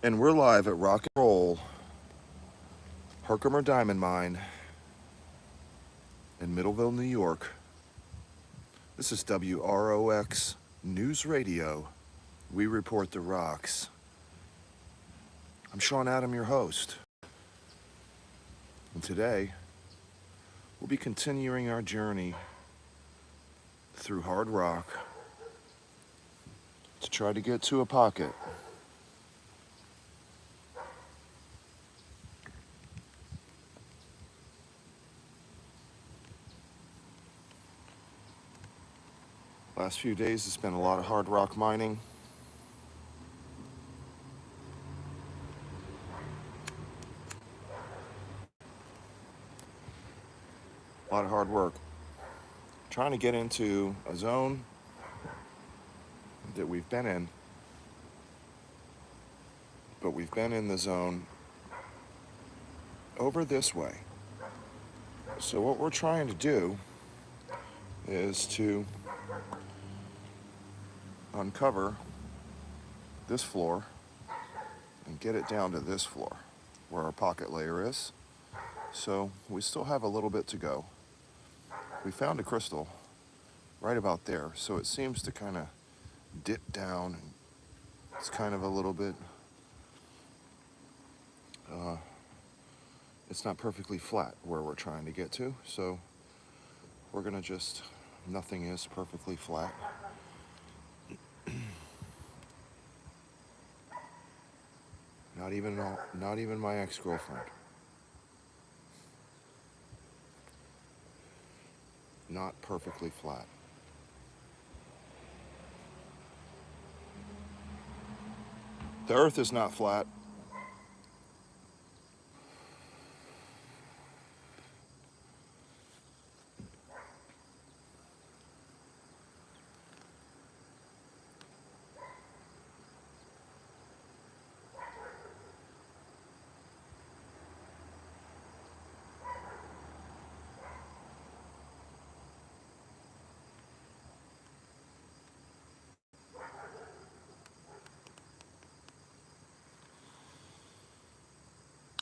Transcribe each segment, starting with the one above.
And we're live at Rock and Roll, Herkimer Diamond Mine in Middleville, New York. This is WROX News Radio. We report the rocks. I'm Sean Adam, your host. And today, we'll be continuing our journey through hard rock to try to get to a pocket. Last few days, it's been a lot of hard rock mining. A lot of hard work. Trying to get into a zone that we've been in. But we've been in the zone over this way. So what we're trying to do is to uncover this floor and get it down to this floor where our pocket layer is. So we still have a little bit to go. We found a crystal right about there, so it seems to kind of dip down. It's kind of a little bit, it's not perfectly flat where we're trying to get to, so we're gonna just, nothing is perfectly flat. Not even my ex-girlfriend. Not perfectly flat. The earth is not flat.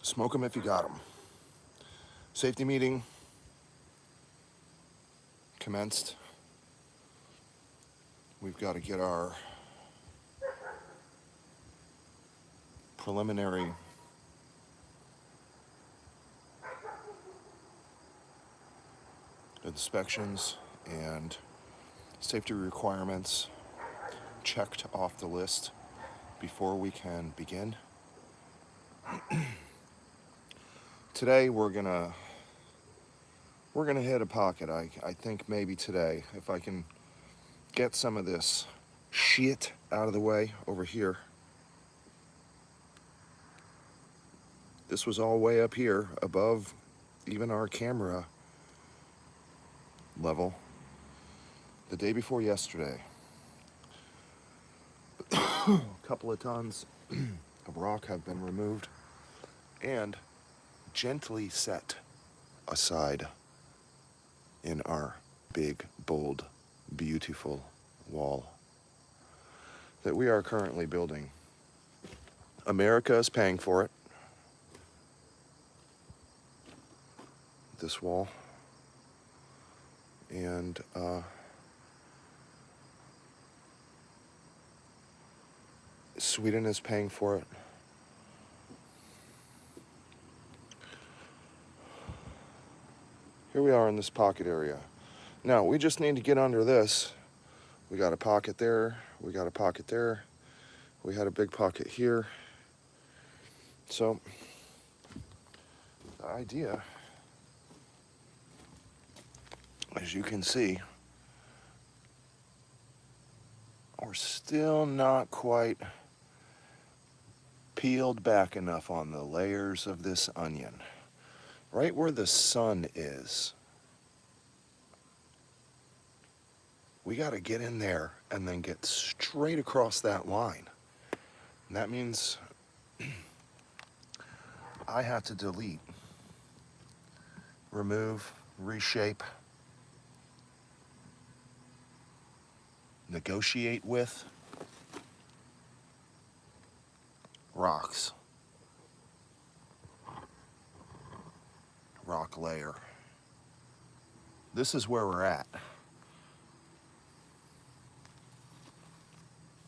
Smoke them if you got them. Safety meeting commenced. We've got to get our preliminary inspections and safety requirements checked off the list before we can begin. Today we're gonna hit a pocket. I think maybe today, if I can get some of this shit out of the way over here. This was all way up here above even our camera level the day before yesterday. A couple of tons of rock have been removed and gently set aside in our big, bold, beautiful wall that we are currently building. America is paying for it. This wall. And Sweden is paying for it. Here we are in this pocket area. Now, we just need to get under this. We got a pocket there. We got a pocket there. We had a big pocket here. So, the idea, as you can see, we're still not quite peeled back enough on the layers of this onion. Right where the sun is. We got to get in there and then get straight across that line. And that means I have to delete, remove, reshape, negotiate with rocks. Rock layer. This is where we're at.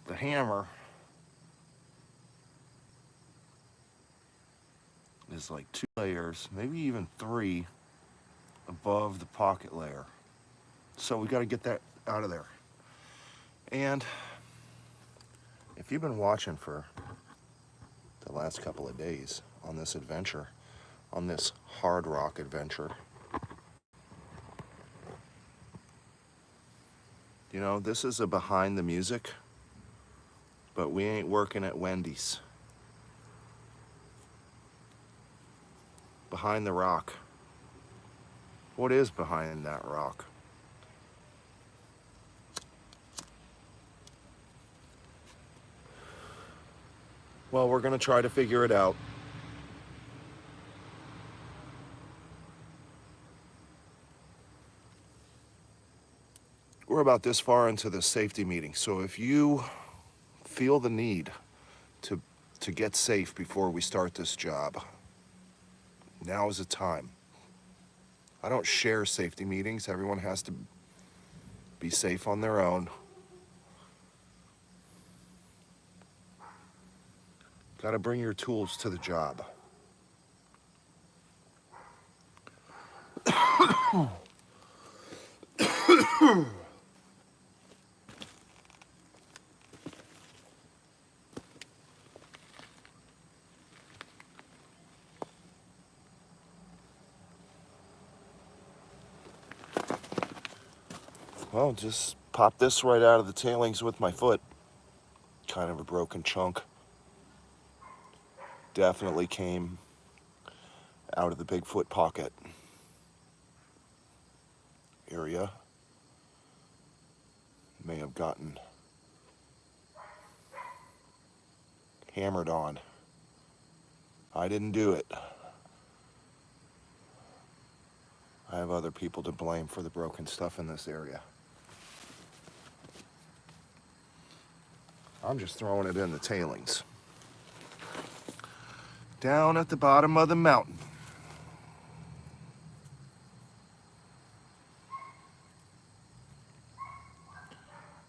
The hammer is like 2 layers, maybe even 3 above the pocket layer. So we got to get that out of there. And if you've been watching for the last couple of days on this adventure, on this hard rock adventure, you know, this is a behind the music, but we ain't working at Wendy's. Behind the rock. What is behind that rock? Well, we're gonna try to figure it out. We're about this far into the safety meeting, so if you feel the need to get safe before we start this job, now is the time. I don't share safety meetings. Everyone has to be safe on their own. Got to bring your tools to the job. Well, just pop this right out of the tailings with my foot. Kind of a broken chunk. Definitely came out of the Bigfoot pocket area. May have gotten hammered on. I didn't do it. I have other people to blame for the broken stuff in this area. I'm just throwing it in the tailings. Down at the bottom of the mountain.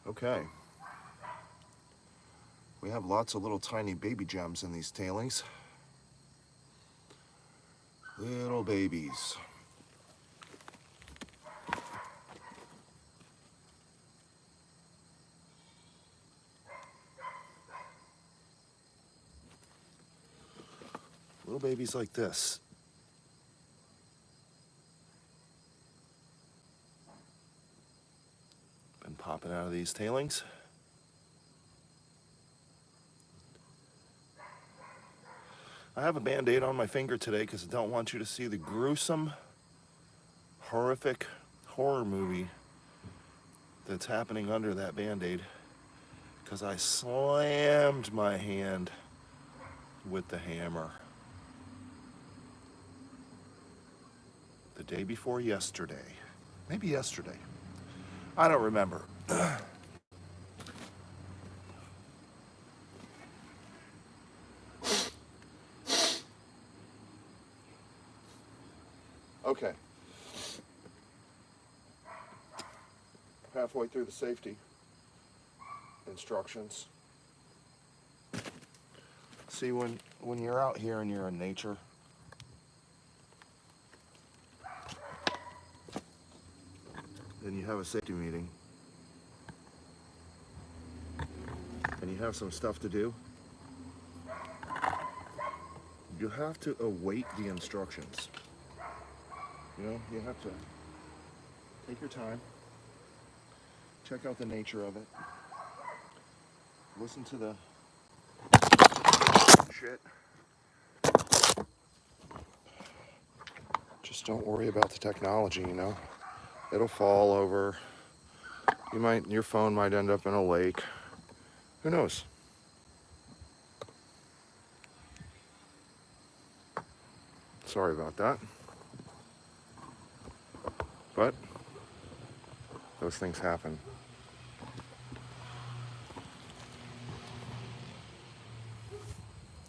Okay. We have lots of little tiny baby gems in these tailings. Little babies. Little babies like this. Been popping out of these tailings. I have a Band-Aid on my finger today because I don't want you to see the gruesome, horrific horror movie that's happening under that Band-Aid, because I slammed my hand with the hammer the day before yesterday. Maybe yesterday. I don't remember. Okay. Halfway through the safety instructions. See, when you're out here and you're in nature, and you have a safety meeting, and you have some stuff to do, you have to await the instructions. You know, you have to take your time, check out the nature of it, listen to the shit. Just don't worry about the technology, you know. It'll fall over. Your phone might end up in a lake. Who knows? Sorry about that. But those things happen.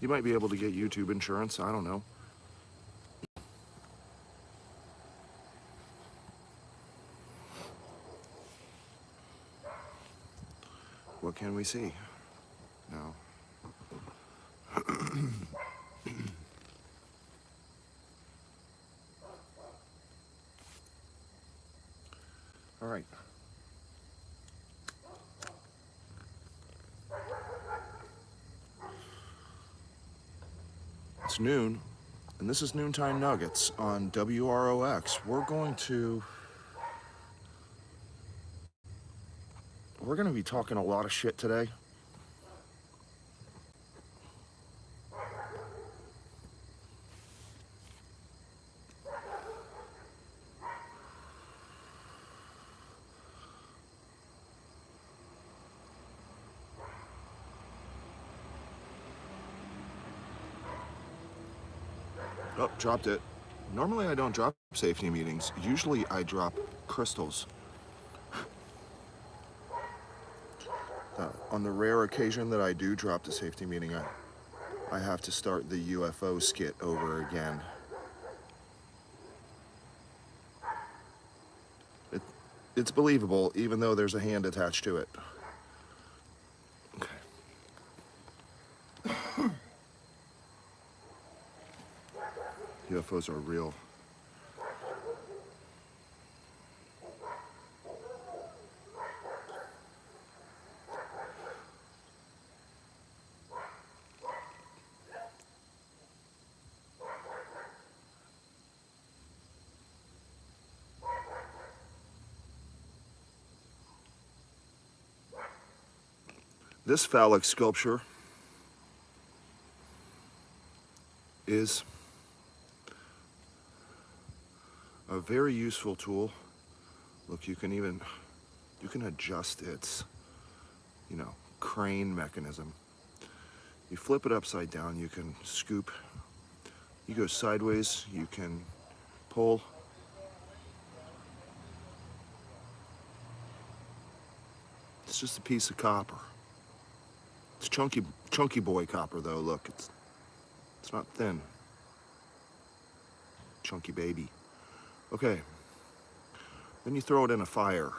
You might be able to get YouTube insurance, I don't know. What can we see now? All right. It's noon, and this is Noontime Nuggets on WROX. We're going to be talking a lot of shit today. Oh, dropped it. Normally I don't drop safety meetings. Usually I drop crystals. On the rare occasion that I do drop the safety meeting, I have to start the UFO skit over again. It's believable, even though there's a hand attached to it. Okay. UFOs are real. This phallic sculpture is a very useful tool. Look, you can adjust its, crane mechanism. You flip it upside down, you can scoop. You go sideways, you can pull. It's just a piece of copper. It's chunky boy copper though, look, it's not thin. Chunky baby. Okay, then you throw it in a fire.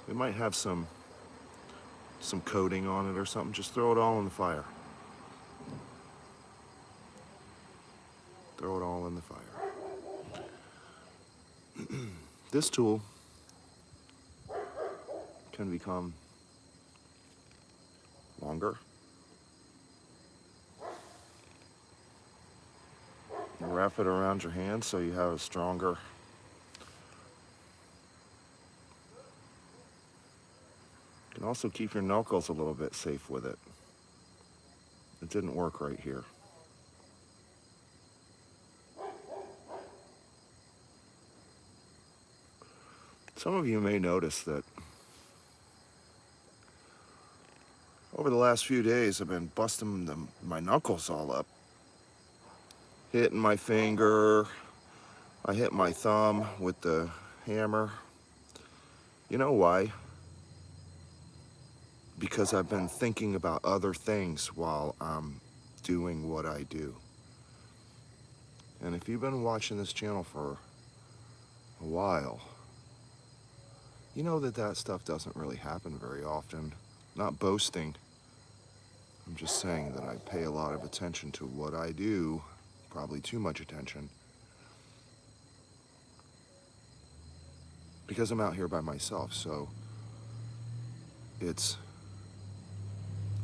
It might have some coating on it or something. Just throw it all in the fire. Throw it all in the fire. This tool can become longer. You wrap it around your hand so you have a stronger. You can also keep your knuckles a little bit safe with it. It didn't work right here. Some of you may notice that over the last few days I've been busting my knuckles all up. Hitting my finger. I hit my thumb with the hammer. You know why? Because I've been thinking about other things while I'm doing what I do. And if you've been watching this channel for a while, you know that stuff doesn't really happen very often. Not boasting. I'm just saying that I pay a lot of attention to what I do. Probably too much attention. Because I'm out here by myself, so it's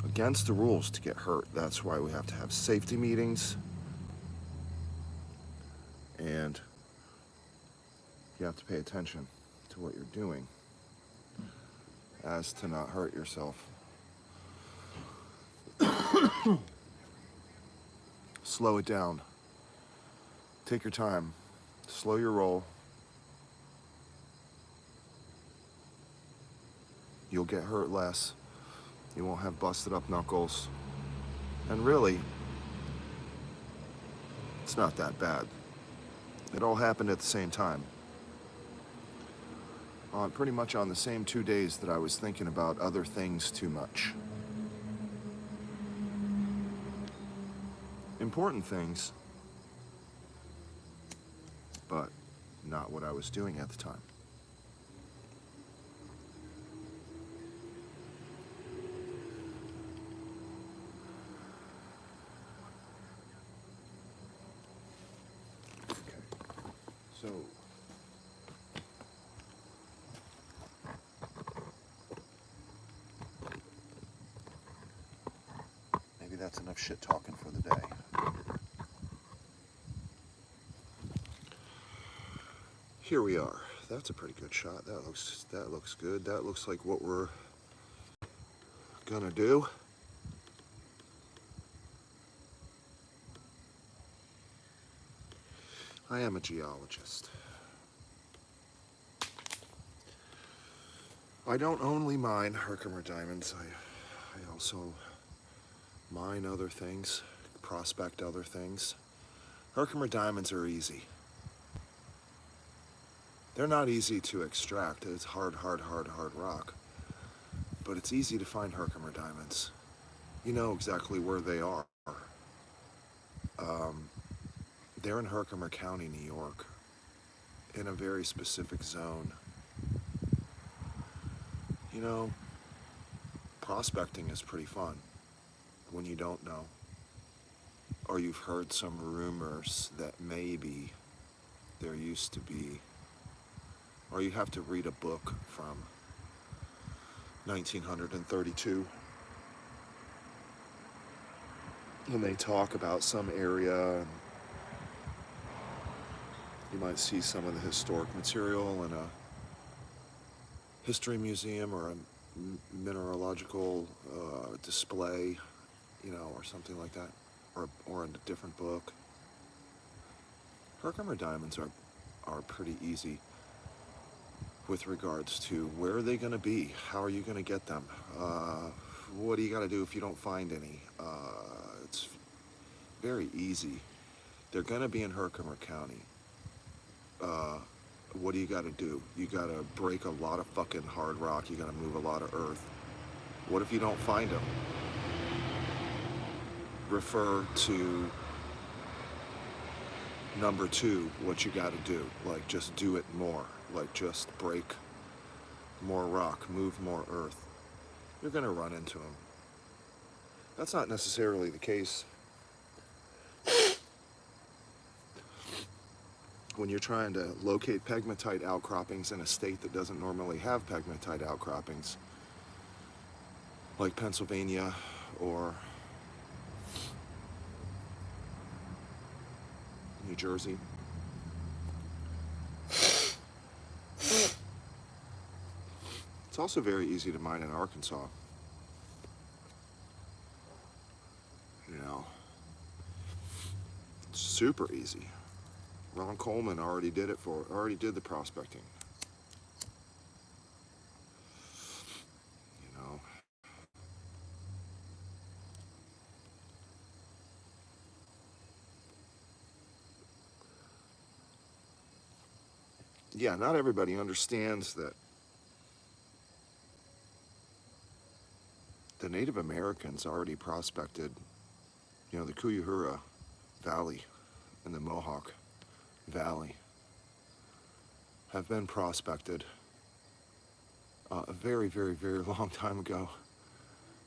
against the rules to get hurt. That's why we have to have safety meetings. And you have to pay attention to what you're doing as to not hurt yourself. Slow it down. Take your time. Slow your roll. You'll get hurt less. You won't have busted up knuckles. And really, it's not that bad. It all happened at the same time. Pretty much on the same 2 days that I was thinking about other things too much. important things, but not what I was doing at the time. Okay, so maybe that's enough shit talking for the day. Here we are. That's a pretty good shot. That looks good. That looks like what we're gonna do. I am a geologist. I don't only mine Herkimer diamonds. I also mine other things, prospect other things. Herkimer diamonds are easy. They're not easy to extract. It's hard rock. But it's easy to find Herkimer diamonds. You know exactly where they are. They're in Herkimer County, New York, in a very specific zone. You know, prospecting is pretty fun when you don't know, or you've heard some rumors that maybe there used to be, or you have to read a book from 1932 and they talk about some area, and you might see some of the historic material in a history museum or a mineralogical display, you know, or something like that, or in a different book. Herkimer diamonds are pretty easy with regards to where are they going to be, how are you going to get them, what do you got to do if you don't find any. It's very easy. They're going to be in Herkimer County. What do you got to do? You got to break a lot of fucking hard rock. You got to move a lot of earth. What if you don't find them? Refer to number 2, what you got to do. Like, just do it more. Like, just break more rock, move more earth. You're going to run into them. That's not necessarily the case when you're trying to locate pegmatite outcroppings in a state that doesn't normally have pegmatite outcroppings, like Pennsylvania or New Jersey. It's also very easy to mine in Arkansas. You know, it's super easy. Ron Coleman already did the prospecting. You know. Yeah, not everybody understands that the Native Americans already prospected, you know, the Kuyuhura Valley and the Mohawk Valley have been prospected a very, very, very long time ago.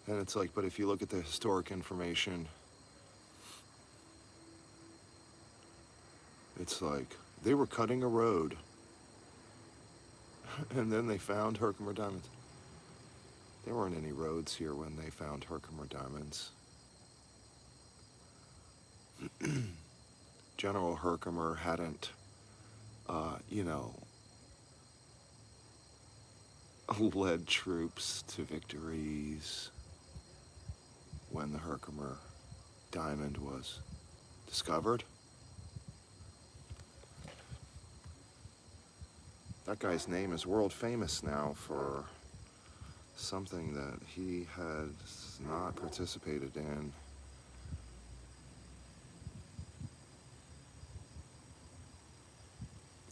And it's like, but if you look at the historic information, it's like they were cutting a road and then they found Herkimer diamonds. There weren't any roads here when they found Herkimer diamonds. General Herkimer hadn't, you know, led troops to victories when the Herkimer diamond was discovered. That guy's name is world famous now for something that he has not participated in.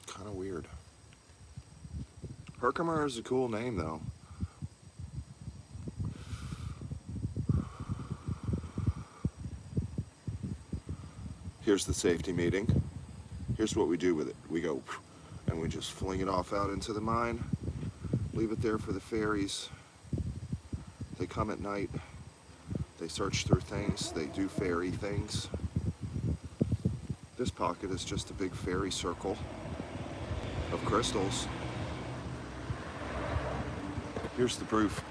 Kind of weird. Herkimer is a cool name, though. here's the safety meeting. Here's what we do with it. We go, and we just fling it off out into the mine, leave it there for the fairies. They come at night, they search through things, they do fairy things. This pocket is just a big fairy circle of crystals. Here's the proof.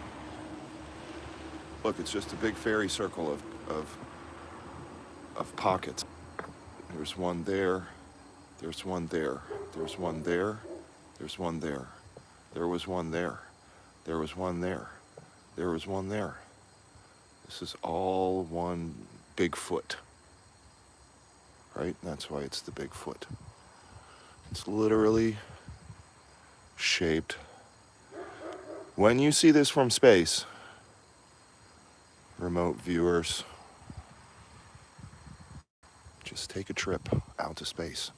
Look, it's just a big fairy circle of pockets. There's one there, there's one there, there's one there, there's one there. There was one there, there was one there, there was one there. This is all one big foot, right? That's why it's the big foot. It's literally shaped. When you see this from space, remote viewers, just take a trip out to space.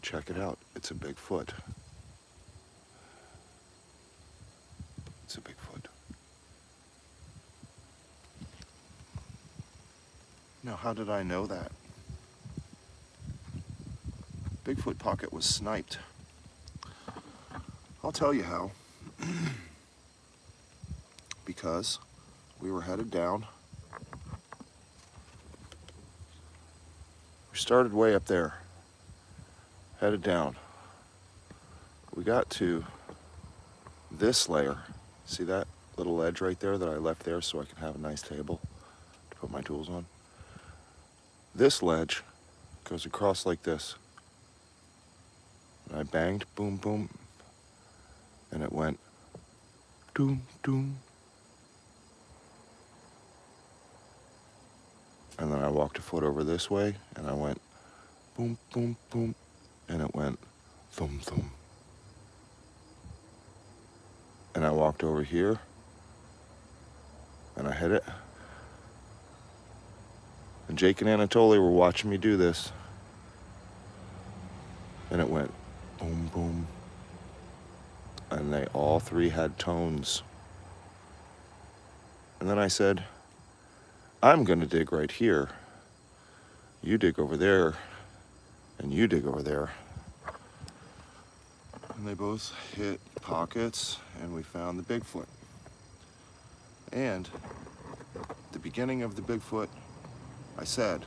Check it out. It's a big foot. It's a big foot. Now, how did I know that? Bigfoot pocket was sniped. I'll tell you how. Because we were headed down. We started way up there, headed down. We got to this layer. See that little ledge right there that I left there so I can have a nice table to put my tools on? This ledge goes across like this. And I banged, boom, boom, and it went doom, doom. And then I walked a foot over this way, and I went boom, boom, boom, and it went thum, thum. And I walked over here, and I hit it. And Jake and Anatoly were watching me do this, and it went boom, boom. And they all three had tones. And then I said, I'm gonna dig right here. You dig over there, and you dig over there. And they both hit pockets, and we found the Bigfoot. And at the beginning of the Bigfoot, I said,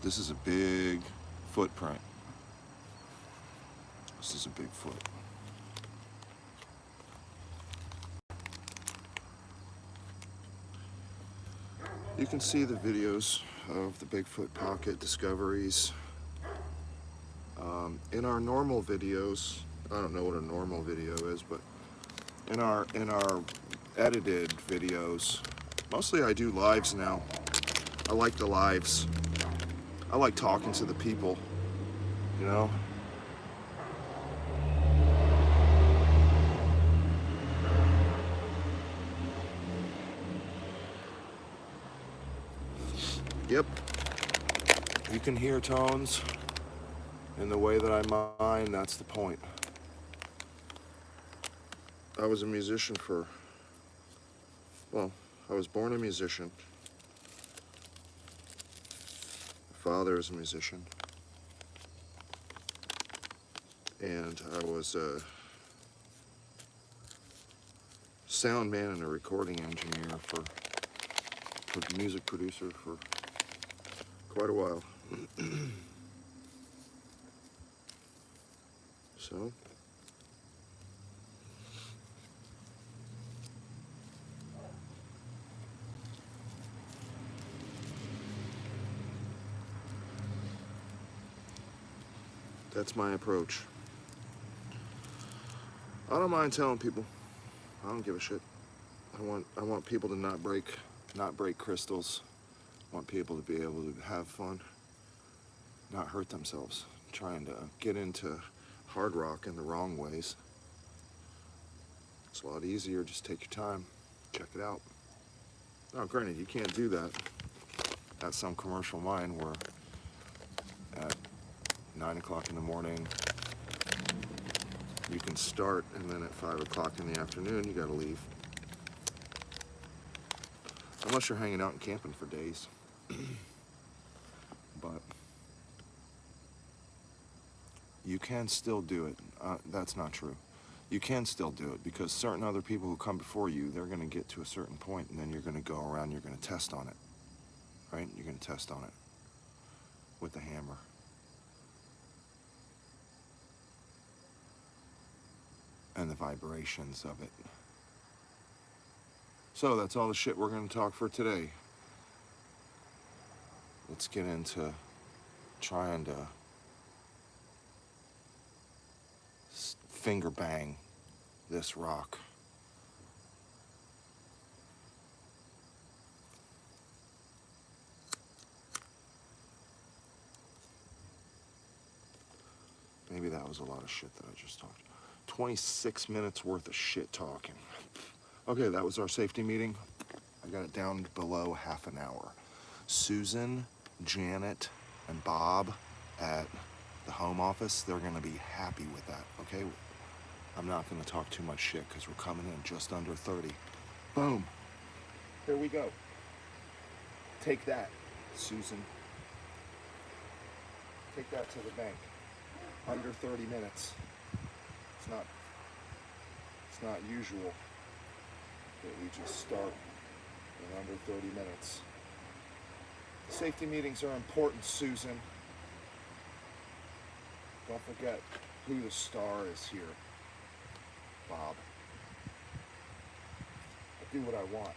this is a big footprint. This is a big foot. You can see the videos of the Bigfoot pocket discoveries. In our normal videos, I don't know what a normal video is, but in our edited videos, mostly I do lives now. I like the lives. I like talking to the people, you know? Yep, you can hear tones in the way that I mine. That's the point. I was a musician I was born a musician. My father is a musician. And I was a sound man and a recording engineer for music producer for quite a while. So, that's my approach. I don't mind telling people. I don't give a shit. I want people to not break crystals. I want people to be able to have fun, not hurt themselves, trying to get into hard rock in the wrong ways. It's a lot easier. Just take your time, check it out. Now, granted, you can't do that at some commercial mine where at 9 o'clock in the morning you can start, and then at 5 o'clock in the afternoon you gotta leave. Unless you're hanging out and camping for days. but you can still do it. That's not true. You can still do it because certain other people who come before you, they're going to get to a certain point and then you're going to go around, you're going to test on it, right? You're going to test on it with the hammer. And the vibrations of it. So that's all the shit we're going to talk for today. Let's get into trying to finger bang this rock. Maybe that was a lot of shit that I just talked. 26 minutes worth of shit talking. Okay, that was our safety meeting. I got it down below half an hour. Susan, Janet, and Bob at the home office, they're gonna be happy with that, okay? I'm not gonna talk too much shit because we're coming in just under 30. Boom. Here we go. Take that, Susan. Take that to the bank. Under 30 minutes. It's not usual that we just start in under 30 minutes. Safety meetings are important, Susan. Don't forget who the star is here, Bob. I do what I want.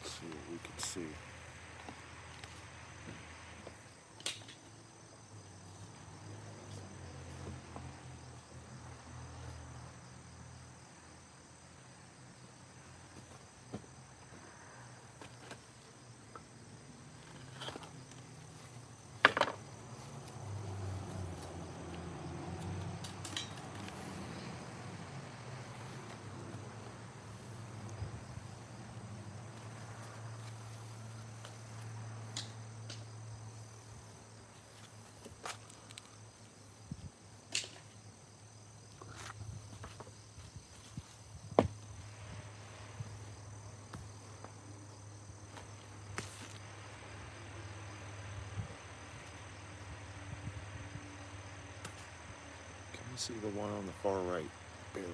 See what we can see. see the one on the far right, barely.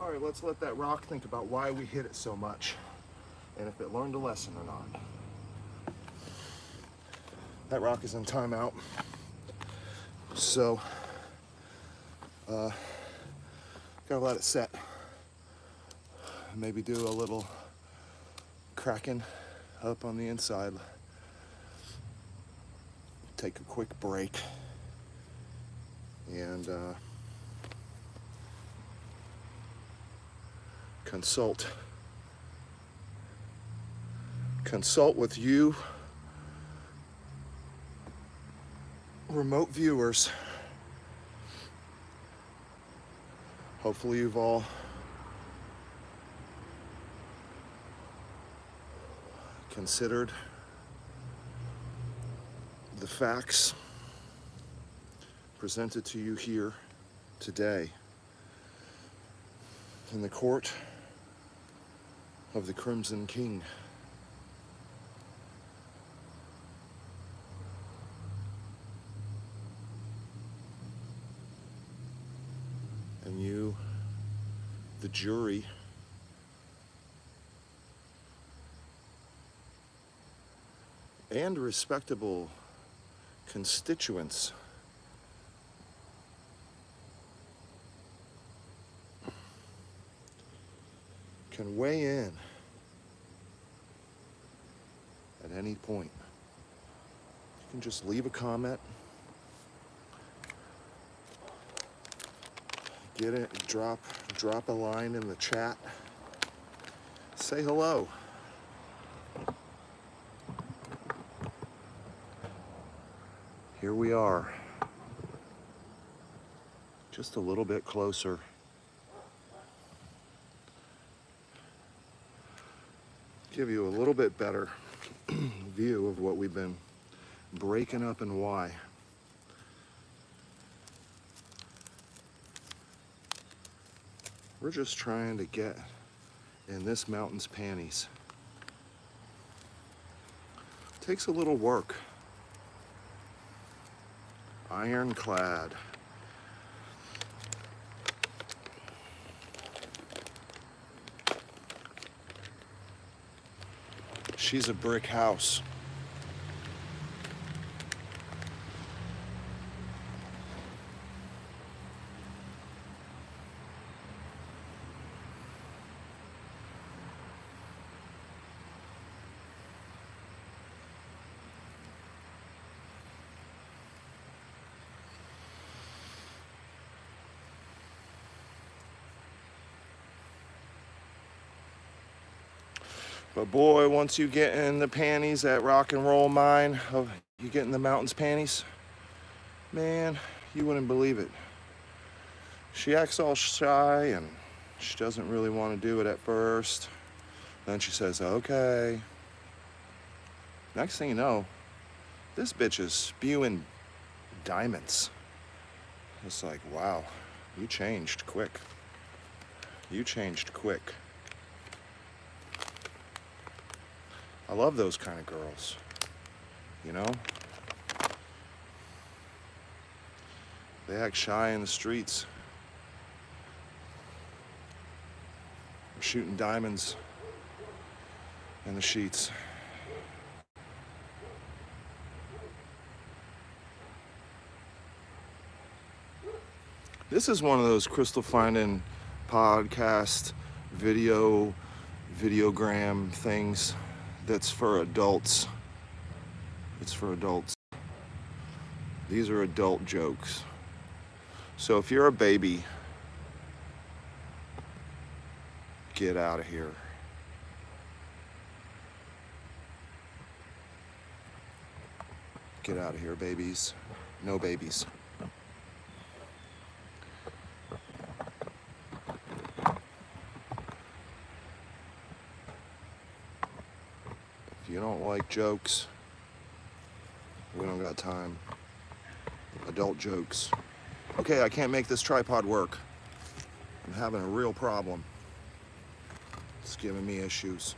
All right, let's let that rock think about why we hit it so much and if it learned a lesson or not. That rock is in timeout. So, gotta let it set. Maybe do a little cracking up on the inside. Take a quick break and consult with you remote viewers. Hopefully you've all considered the facts presented to you here today in the court of the Crimson King. And you, the jury, and respectable constituents can weigh in at any point. You can just leave a comment, get it, drop a line in the chat, say hello. Here we are, just a little bit closer. Give you a little bit better view of what we've been breaking up and why. We're just trying to get in this mountain's panties. Takes a little work. Ironclad. She's a brick house. But boy, once you get in the panties, that rock and roll mine, you get in the mountains panties, man, you wouldn't believe it. She acts all shy and she doesn't really want to do it at first. Then she says, okay. Next thing you know, this bitch is spewing diamonds. It's like, wow, you changed quick. You changed quick. I love those kind of girls, you know? They act shy in the streets. They're shooting diamonds in the sheets. This is one of those crystal finding podcast videogram things that's for adults. It's for adults. These are adult jokes. So if you're a baby, get out of here. Get out of here, babies. No babies. If you don't like jokes, we don't got time. Adult jokes. Okay, I can't make this tripod work. I'm having a real problem. It's giving me issues.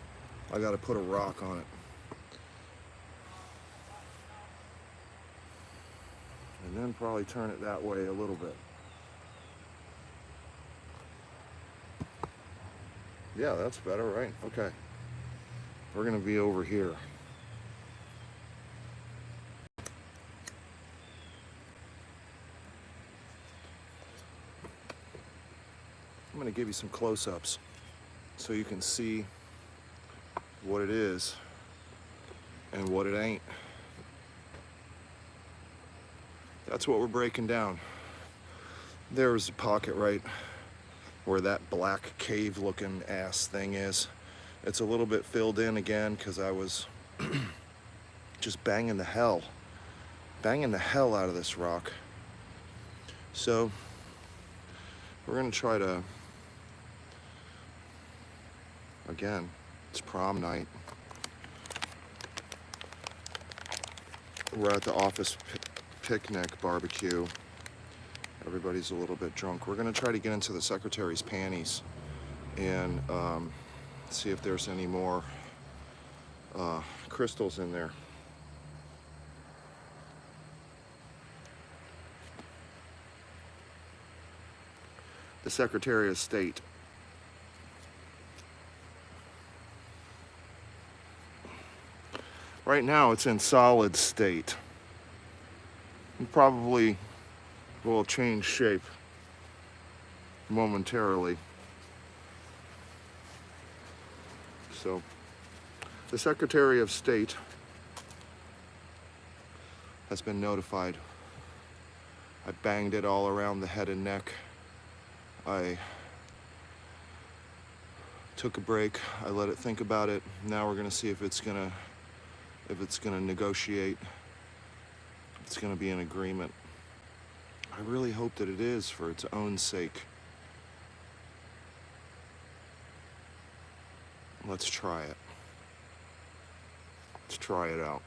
I gotta put a rock on it. And then probably turn it that way a little bit. Yeah, that's better, right? Okay. We're gonna be over here. I'm gonna give you some close-ups so you can see what it is and what it ain't. That's what we're breaking down. There's a pocket right where that black cave looking ass thing is. It's a little bit filled in again because I was just banging the hell out of this rock. So we're gonna try to, again, it's prom night. We're at the office picnic barbecue. Everybody's a little bit drunk. We're gonna try to get into the secretary's panties and see if there's any more crystals in there. The Secretary of State. Right now it's in solid state. It probably will change shape momentarily. So the Secretary of State has been notified. I banged it all around the head and neck. I took a break. I let it think about it. Now we're gonna see if it's gonna negotiate. It's gonna be an agreement. I really hope that it is for its own sake. Let's try it. Let's try it out.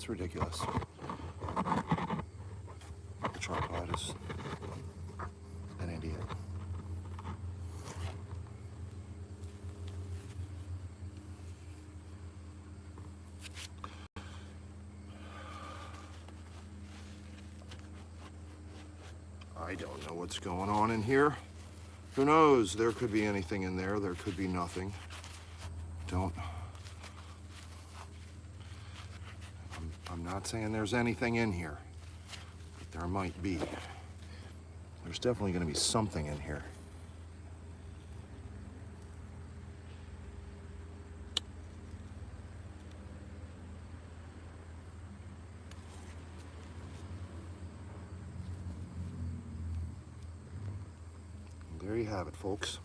It's ridiculous. The tripod is an idiot. I don't know what's going on in here. Who knows? There could be anything in there. There could be nothing. I'm not saying there's anything in here, but there might be. There's definitely going to be something in here. There you have it, folks.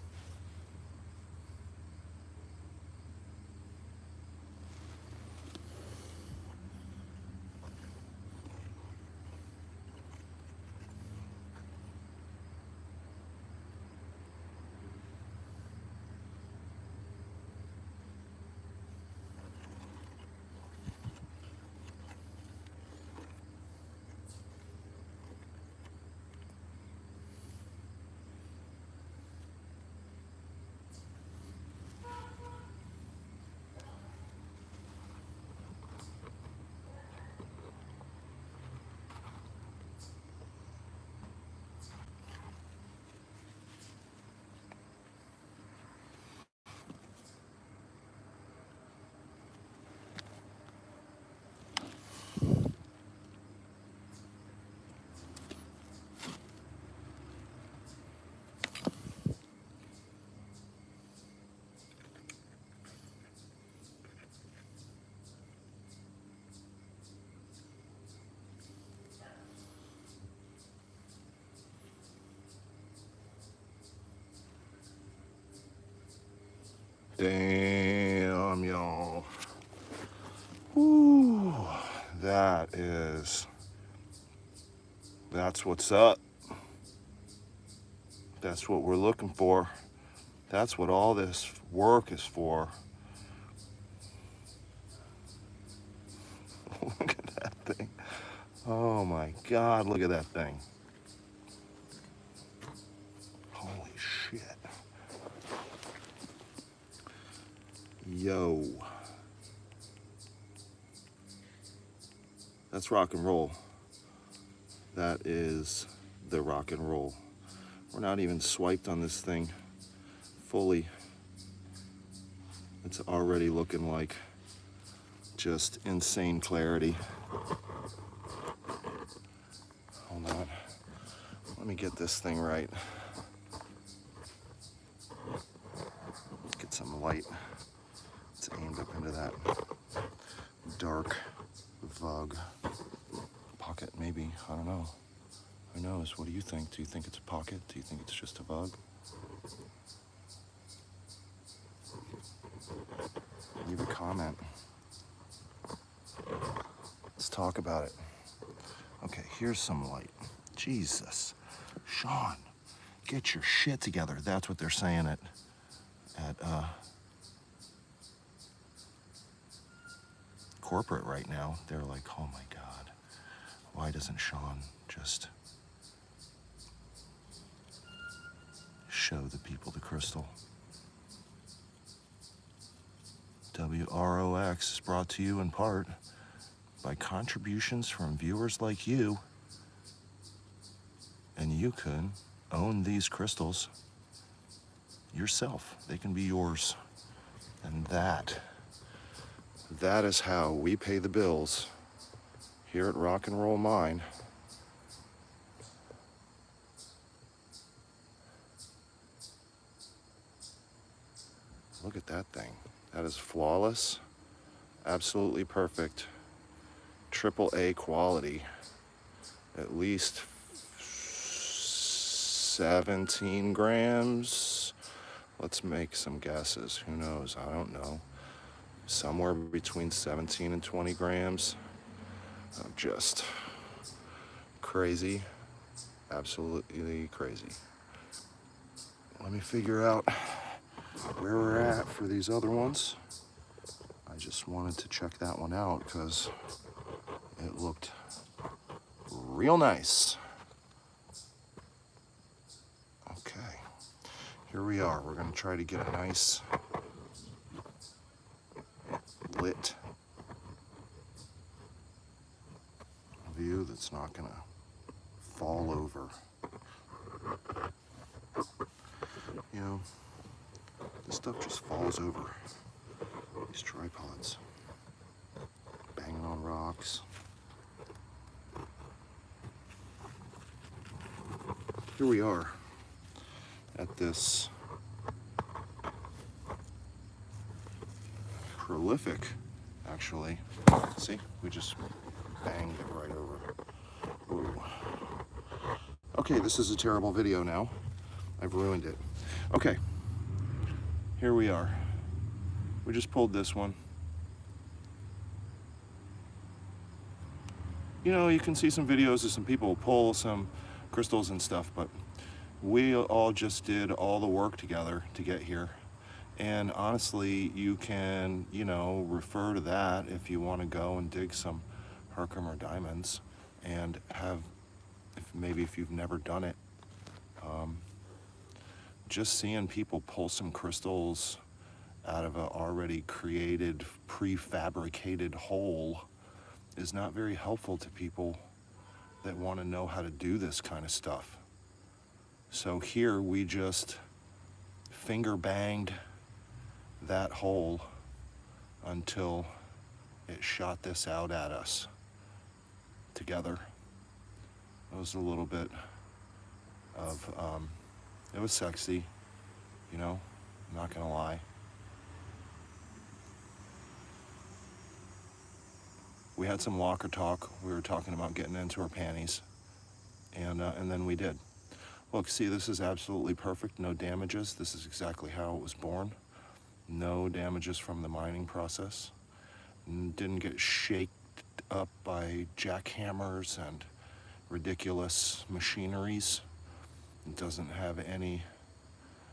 Damn, y'all. Woo, that's what's up. That's what we're looking for. That's what all this work is for. Look at that thing. Oh my God, look at that thing. Holy shit. Yo. That's rock and roll. That is the rock and roll. We're not even swiped on this thing fully. It's already looking like just insane clarity. Hold on. Let me get this thing right. Let's get some light. It's aimed up into that dark vug pocket, maybe. I don't know. Who knows? What do you think? Do you think it's a pocket? Do you think it's just a vug? Leave a comment. Let's talk about it. Okay, here's some light. Jesus. Sean, get your shit together. That's what they're saying at corporate right now. They're like, oh my God, why doesn't Sean just show the people the crystal? WROX is brought to you in part by contributions from viewers like you, and you can own these crystals yourself. They can be yours. And that is how we pay the bills here at Rock and Roll Mine. Look at that thing. That is flawless, absolutely perfect, AAA quality, at least 17 grams. Let's make some guesses. Who knows? I don't know. Somewhere between 17 and 20 grams of just crazy, absolutely crazy. Let me figure out where we're at for these other ones. I just wanted to check that one out because it looked real nice. Okay, here we are. We're going to try to get a nice lit view that's not going to fall over. You know, this stuff just falls over these tripods. Banging on rocks. Here we are at this prolific, actually. See, we just banged it right over. Ooh. Okay, this is a terrible video now. I've ruined it. Okay, here we are. We just pulled this one. You know, you can see some videos of some people pull some crystals and stuff, but we all just did all the work together to get here. And honestly, you can, you know, refer to that if you want to go and dig some Herkimer diamonds and have, if you've never done it, just seeing people pull some crystals out of an already created, prefabricated hole is not very helpful to people that want to know how to do this kind of stuff. So here we just finger banged that hole until it shot this out at us together. It was a little bit of, it was sexy, you know, I'm not gonna lie. We had some walker talk. We were talking about getting into our panties, and then we did. Look, see, this is absolutely perfect. No damages. This is exactly how it was born. No damages from the mining process. Didn't get shaked up by jackhammers and ridiculous machineries. It doesn't have any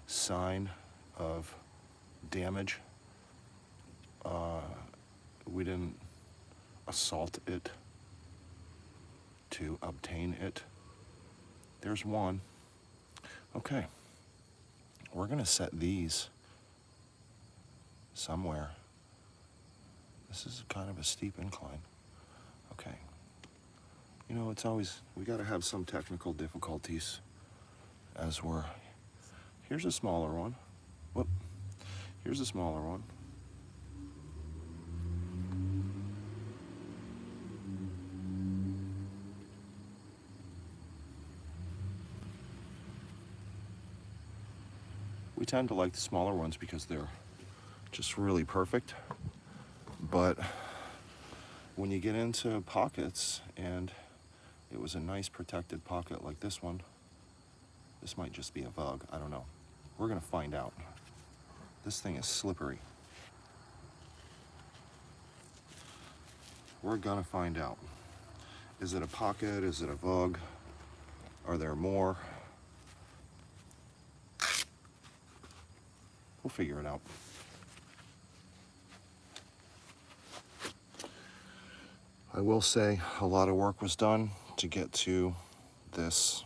sign of damage. We didn't assault it to obtain it. There's one. Okay, we're gonna set these somewhere. This is kind of a steep incline. Okay, you know, it's always, we gotta have some technical difficulties as here's a smaller one. Whoop, here's a smaller one. We tend to like the smaller ones because they're just really perfect. But when you get into pockets, and it was a nice protected pocket like this one, this might just be a bug, I don't know. We're gonna find out. This thing is slippery. We're gonna find out. Is it a pocket? Is it a bug? Are there more? We'll figure it out. I will say a lot of work was done to get to this.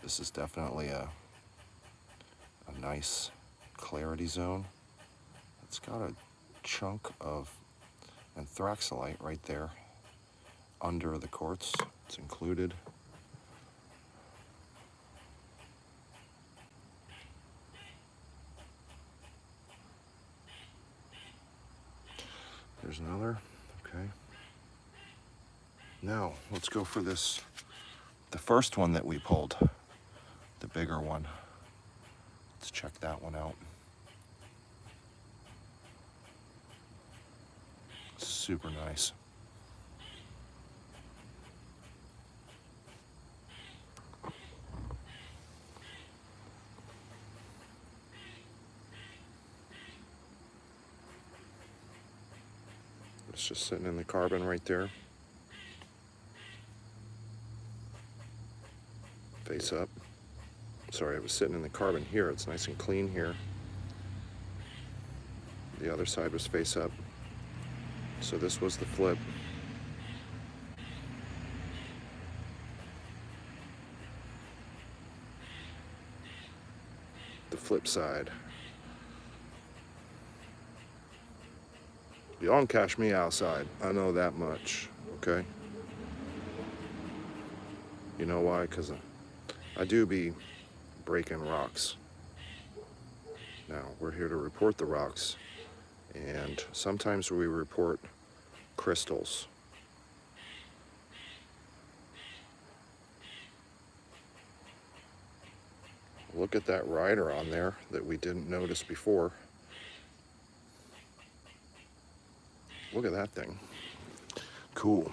This is definitely a nice clarity zone. It's got a chunk of anthraxolite right there under the quartz. It's included. There's another, okay. Now, let's go for this, the first one that we pulled, the bigger one. Let's check that one out. Super nice. It's just sitting in the carbon right there. Face up. Sorry, I was sitting in the carbon here. It's nice and clean here. The other side was face up. So this was the flip. The flip side. You don't catch me outside. I know that much, okay? You know why? Because I do be breaking rocks. Now, we're here to report the rocks, and sometimes we report crystals. Look at that rider on there that we didn't notice before. Look at that thing. Cool.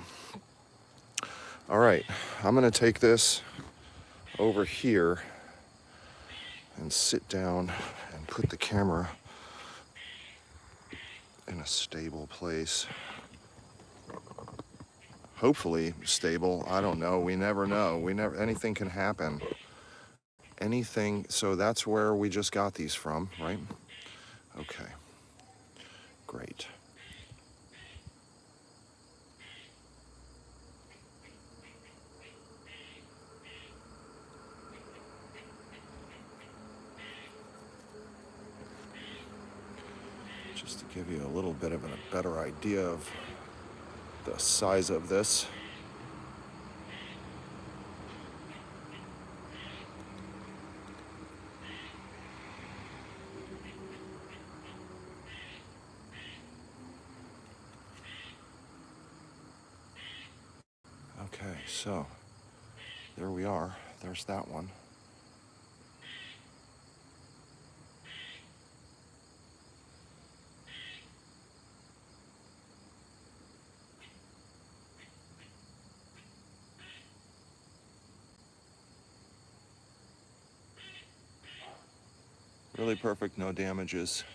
All right, I'm gonna take this over here and sit down and put the camera in a stable place. Hopefully stable. I don't know. We never know. Anything can happen. Anything. So that's where we just got these from, right? Okay. Great. Just to give you a little bit of a better idea of the size of this. Okay, so there we are. There's that one. Really perfect, no damages.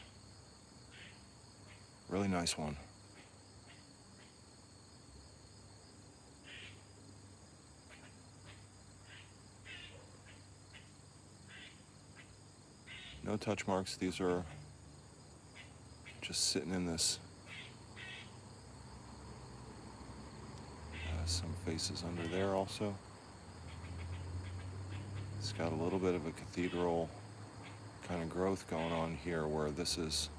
Really nice one. No touch marks. These are just sitting in this. Some faces under there also. It's got a little bit of a cathedral kind of growth going on here, where this is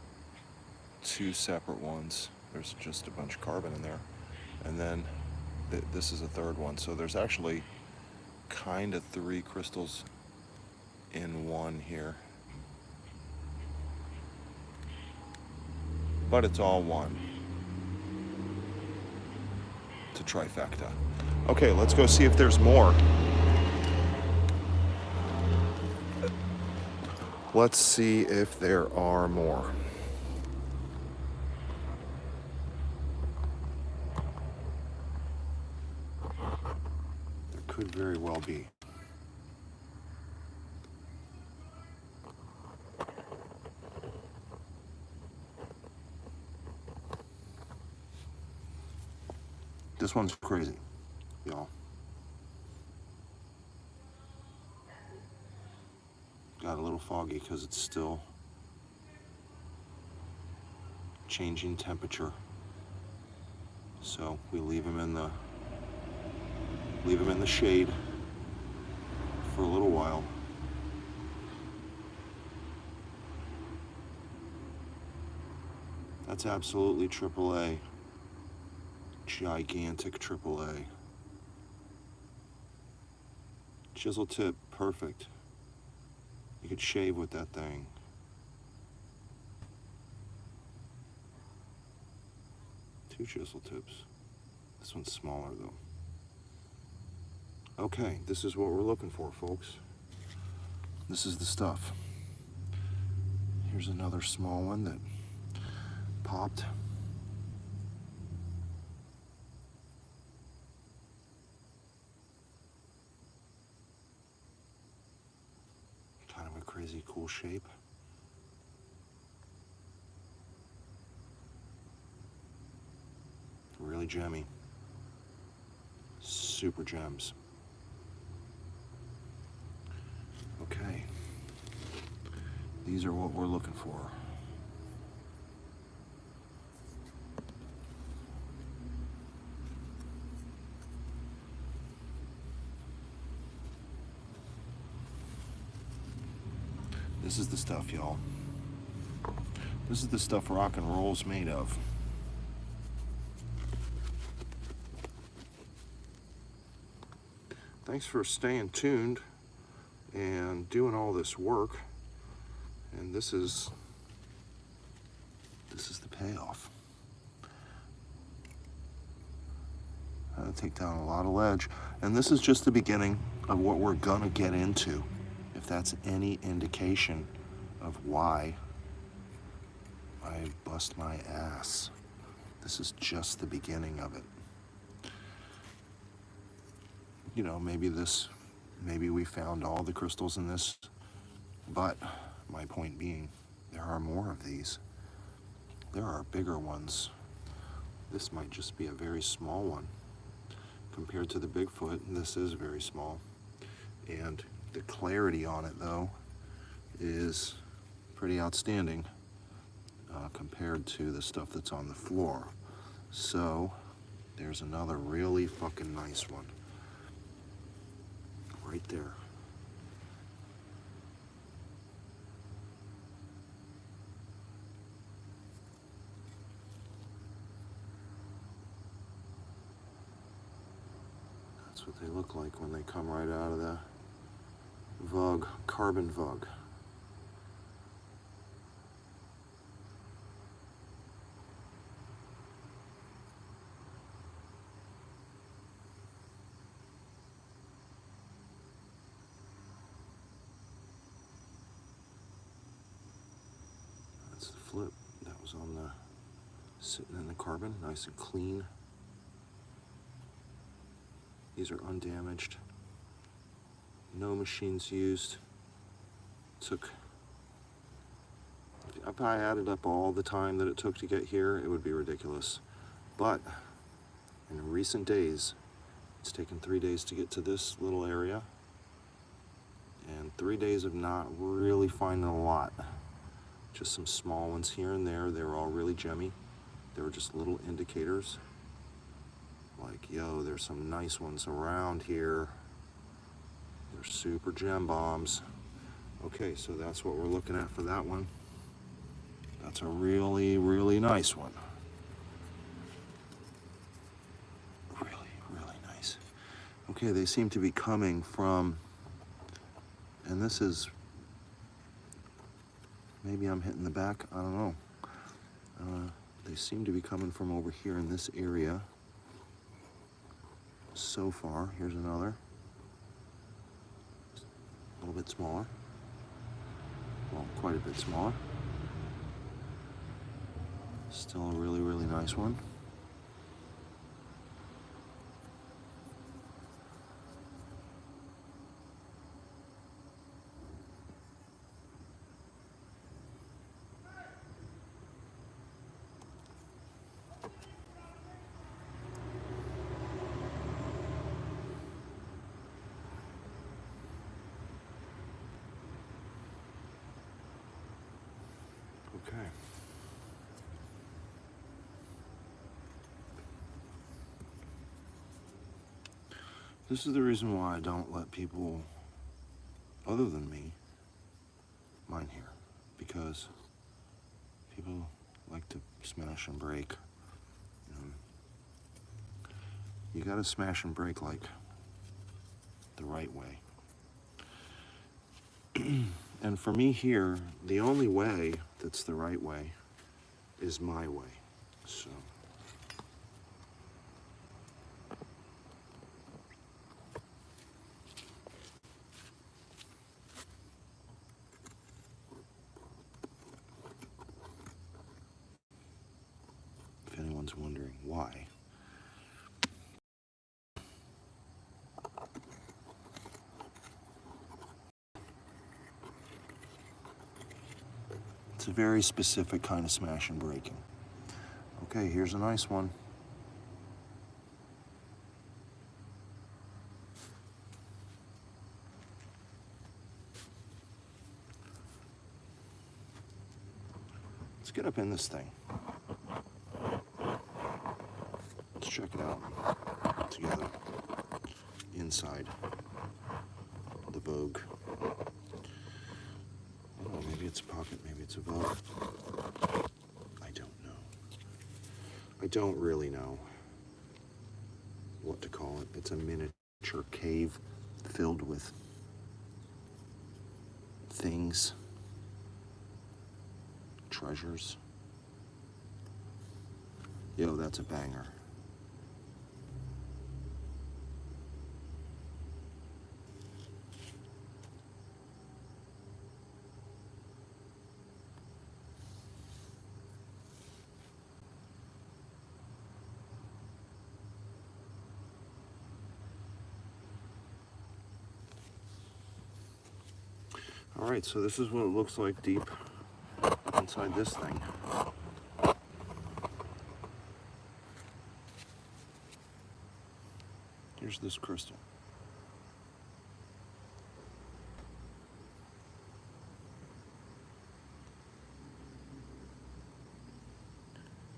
two separate ones. There's just a bunch of carbon in there. And then this is a third one. So there's actually kind of three crystals in one here. But it's all one. It's a trifecta. Okay, let's go see if there's more. Let's see if there are more. There could very well be. This one's crazy, y'all. Got a little foggy because it's still changing temperature. So we leave them in the shade for a little while. That's absolutely AAA. Gigantic AAA. Chisel tip, perfect. You could shave with that thing. Two chisel tips. This one's smaller though. Okay, this is what we're looking for, folks. This is the stuff. Here's another small one that popped. Kind of a crazy cool shape. Really gemmy. Super gems. Okay. These are what we're looking for. This is the stuff, y'all. This is the stuff rock and roll's made of. Thanks for staying tuned and doing all this work. And this is the payoff. I had to take down a lot of ledge. And this is just the beginning of what we're gonna get into. If that's any indication of why I bust my ass. This is just the beginning of it. You know, maybe we found all the crystals in this, but my point being, there are more of these. There are bigger ones. This might just be a very small one. Compared to the Bigfoot, this is very small. And the clarity on it, though, is pretty outstanding compared to the stuff that's on the floor. So, there's another really fucking nice one. Right there. That's what they look like when they come right out of the vug, carbon vug. That's the flip that was on the, sitting in the carbon, nice and clean. These are undamaged. No machines used. If I added up all the time that it took to get here, it would be ridiculous. But in recent days, it's taken 3 days to get to this little area. And 3 days of not really finding a lot. Just some small ones here and there. They were all really gemmy. They were just little indicators. Like, yo, there's some nice ones around here. They're super gem bombs. Okay, so that's what we're looking at for that one. That's a really, really nice one. Really, really nice. Okay, they seem to be coming from, and this is, maybe I'm hitting the back, I don't know. They seem to be coming from over here in this area. So far, here's another. A little bit smaller. Well, quite a bit smaller. Still a really, really nice one. Okay. This is the reason why I don't let people other than me mine here, because people like to smash and break. You gotta smash and break like the right way. And for me here, the only way that's the right way is my way. So if anyone's wondering why, it's a very specific kind of smash and breaking. Okay, here's a nice one. Let's get up in this thing. Let's check it out together. Inside the Vogue. Maybe it's a pocket, maybe it's a vogue. I don't know. I don't really know what to call it. It's a miniature cave filled with things, treasures. Yo, that's a banger. All right, so this is what it looks like deep inside this thing. Here's this crystal.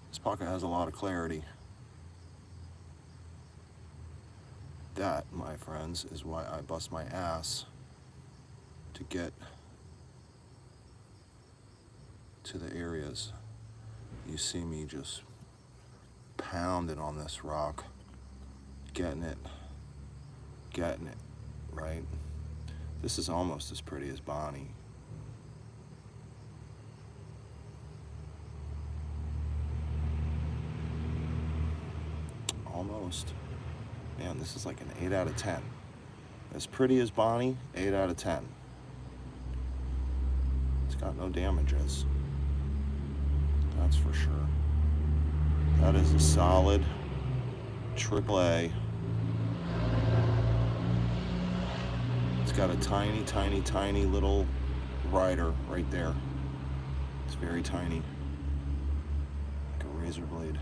This pocket has a lot of clarity. That, my friends, is why I bust my ass to get to the areas. You see me just pounding on this rock, getting it, right? This is almost as pretty as Bonnie. Almost. Man, this is like an 8 out of 10. As pretty as Bonnie, 8 out of 10. It's got no damages. That's for sure. That is a solid AAA. It's got a tiny, tiny, tiny little rider right there. It's very tiny. Like a razor blade.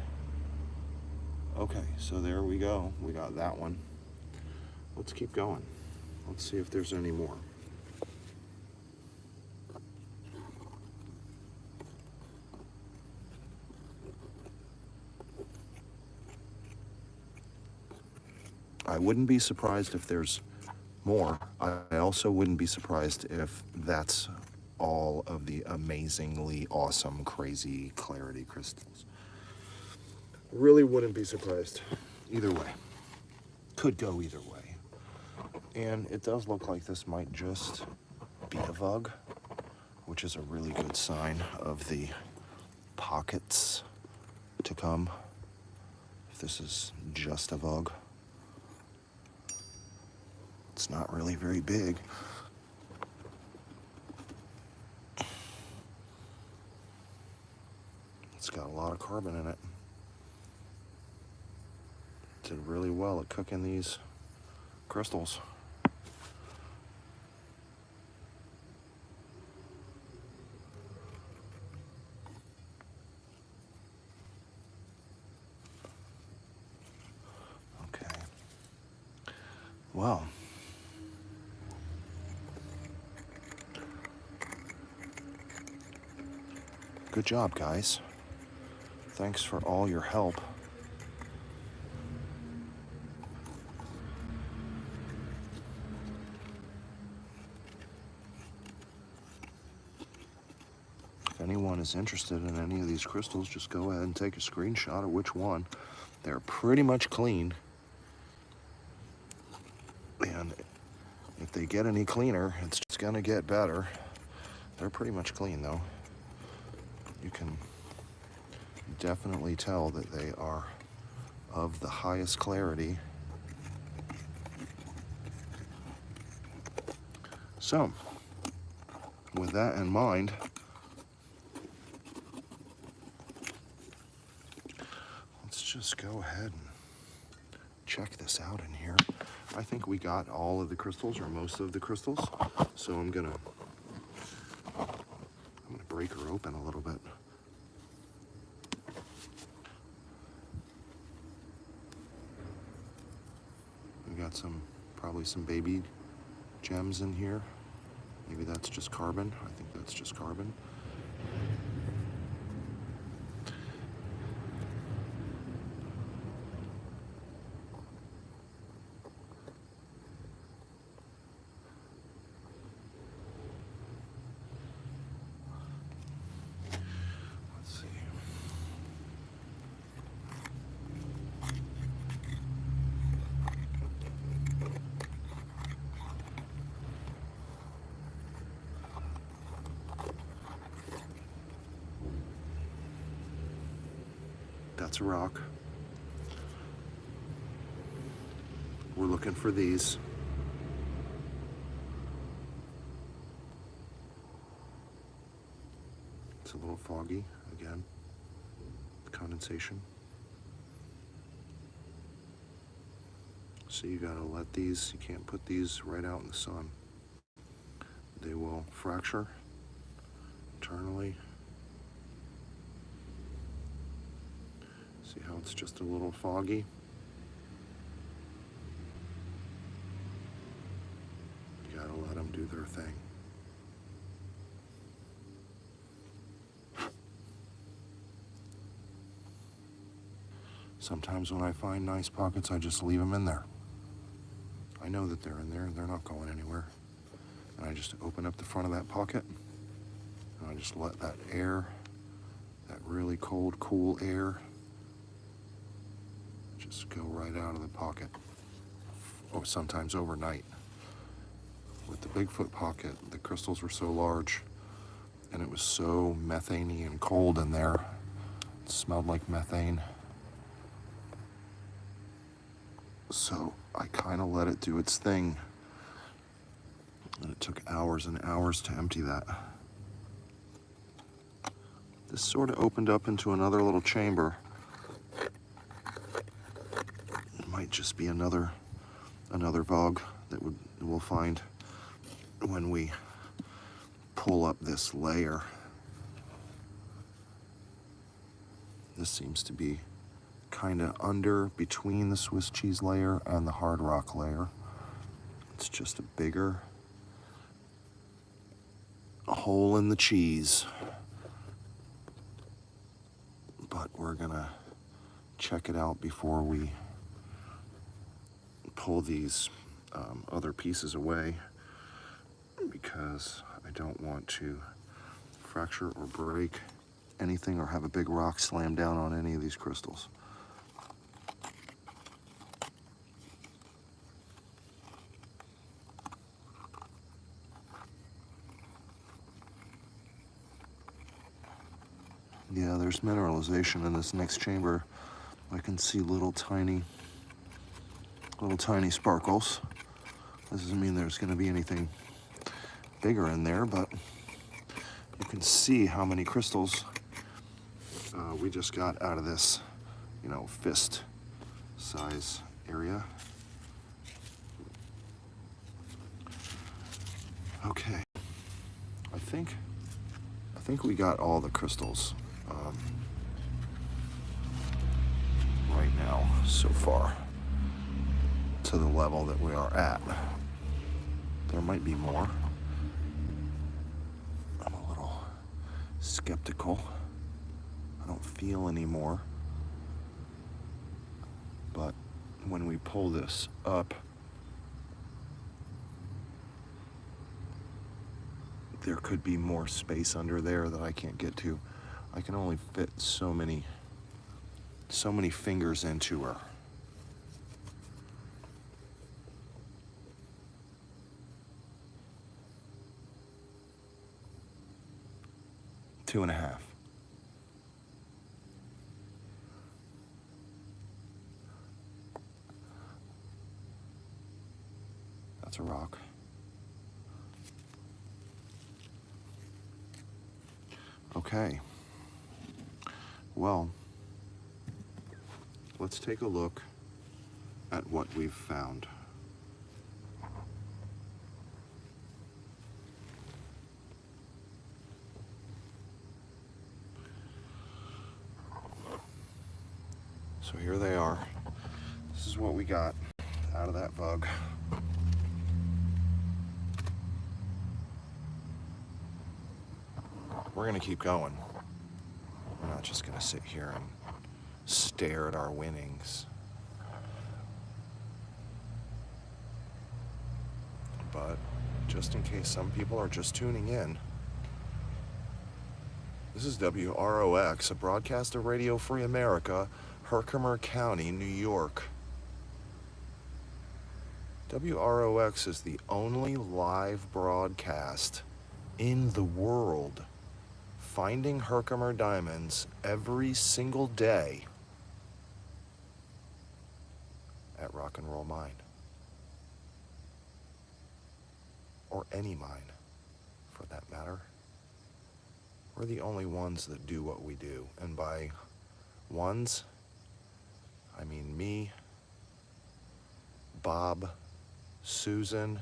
Okay, so there we go. We got that one. Let's keep going. Let's see if there's any more. I wouldn't be surprised if there's more. I also wouldn't be surprised if that's all of the amazingly awesome, crazy clarity crystals. Really wouldn't be surprised either way. Could go either way. And it does look like this might just be a vug, which is a really good sign of the pockets to come. If this is just a vug. It's not really very big. It's got a lot of carbon in it. Did really well at cooking these crystals. Okay. Well. Good job, guys. Thanks for all your help. If anyone is interested in any of these crystals, just go ahead and take a screenshot of which one. They're pretty much clean. And if they get any cleaner, it's just gonna get better. They're pretty much clean though. You can definitely tell that they are of the highest clarity. So, with that in mind, let's just go ahead and check this out in here. I think we got all of the crystals, or most of the crystals, so I'm gonna break her open a little bit. We got probably some baby gems in here. Maybe that's just carbon. I think that's just carbon. That's a rock. We're looking for these. It's a little foggy again. Condensation. So you gotta let these, you can't put these right out in the sun. They will fracture internally. See how it's just a little foggy? You gotta let them do their thing. Sometimes when I find nice pockets, I just leave them in there. I know that they're in there, they're not going anywhere. And I just open up the front of that pocket, and I just let that air, that really cold, cool air, just go right out of the pocket. Or sometimes overnight. With the Bigfoot pocket, the crystals were so large, and it was so methane-y and cold in there. It smelled like methane. So I kind of let it do its thing. And it took hours and hours to empty that. This sort of opened up into another little chamber. It might just be another VOG that we'll find when we pull up this layer. This seems to be kind of under between the Swiss cheese layer and the hard rock layer. It's just a bigger hole in the cheese. But we're gonna check it out before we pull these other pieces away, because I don't want to fracture or break anything or have a big rock slam down on any of these crystals. Yeah, there's mineralization in this next chamber. I can see little tiny sparkles. This doesn't mean there's gonna be anything bigger in there, but you can see how many crystals we just got out of this, fist size area. Okay, I think we got all the crystals right now so far to the level that we are at. There might be more. I'm a little skeptical. I don't feel any more. But when we pull this up, there could be more space under there that I can't get to. I can only fit so many fingers into her. Two and a half. That's a rock. Okay. Well, let's take a look at what we've found. So here they are. This is what we got out of that bug. We're gonna keep going. We're not just gonna sit here and stare at our winnings. But just in case some people are just tuning in, this is WROX, a broadcast of Radio Free America, Herkimer County, New York. WROX is the only live broadcast in the world finding Herkimer diamonds every single day at Rock and Roll Mine. Or any mine, for that matter. We're the only ones that do what we do. And by ones, I mean me, Bob, Susan,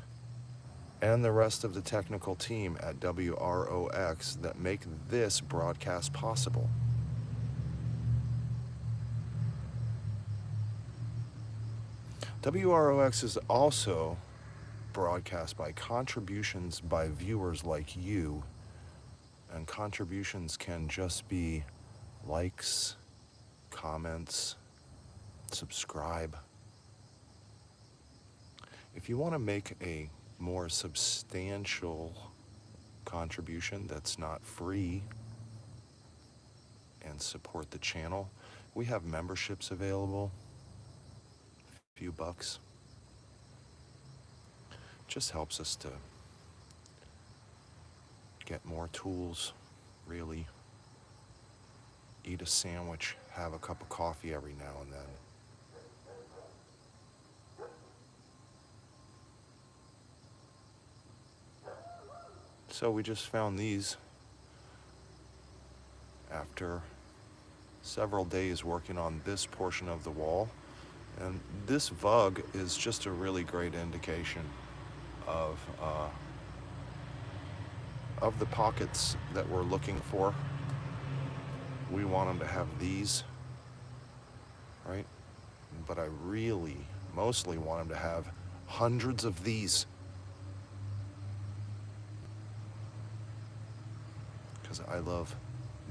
and the rest of the technical team at WROX that make this broadcast possible. WROX is also broadcast by contributions by viewers like you, and contributions can just be likes, comments, subscribe. If you want to make a more substantial contribution that's not free and support the channel, we have memberships available, a few bucks. Just helps us to get more tools, really. Eat a sandwich, have a cup of coffee every now and then. So we just found these after several days working on this portion of the wall. And this vug is just a really great indication of the pockets that we're looking for. We want them to have these, right? But I really mostly want them to have hundreds of these. Because I love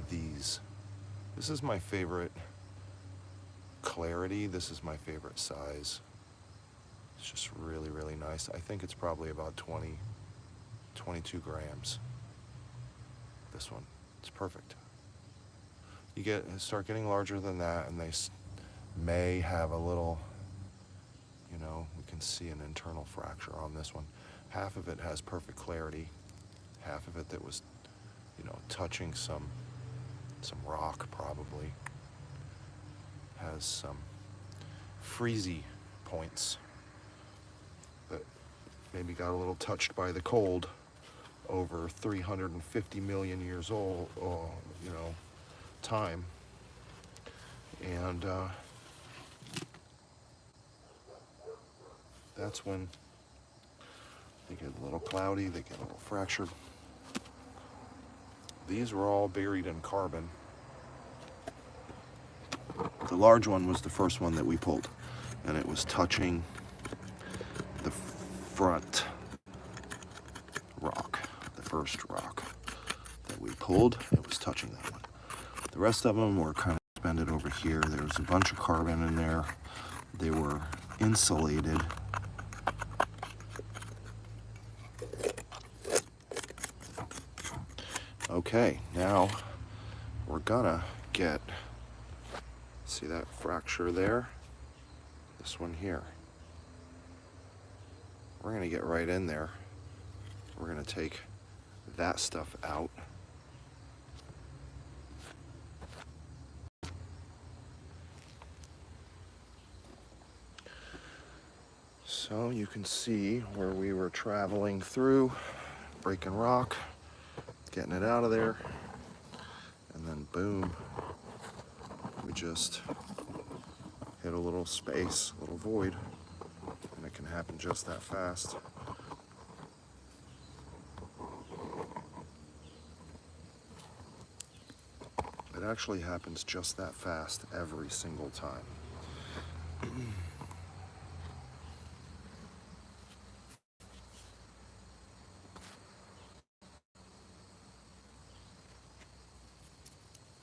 these. This is my favorite clarity. This is my favorite size. It's just really, really nice. I think it's probably about 22 grams. This one, it's perfect. You start getting larger than that, and they may have a little, you know, we can see an internal fracture on this one. Half of it has perfect clarity. Half of it that was, you know, touching some rock probably. Has some freezy points that maybe got a little touched by the cold over 350 million years old, you know, time. And that's when they get a little cloudy, they get a little fractured. These were all buried in carbon. The large one was the first one that we pulled, and it was touching the front rock, the first rock that we pulled. It was touching that one. The rest of them were kind of suspended over here. There was a bunch of carbon in there. They were insulated. Okay, now we're gonna get, see that fracture there? This one here. We're gonna get right in there. We're gonna take that stuff out. So you can see where we were traveling through, breaking rock, getting it out of there, and then boom, we just hit a little space, a little void, and it can happen just that fast. It actually happens just that fast every single time.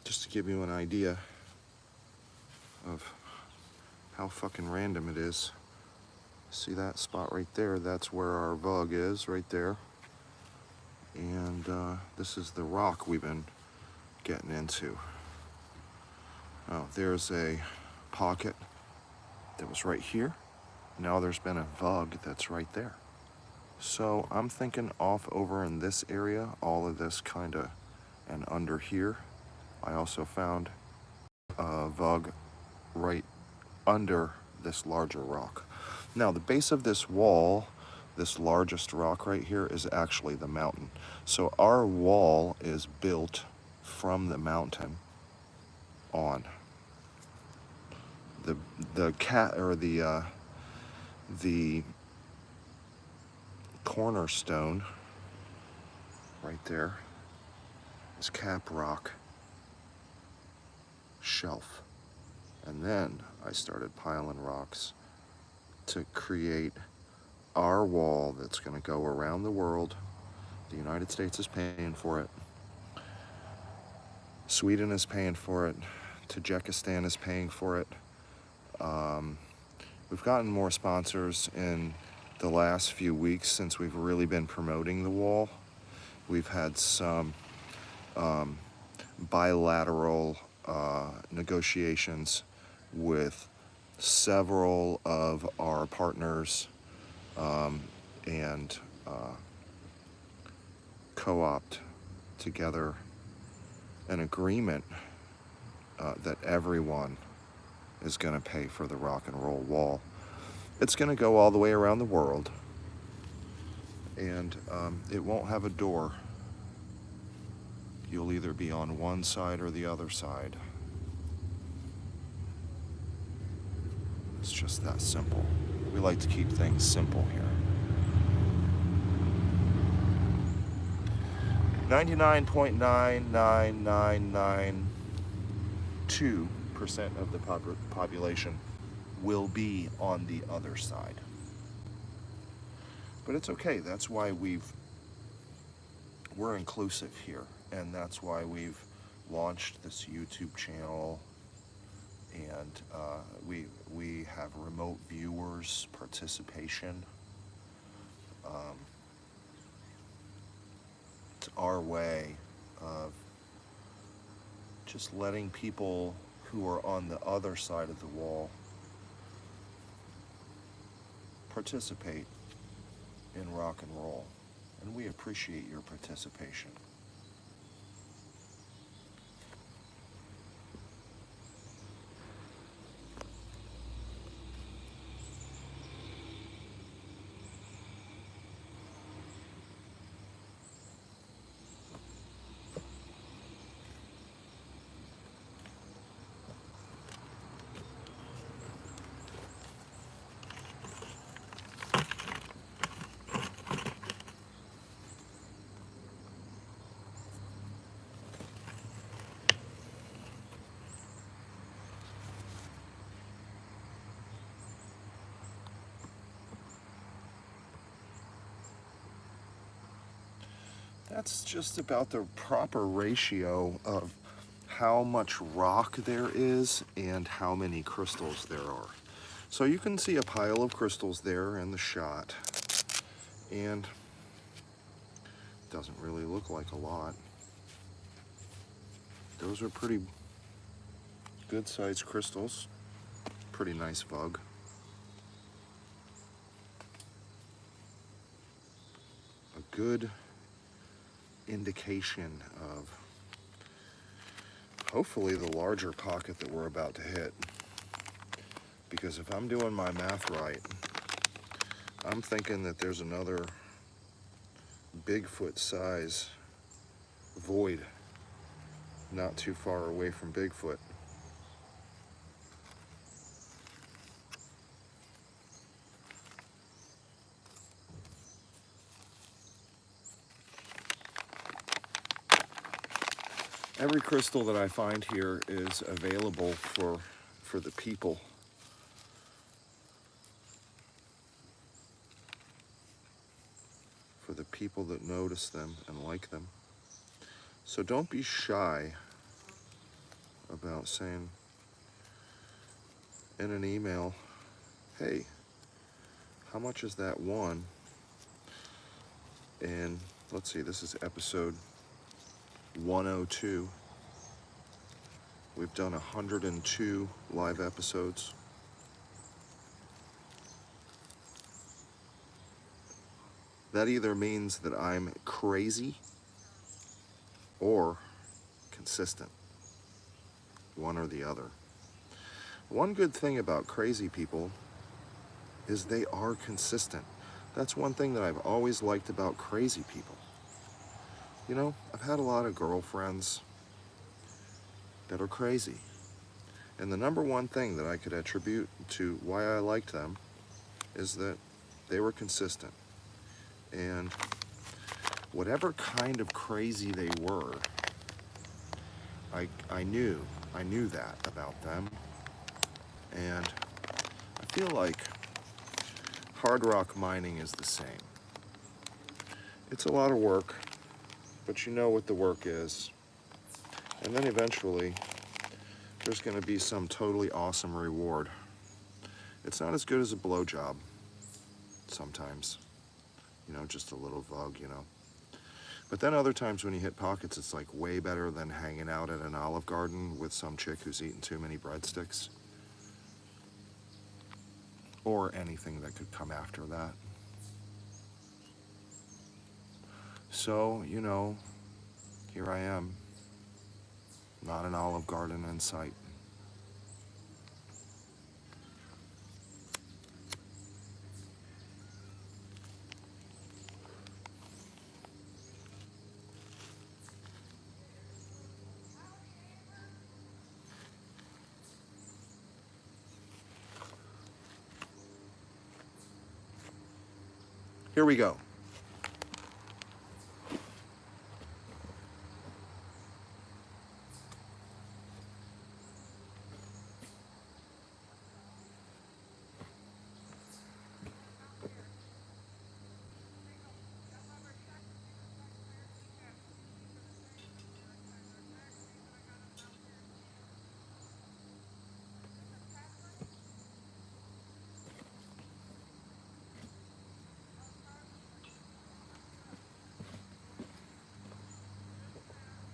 Just to give you an idea of how fucking random it is. See that spot right there? That's where our vug is, right there. And this is the rock we've been getting into. Oh, there's a pocket that was right here. Now there's been a vug that's right there. So I'm thinking off over in this area, all of this kinda, and under here. I also found a vug right under this larger rock. Now, the base of this wall, this largest rock right here, is actually the mountain. So our wall is built from the mountain on. The cornerstone right there is cap rock shelf. And then I started piling rocks to create our wall that's going to go around the world. The United States is paying for it. Sweden is paying for it. Tajikistan is paying for it. We've gotten more sponsors in the last few weeks since we've really been promoting the wall. We've had some bilateral negotiations with several of our partners and co-opt together an agreement that everyone is going to pay for the rock and roll wall. It's going to go all the way around the world, and it won't have a door. You'll either be on one side or the other side. It's just that simple. We like to keep things simple here. 99.99992% of the population will be on the other side. But it's okay. That's why we're inclusive here, and that's why we've launched this YouTube channel, and we have remote viewers participation. It's our way of just letting people who are on the other side of the wall participate in rock and roll, and we appreciate your participation. That's just about the proper ratio of how much rock there is and how many crystals there are. So you can see a pile of crystals there in the shot, and it doesn't really look like a lot. Those are pretty good sized crystals. Pretty nice vug. A good indication of hopefully the larger pocket that we're about to hit, because if I'm doing my math right, I'm thinking that there's another Bigfoot size void not too far away from Bigfoot. Every crystal that I find here is available for the people. For the people that notice them and like them. So don't be shy about saying in an email, hey, how much is that one? And let's see, this is episode 102. We've done 102 live episodes. That either means that I'm crazy or consistent, one or the other. One good thing about crazy people is they are consistent. That's one thing that I've always liked about crazy people. You know, I've had a lot of girlfriends that are crazy. And the number one thing that I could attribute to why I liked them is that they were consistent. And whatever kind of crazy they were, I knew that about them. And I feel like hard rock mining is the same. It's a lot of work, but you know what the work is. And then eventually, there's going to be some totally awesome reward. It's not as good as a blowjob sometimes. You know, just a little vug, you know. But then other times when you hit pockets, it's like way better than hanging out at an Olive Garden with some chick who's eaten too many breadsticks. Or anything that could come after that. So, you know, here I am. Not an Olive Garden in sight. Here we go.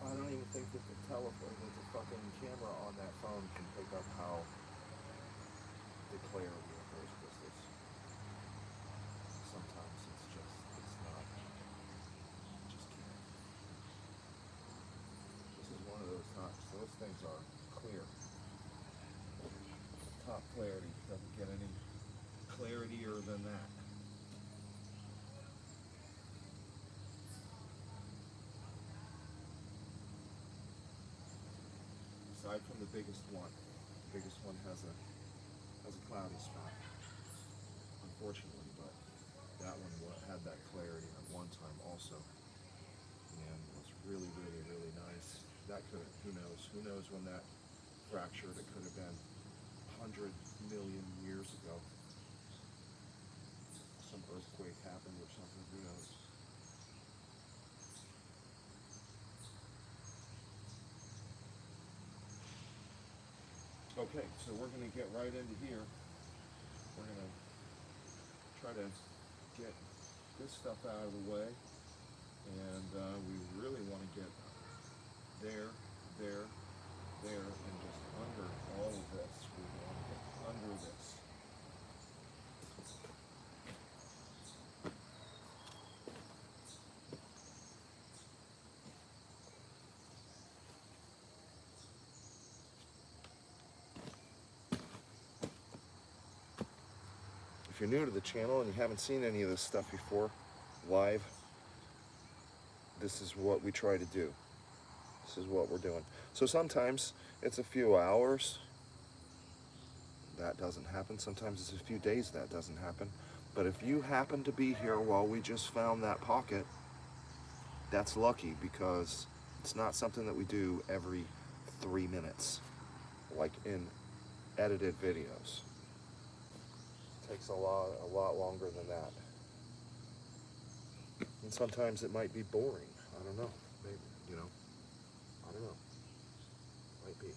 I don't even think that the telephone, that the fucking camera on that phone can pick up how the clarity of those crystals. Sometimes it's not, just can't. This is one of those times. Those things are clear. Top clarity, doesn't get any claritier than that. Aside from the biggest one has a cloudy spot, unfortunately, but that one had that clarity at one time also, and it was really, really, really nice. That could have, who knows when that fractured. It could have been 100 million years ago. Some earthquake happened or something, who knows. Okay, so we're going to get right into here. We're going to try to get this stuff out of the way, and we really want to get there, and just under all of this. We want to get under this. If you're new to the channel and you haven't seen any of this stuff before, live, this is what we try to do. This is what we're doing. So sometimes it's a few hours that doesn't happen. Sometimes it's a few days that doesn't happen. But if you happen to be here while we just found that pocket, that's lucky, because it's not something that we do every 3 minutes, like in edited videos. Takes a lot longer than that. And sometimes it might be boring. I don't know. Maybe, I don't know. Might be.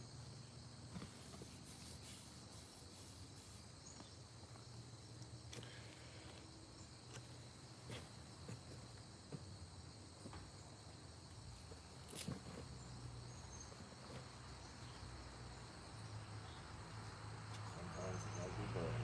Sometimes it might be boring.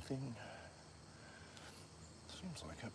anything? Seems like it.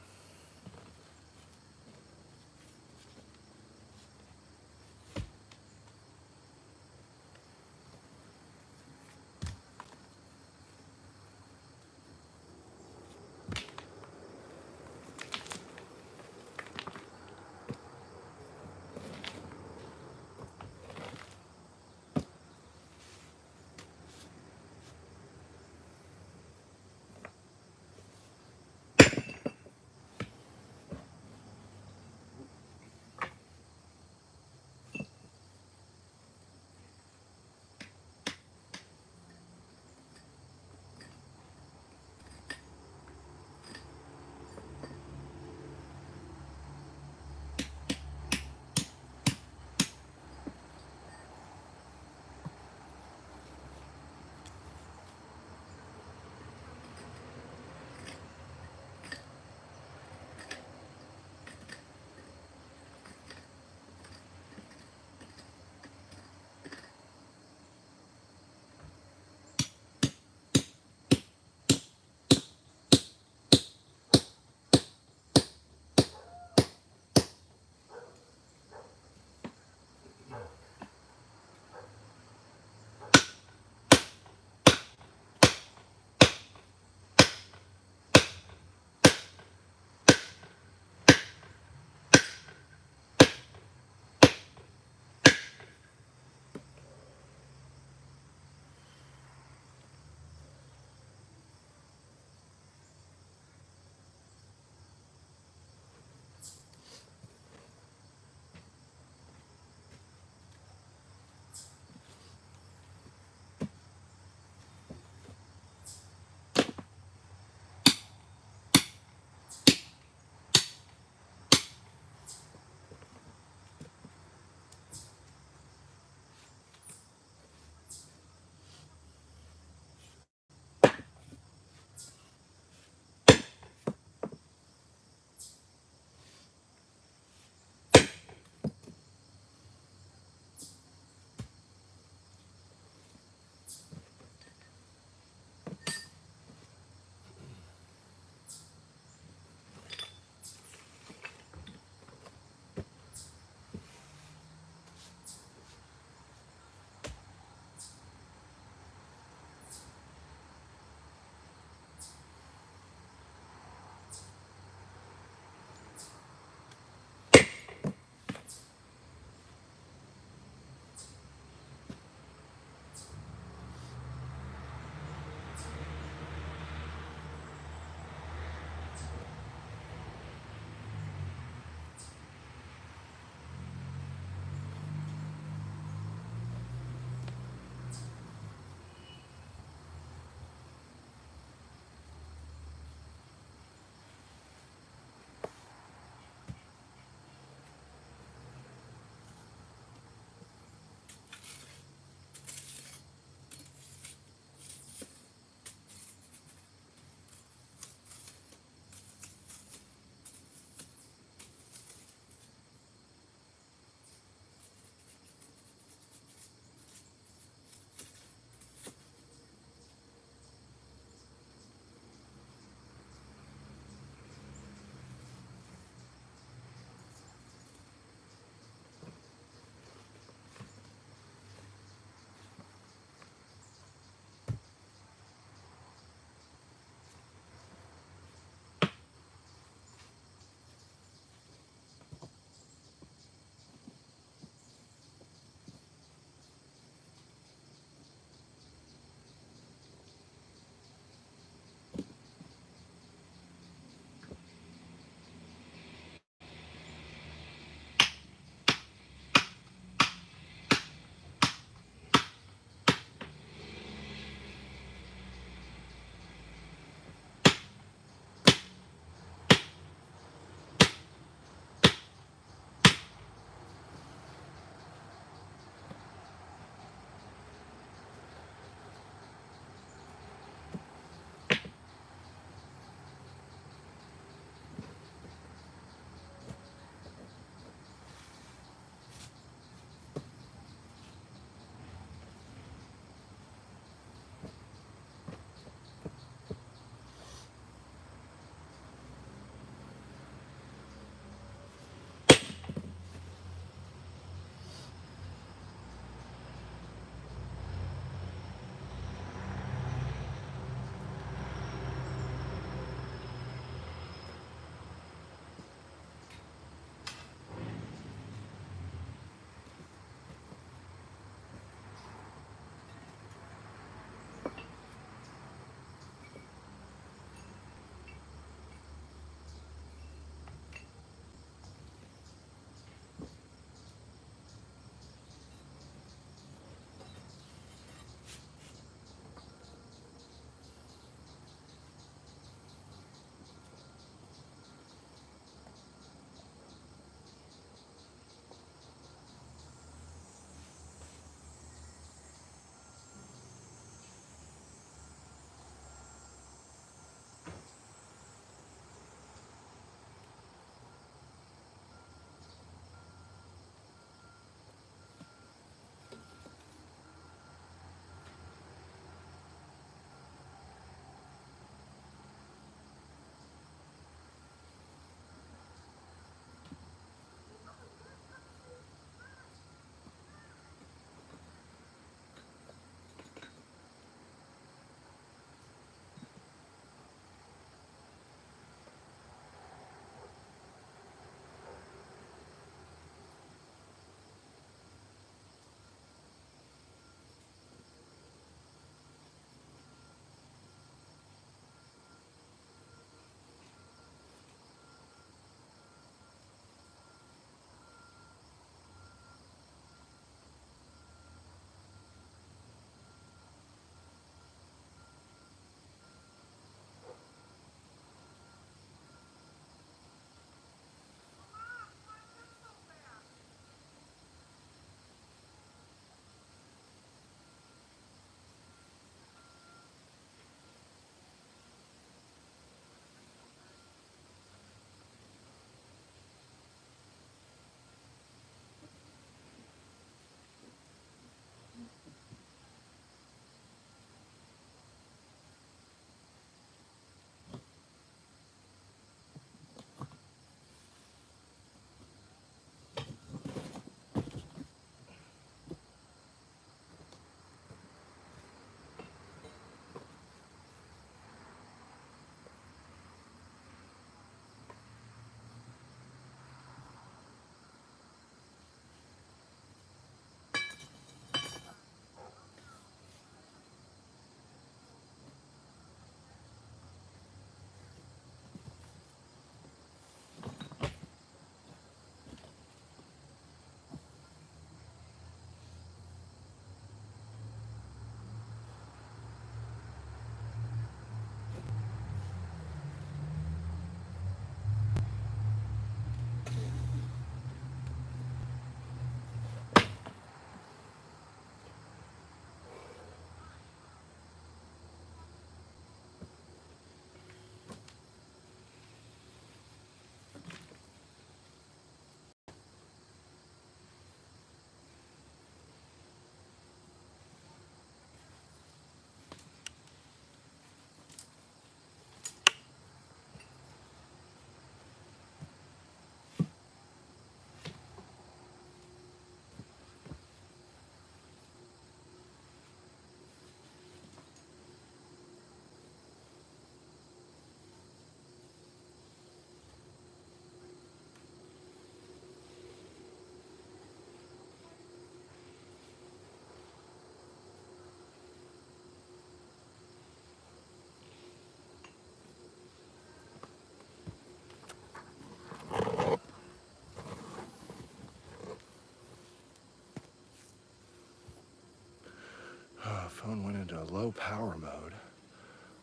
phone went into low power mode.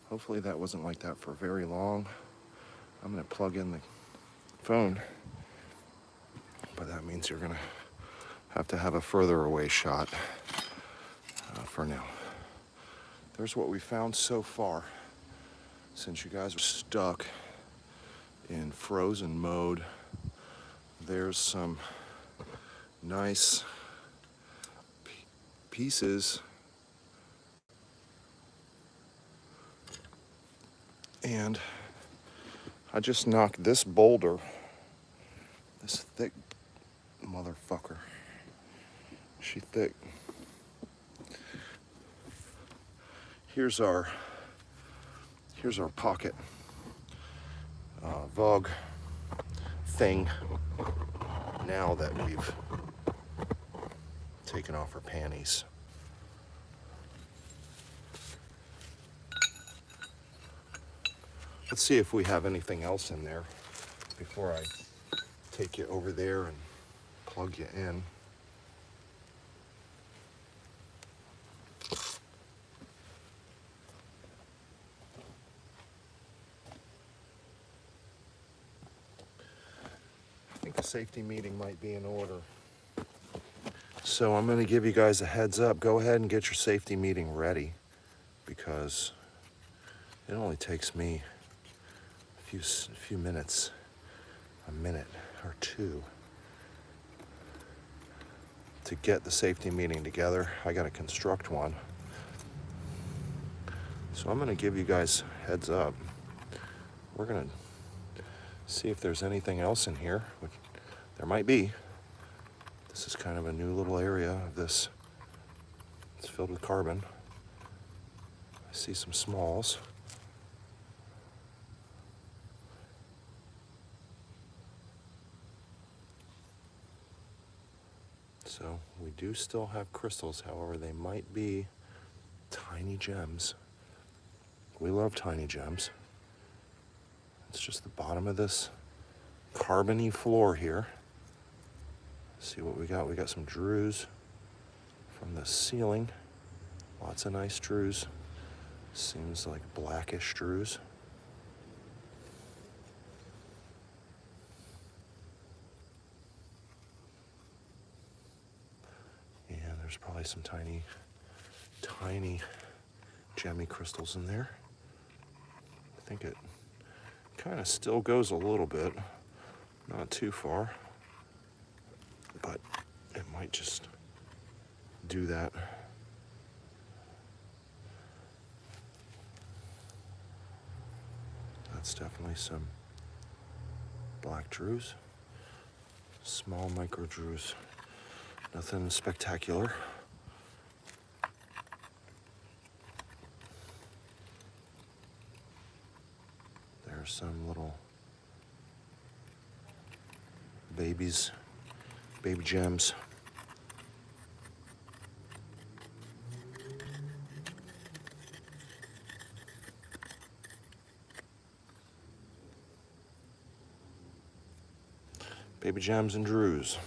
Hopefully that wasn't like that for very long. I'm gonna plug in the phone, but that means you're gonna have to have a further away shot for now. There's what we found so far. Since you guys are stuck in frozen mode, there's some nice pieces, and I just knocked this boulder, this thick motherfucker. She thick. Here's our pocket Vogue thing. Now that we've taken off our panties. Let's see if we have anything else in there before I take you over there and plug you in. I think a safety meeting might be in order. So I'm going to give you guys a heads up. Go ahead and get your safety meeting ready, because it only takes me a few minutes, a minute or two, to get the safety meeting together. I got to construct one. So I'm going to give you guys heads up. We're going to see if there's anything else in here, which there might be. This is kind of a new little area of this. It's filled with carbon. I see some smalls. So we do still have crystals, however, they might be tiny gems. We love tiny gems. It's just the bottom of this carbony floor here. See what we got. We got some drues from the ceiling. Lots of nice drues. Seems like blackish drues. And there's probably some tiny gemmy crystals in there. I think it kind of still goes a little bit, not too far, but it might just do that. That's definitely some black drues, small micro drues, nothing spectacular. There's some little baby gems. Baby gems and drues.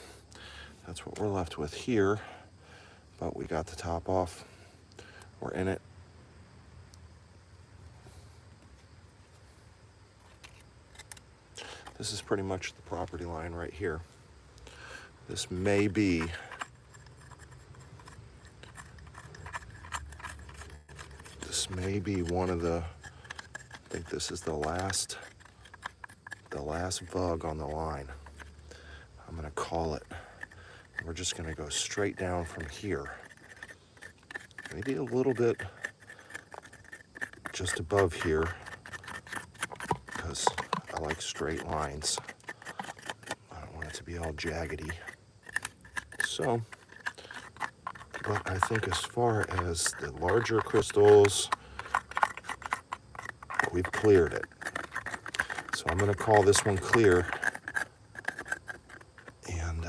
That's what we're left with here, but we got the top off. We're in it. This is pretty much the property line right here. This may be one of the, I think this is the last bug on the line. I'm gonna call it. We're just gonna go straight down from here. Maybe a little bit just above here, because I like straight lines. I don't want it to be all jaggedy. So, but I think as far as the larger crystals, we've cleared it. So I'm gonna call this one clear. And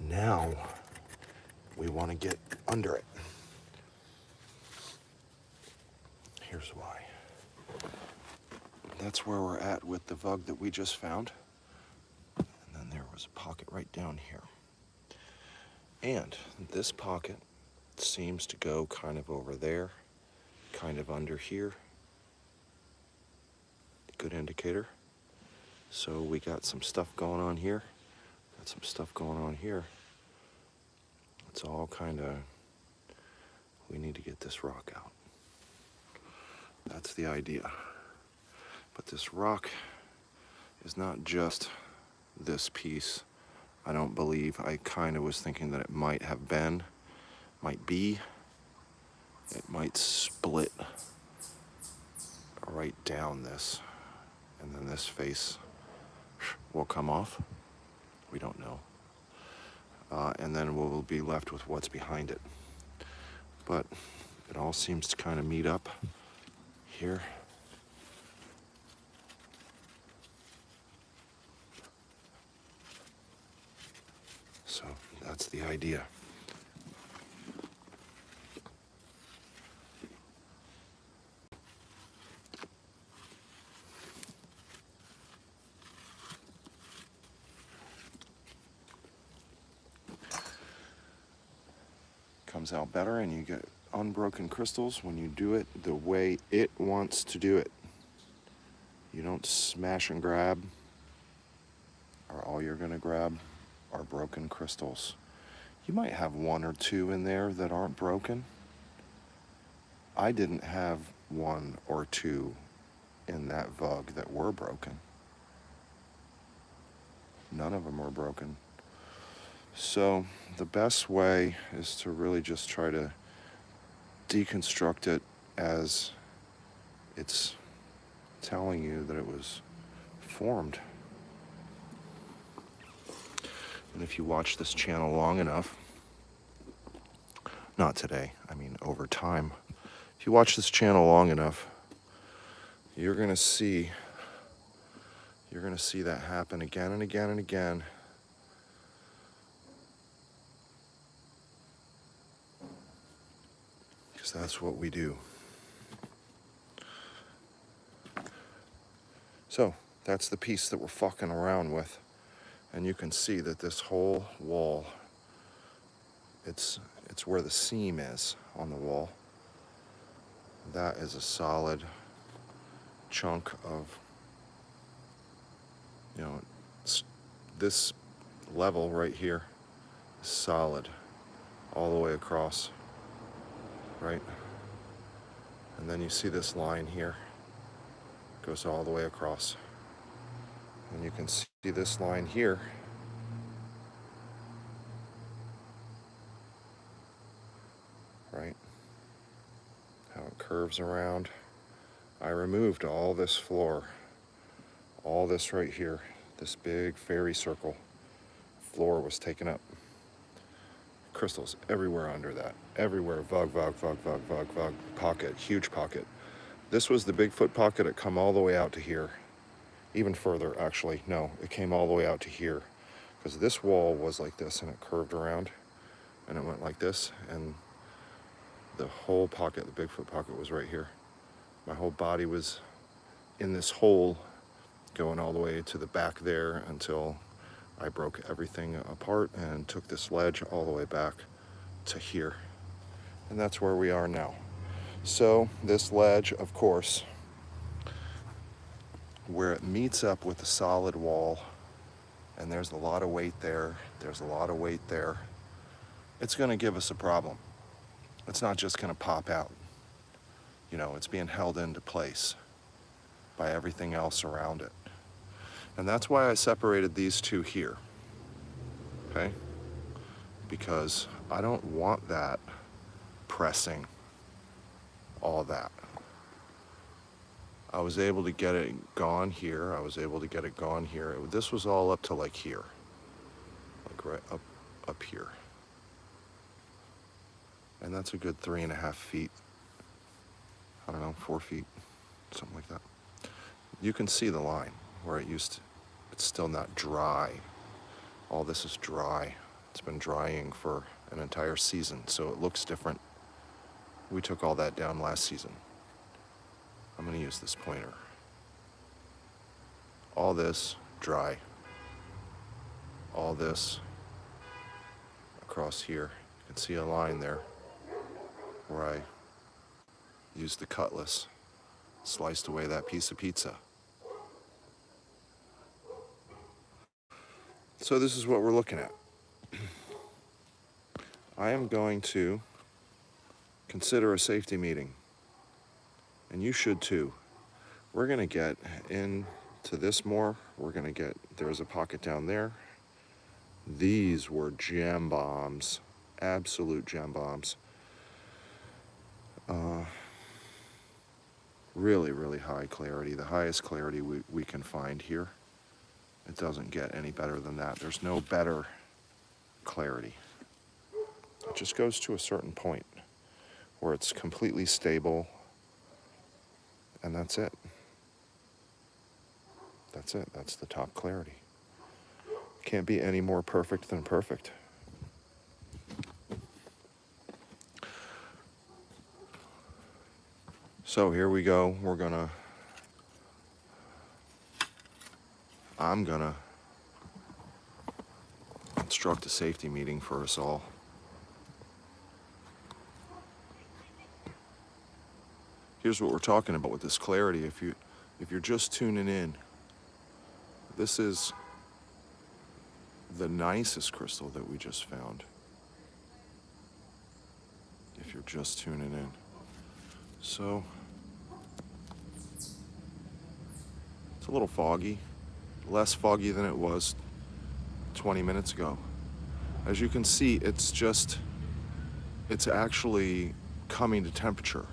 now we want to get under it. Here's why. That's where we're at with the vug that we just found. And then there was a pocket right down here. And this pocket seems to go kind of over there, kind of under here. Good indicator. So we got some stuff going on here, got some stuff going on here. It's all kind of, we need to get this rock out. That's the idea. But this rock is not just this piece. I don't believe, I kind of was thinking that it might have been, might be, it might split right down this, and then this face will come off. We don't know. And then we'll be left with what's behind it. But it all seems to kind of meet up here. So that's the idea. Comes out better, and you get unbroken crystals when you do it the way it wants to do it. You don't smash and grab, or all you're gonna grab are broken crystals. You might have one or two in there that aren't broken. I didn't have one or two in that vug that were broken. None of them were broken. So the best way is to really just try to deconstruct it as it's telling you that it was formed. And if you watch this channel long enough, not today, I mean over time, if you watch this channel long enough, you're gonna see that happen again and again and again. Because that's what we do. So that's the piece that we're fucking around with. And you can see that this whole wall, it's where the seam is on the wall. That is a solid chunk of, you know, this level right here is solid all the way across, right? And then you see this line here, goes all the way across. And you can see this line here right? How it curves around. I removed all this floor, all this right here, this big fairy circle floor was taken up. Crystals everywhere under that, everywhere, vug, pocket, huge pocket. This was the Bigfoot pocket. It come all the way out to here, even further actually. No, it came all the way out to here, because this wall was like this and it curved around and it went like this, and the whole pocket, the Bigfoot pocket, was right here. My whole body was in this hole going all the way to the back there until I broke everything apart and took this ledge all the way back to here. And that's where we are now. So this ledge, of course, where it meets up with the solid wall, and there's a lot of weight there, there's a lot of weight there, it's gonna give us a problem. It's not just gonna pop out. You know, it's being held into place by everything else around it. And that's why I separated these two here, okay? Because I don't want that pressing all that. I was able to get it gone here. I was able to get it gone here. This was all up to like here, like right up here. And that's a good 3.5 feet. I don't know, 4 feet, something like that. You can see the line where it used to, it's still not dry. All this is dry. It's been drying for an entire season, so it looks different. We took all that down last season. I'm gonna use this pointer. All this, dry. All this, across here. You can see a line there where I used the cutlass, sliced away that piece of pizza. So this is what we're looking at. I am going to consider a safety meeting, and you should too. We're gonna get into this more. There's a pocket down there. These were gem bombs, absolute gem bombs. Really, really high clarity, the highest clarity we can find here. It doesn't get any better than that. There's no better clarity. It just goes to a certain point where it's completely stable, and that's it. That's it. That's the top clarity. Can't be any more perfect than perfect. So here we go. I'm gonna instruct a safety meeting for us all. Here's what we're talking about with this clarity. If you're just tuning in, this is the nicest crystal that we just found. If you're just tuning in. So it's a little foggy, less foggy than it was 20 minutes ago. As you can see, it's actually coming to temperature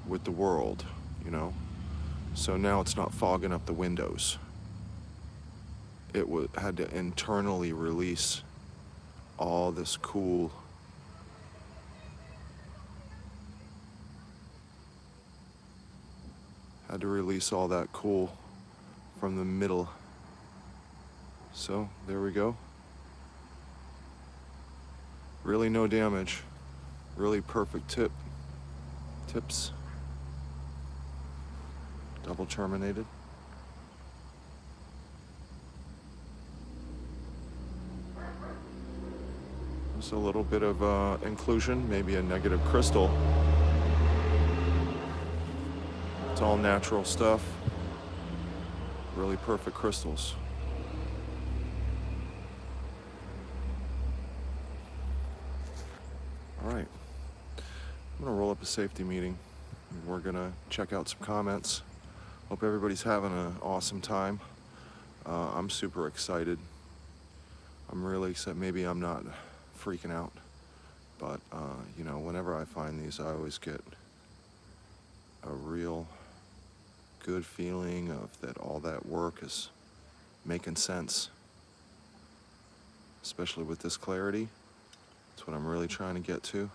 with the world, you know? So now it's not fogging up the windows. It had to internally release all this cool had to release all that cool from the middle. So there we go. Really no damage. Really perfect tips. Double terminated. There's a little bit of inclusion, maybe a negative crystal. It's all natural stuff. Really perfect crystals. All right. I'm gonna roll up a safety meeting. We're gonna check out some comments. Hope everybody's having an awesome time. I'm super excited. I'm really excited. Maybe I'm not freaking out, but you know, whenever I find these, I always get a real good feeling of that all that work is making sense, especially with this clarity. That's what I'm really trying to get to.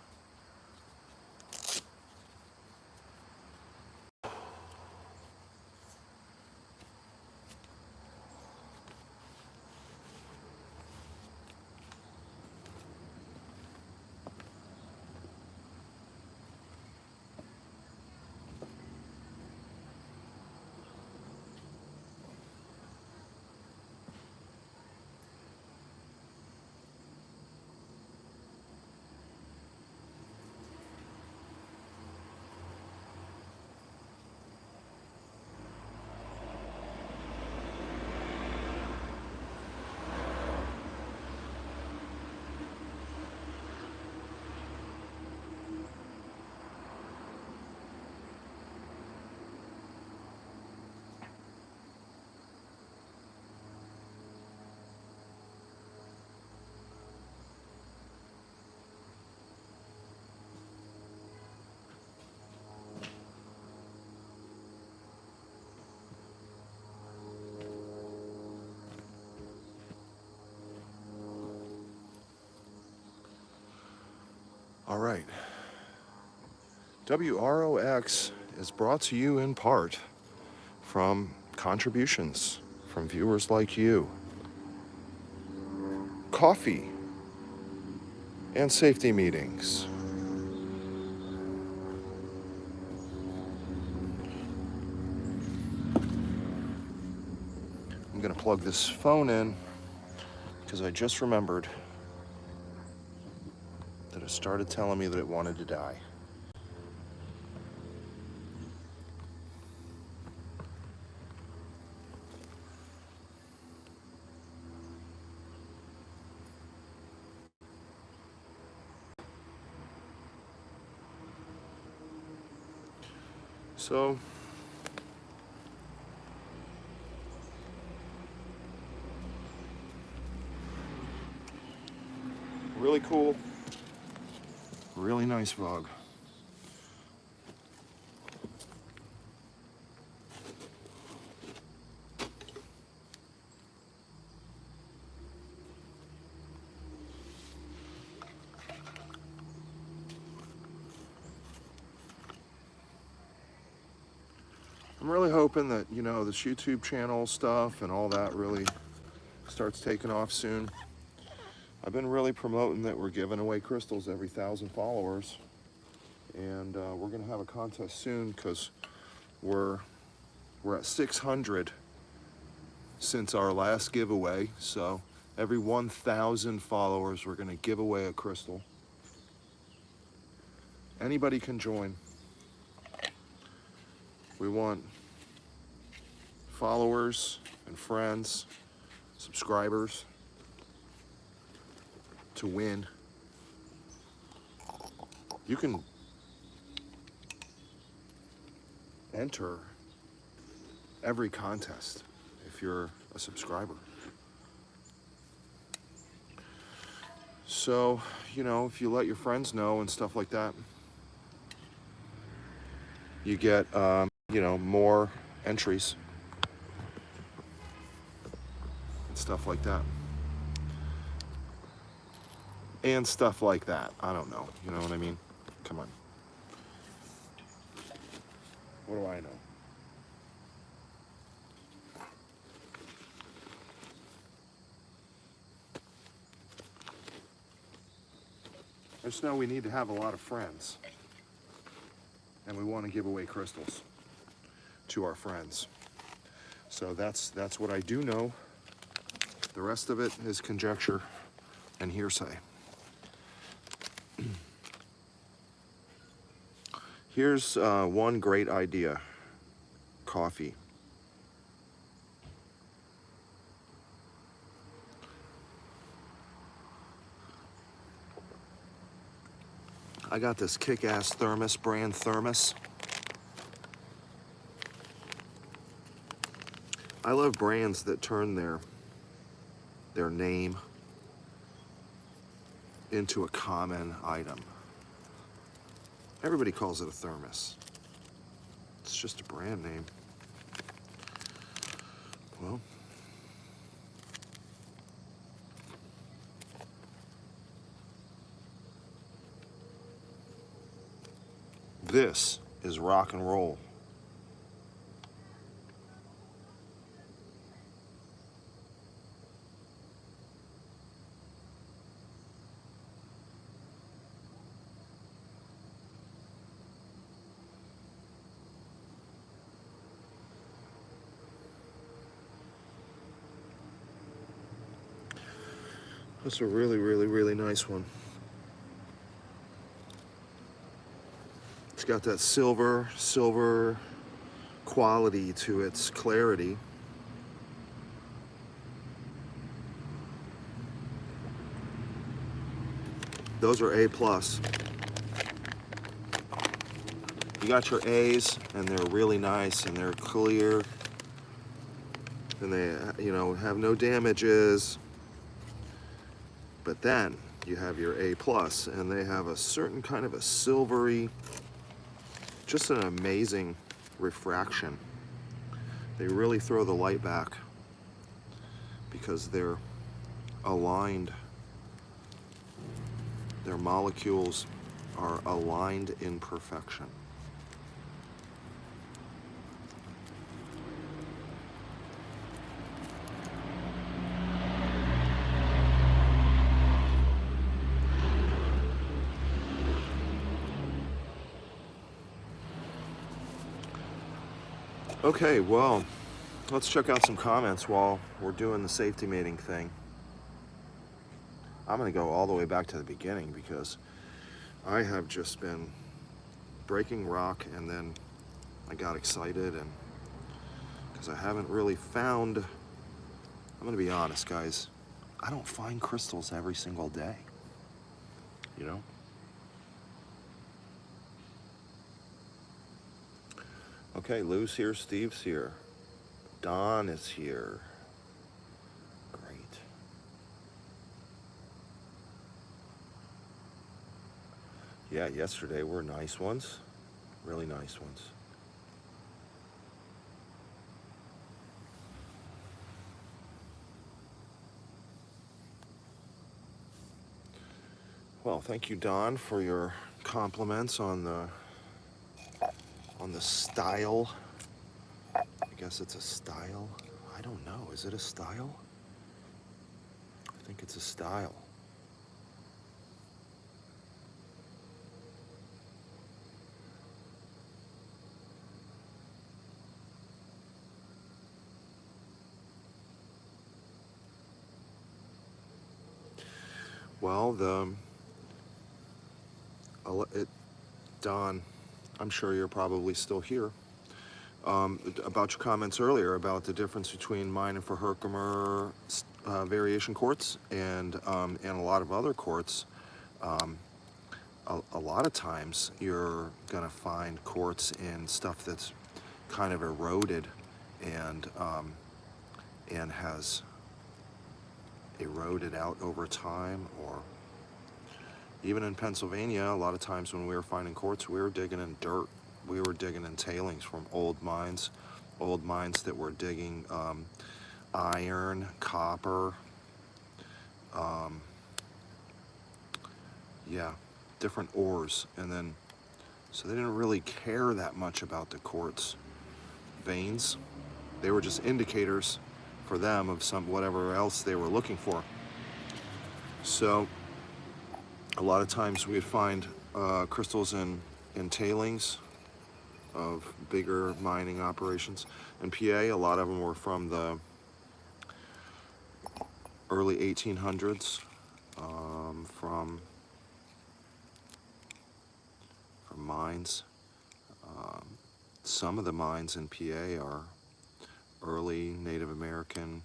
All right. WROX is brought to you in part from contributions from viewers like you. Coffee and safety meetings. I'm gonna plug this phone in because I just remembered that it started telling me that it wanted to die. So really cool, really nice vlog. I'm really hoping that, you know, this YouTube channel stuff and all that really starts taking off soon. I've been really promoting that we're giving away crystals every 1,000 followers. And we're gonna have a contest soon because we're at 600 since our last giveaway. So every 1,000 followers, we're gonna give away a crystal. Anybody can join. We want followers and friends, subscribers to win. You can enter every contest if you're a subscriber. So, you know, if you let your friends know and stuff like that, you get, you know, more entries and stuff like that. And stuff like that. I don't know. You know what I mean? Come on. What do I know? I just know we need to have a lot of friends. And we want to give away crystals to our friends. So that's what I do know. The rest of it is conjecture and hearsay. Here's one great idea. Coffee. I got this kick-ass thermos, brand thermos. I love brands that turn their name into a common item. Everybody calls it a thermos. It's just a brand name. Well, this is rock and roll. That's a really, really, really nice one. It's got that silver quality to its clarity. Those are A+. You got your A's, and they're really nice, and they're clear, and they, you know, have no damages. But then you have your A+, and they have a certain kind of a silvery, just an amazing refraction. They really throw the light back because they're aligned. Their molecules are aligned in perfection. Okay, well, let's check out some comments while we're doing the safety mating thing. I'm gonna go all the way back to the beginning because I have just been breaking rock, and then I got excited, and because I haven't really found, I'm gonna be honest, guys, I don't find crystals every single day, you know? Okay, Lou's here, Steve's here, Don is here. Great. Yeah, yesterday were nice ones, really nice ones. Well, thank you, Don, for your compliments on the style. I guess it's a style. I don't know. Is it a style? I think it's a style. Well, Don, I'm sure you're probably still here. About your comments earlier about the difference between mine and for Herkimer variation quartz and a lot of other quartz. A lot of times you're gonna find quartz in stuff that's kind of eroded and has eroded out over time. Or even in Pennsylvania, a lot of times when we were finding quartz, we were digging in dirt. We were digging in tailings from old mines that were digging iron, copper, yeah, different ores. And then, so they didn't really care that much about the quartz veins. They were just indicators for them of some whatever else they were looking for. So a lot of times we'd find crystals in tailings of bigger mining operations. In PA, a lot of them were from the early 1800s, from mines. Some of the mines in PA are early Native American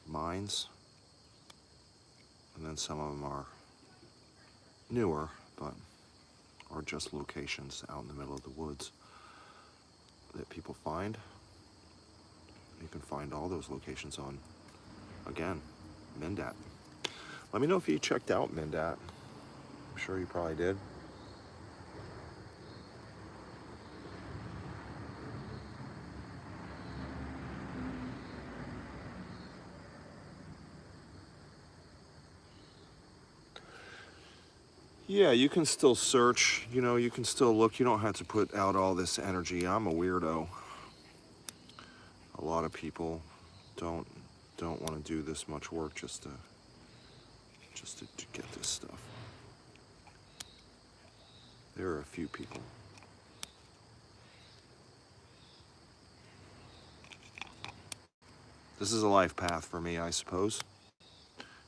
mines, and then some of them are newer, but are just locations out in the middle of the woods that people find. You can find all those locations on, again, Mindat. Let me know if you checked out Mindat. I'm sure you probably did. Yeah, you can still search, you know, you can still look. You don't have to put out all this energy. I'm a weirdo. A lot of people don't want to do this much work just to get this stuff. There are a few people. This is a life path for me, I suppose.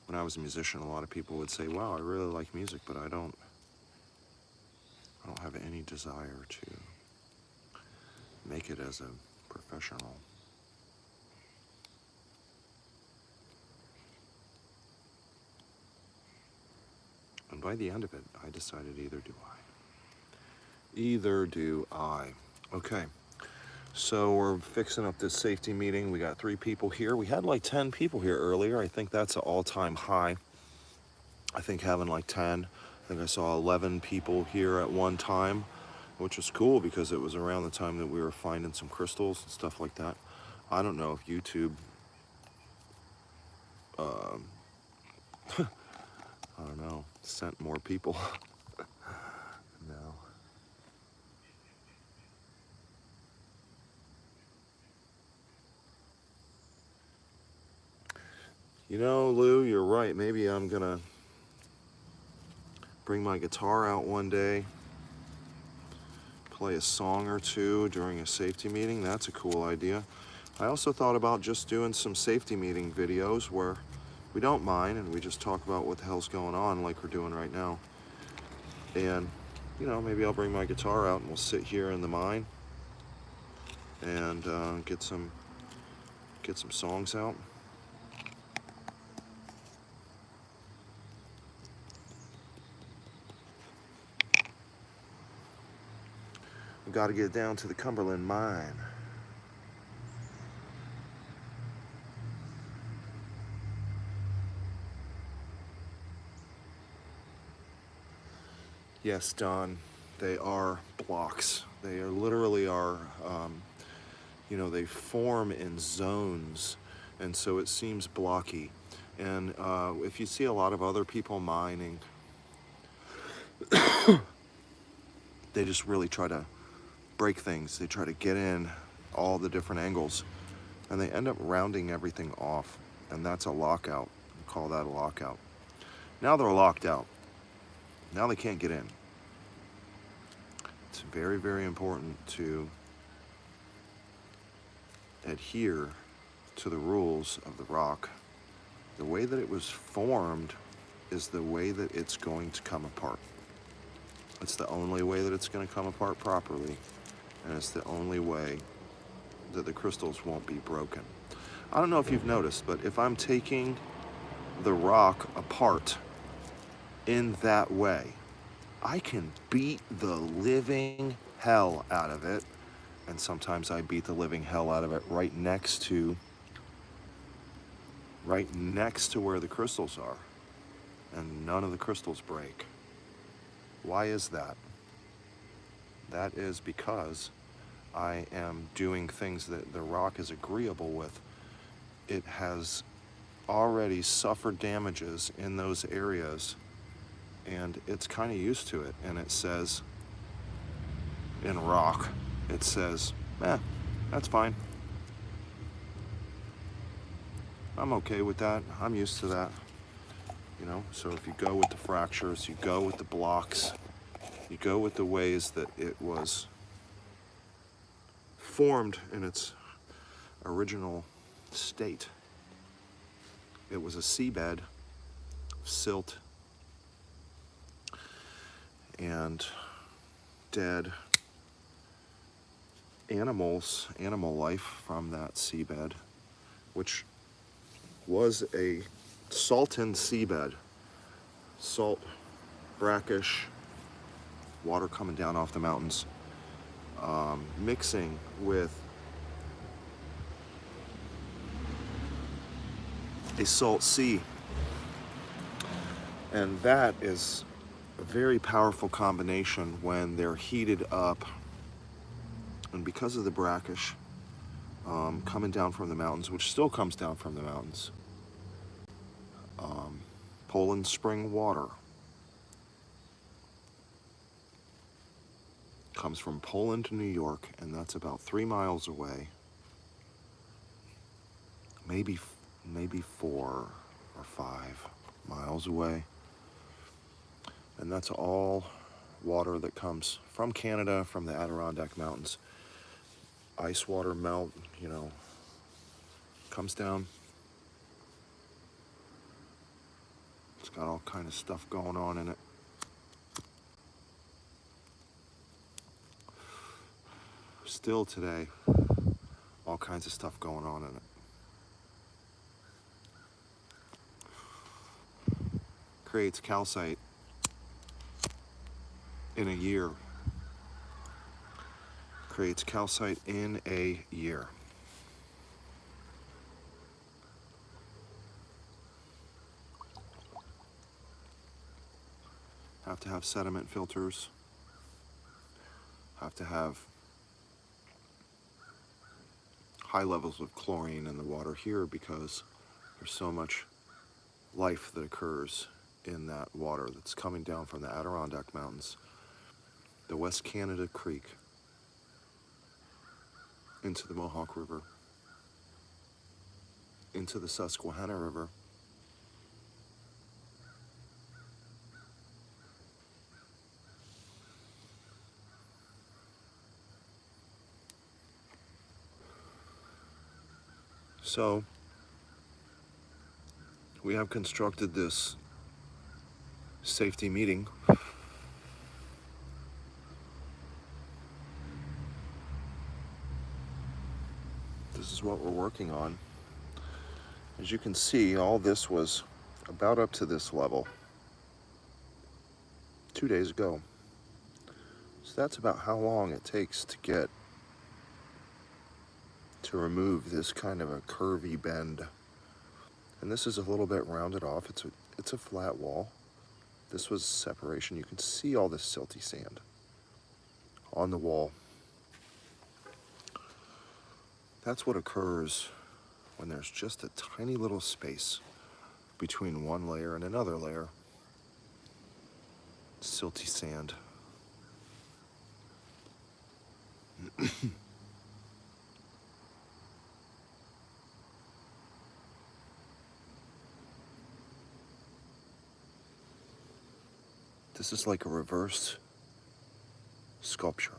When I was a musician, a lot of people would say, wow, I really like music, but I don't have any desire to make it as a professional. And by the end of it, I decided either do I. Either do I. Okay, so we're fixing up this safety meeting. We got 3 people here. We had like 10 people here earlier. I think that's an all-time high. I think having like 10. I think I saw 11 people here at one time, which was cool because it was around the time that we were finding some crystals and stuff like that. I don't know if YouTube, I don't know, sent more people. No. You know, Lou, you're right. Maybe I'm gonna bring my guitar out one day, play a song or two during a safety meeting. That's a cool idea. I also thought about just doing some safety meeting videos where we don't mind and we just talk about what the hell's going on like we're doing right now. And, you know, maybe I'll bring my guitar out and we'll sit here in the mine and get some songs out. We got to get down to the Cumberland mine. Yes, Don, they are blocks. They are literally you know, they form in zones, and so it seems blocky. And if you see a lot of other people mining, they just really try to break things. They try to get in all the different angles, and they end up rounding everything off, and that's a lockout. We call that a lockout. Now they're locked out. Now they can't get in. It's very, very important to adhere to the rules of the rock. The way that it was formed is the way that it's going to come apart. It's the only way that it's going to come apart properly, and it's the only way that the crystals won't be broken. I don't know if you've noticed, but if I'm taking the rock apart in that way, I can beat the living hell out of it, and sometimes I beat the living hell out of it right next to where the crystals are, and none of the crystals break. Why is that? That is because I am doing things that the rock is agreeable with. It has already suffered damages in those areas, and it's kind of used to it. And it says, in rock, it says, that's fine. I'm okay with that. I'm used to that. You know, so if you go with the fractures, you go with the blocks, you go with the ways that it was formed in its original state. It was a seabed of silt and dead animal life from that seabed, which was a salton seabed. Salt, brackish, water coming down off the mountains, mixing with a salt sea. And that is a very powerful combination when they're heated up. And because of the brackish coming down from the mountains, which still comes down from the mountains, Poland spring water comes from Poland to New York, and that's about 3 miles away, maybe 4 or 5 miles away. And that's all water that comes from Canada, from the Adirondack Mountains. Ice water melt, you know, comes down. It's got all kind of stuff going on in it. Still today, all kinds of stuff going on in it. Creates calcite in a year. Creates calcite in a year. Have to have sediment filters. Have to have high levels of chlorine in the water here because there's so much life that occurs in that water that's coming down from the Adirondack Mountains, the West Canada Creek, into the Mohawk River, into the Susquehanna River, so we have constructed this safety meeting this is what we're working on. As you can see, all this was about up to this level 2 days ago. So that's about how long it takes to remove this kind of a curvy bend. And this is a little bit rounded off. It's a flat wall. This was separation. You can see all this silty sand on the wall. That's what occurs when there's just a tiny little space between one layer and another layer. Silty sand. This is like a reverse sculpture.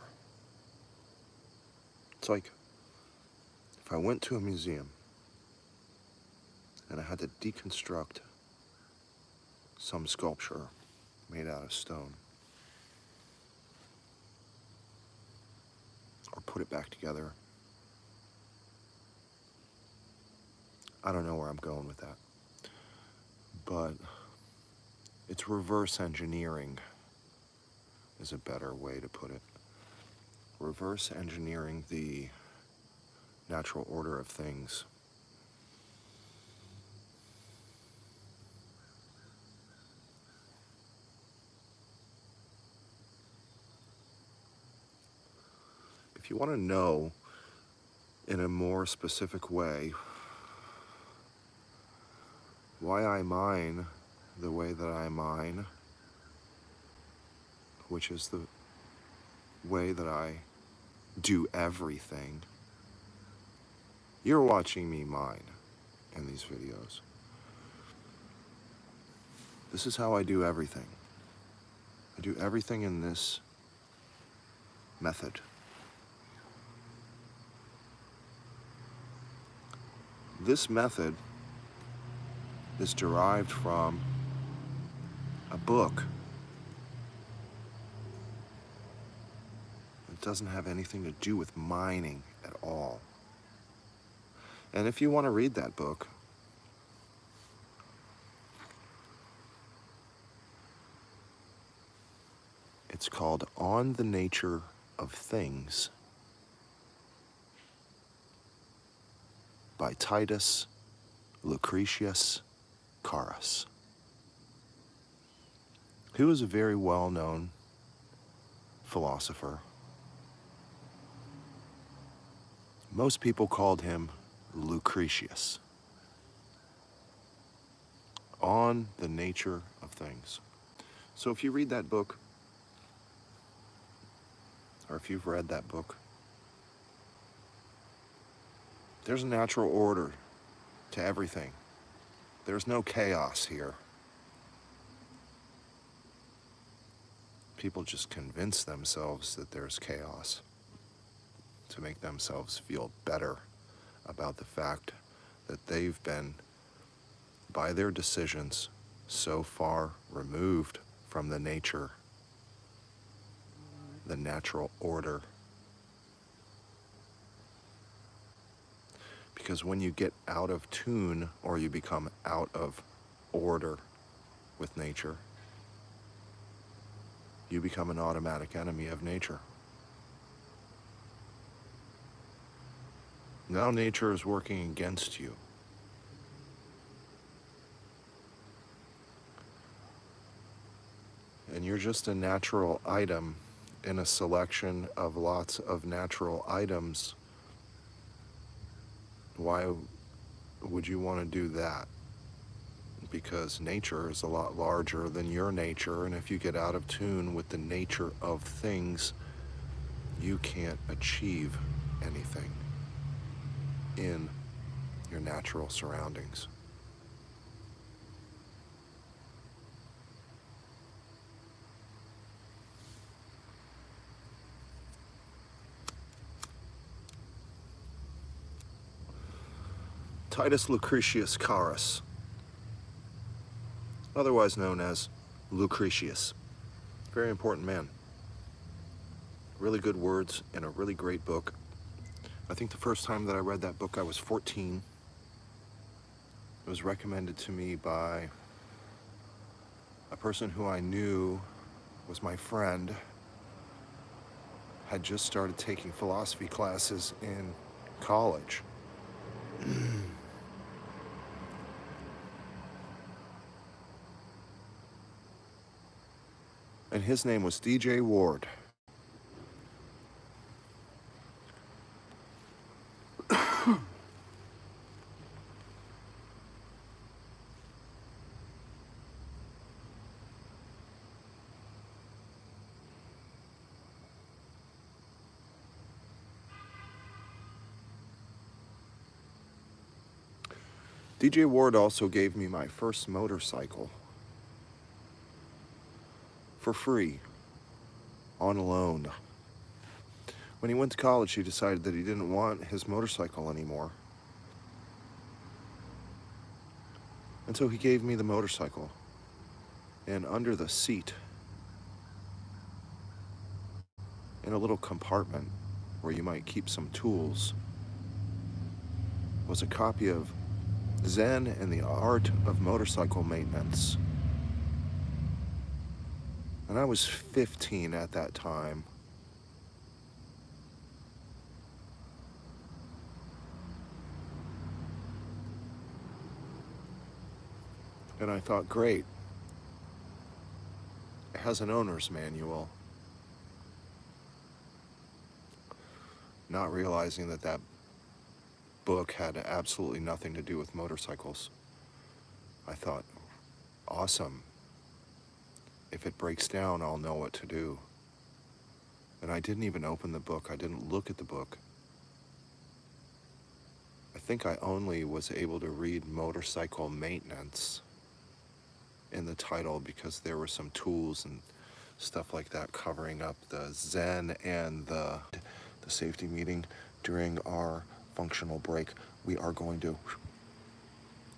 It's like if I went to a museum and I had to deconstruct some sculpture made out of stone, or put it back together. I don't know where I'm going with that, but it's reverse engineering is a better way to put it. Reverse engineering the natural order of things. If you want to know in a more specific way why I mine the way that I mine, which is the way that I do everything, you're watching me mine in these videos. This is how I do everything. I do everything in this method. This method is derived from a book. It doesn't have anything to do with mining at all. And if you want to read that book, it's called On the Nature of Things by Titus Lucretius Carus, who is a very well-known philosopher. Most people called him Lucretius. On the Nature of Things. So if you read that book, or if you've read that book, there's a natural order to everything. There's no chaos here. People just convince themselves that there's chaos to make themselves feel better about the fact that they've been, by their decisions, so far removed from the nature, the natural order. Because when you get out of tune, or you become out of order with nature, you become an automatic enemy of nature. Now nature is working against you. And you're just a natural item in a selection of lots of natural items. Why would you want to do that? Because nature is a lot larger than your nature, and if you get out of tune with the nature of things, you can't achieve anything in your natural surroundings. Titus Lucretius Carus, otherwise known as Lucretius. Very important man. Really good words in a really great book. I think the first time that I read that book, I was 14. It was recommended to me by a person who I knew was my friend, had just started taking philosophy classes in college. And his name was DJ Ward. DJ Ward also gave me my first motorcycle for free, on loan. When he went to college, he decided that he didn't want his motorcycle anymore. And so he gave me the motorcycle. And under the seat, in a little compartment where you might keep some tools, was a copy of Zen and the Art of Motorcycle Maintenance. And I was 15 at that time. And I thought, great. It has an owner's manual. Not realizing that that book had absolutely nothing to do with motorcycles. I thought, awesome. If it breaks down, I'll know what to do. And I didn't even open the book. I didn't look at the book. I think I only was able to read motorcycle maintenance in the title because there were some tools and stuff like that covering up the Zen and the safety meeting during our functional break. We are going to,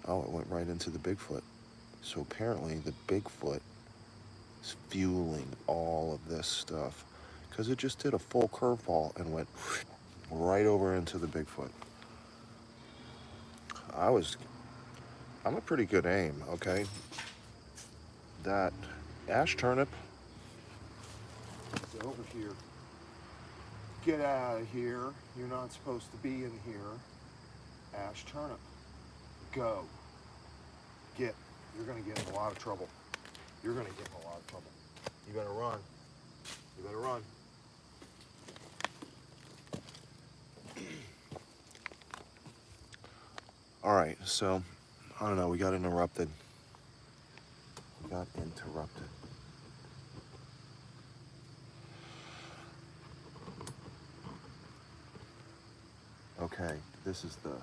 oh, it went right into the Bigfoot. So apparently the Bigfoot is fueling all of this stuff because it just did a full curveball and went right over into the Bigfoot. I'm a pretty good aim, okay? That ash turnip is over here. Get out of here. You're not supposed to be in here. Ash turnip. Go. Get. You're gonna get in a lot of trouble. You're gonna get in a lot of trouble. You better run. You better run. All right, so, I don't know, we got interrupted. Okay, this is the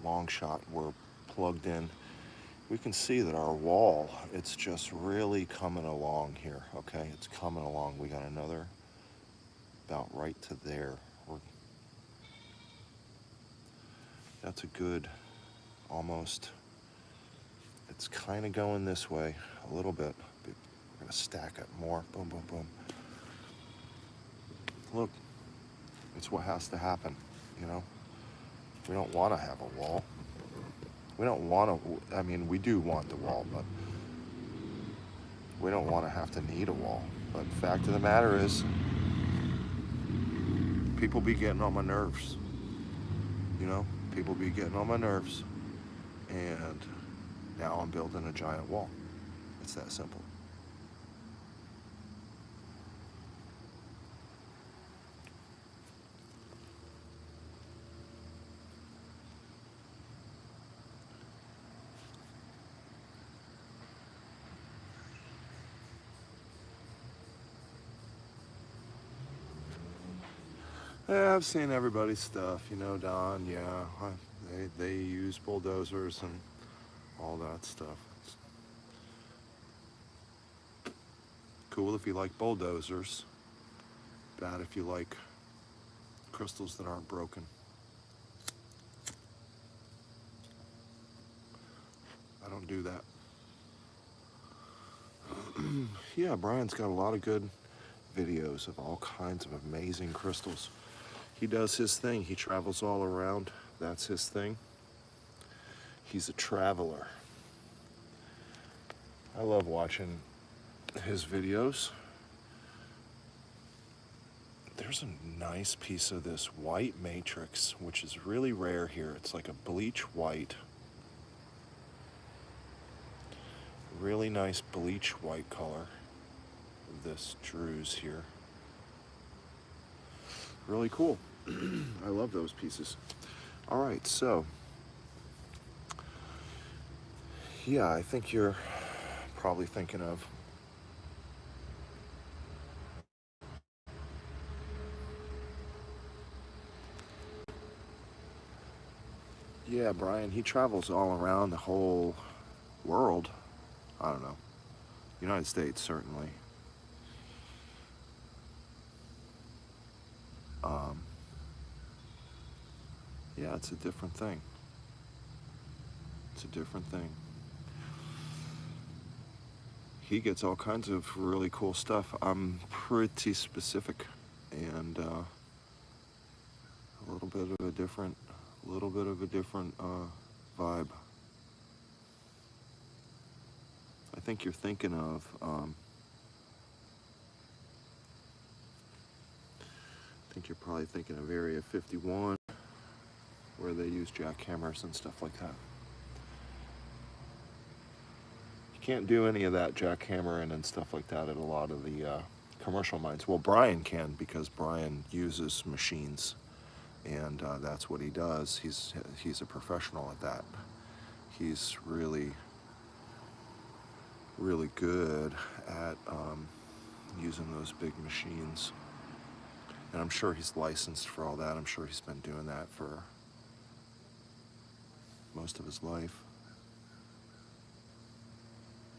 long shot. We're plugged in. We can see that our wall, it's just really coming along here, okay? It's coming along. We got another about right to there. That's a good, almost, it's kind of going this way a little bit. We're gonna stack it more. Boom, boom, boom. Look, it's what has to happen, you know? We don't want to have a wall. We don't want to, I mean, we do want the wall, but we don't want to have to need a wall. But the fact of the matter is, people be getting on my nerves, you know? People be getting on my nerves, and now I'm building a giant wall. It's that simple. Yeah, I've seen everybody's stuff, you know, Don. Yeah, they use bulldozers and all that stuff. It's cool if you like bulldozers. Bad if you like crystals that aren't broken. I don't do that. Yeah, Brian's got a lot of good videos of all kinds of amazing crystals. He does his thing. He travels all around. That's his thing. He's a traveler. I love watching his videos. There's a nice piece of this white matrix, which is really rare here. It's like a bleach white. Really nice bleach white color. This druze here. Really cool. I love those pieces. All right, so yeah, I think you're probably thinking of yeah, Brian, he travels all around the whole world. I don't know. United States, certainly. Yeah, it's a different thing. It's a different thing. He gets all kinds of really cool stuff. I'm pretty specific, and a little bit of a different vibe. I think you're thinking of I think you're probably thinking of Area 51, where they use jackhammers and stuff like that. You can't do any of that jackhammering and stuff like that at a lot of the commercial mines. Well, Brian can, because Brian uses machines, and that's what he does. He's a professional at that. He's really good at using those big machines. And I'm sure he's licensed for all that. I'm sure he's been doing that for most of his life.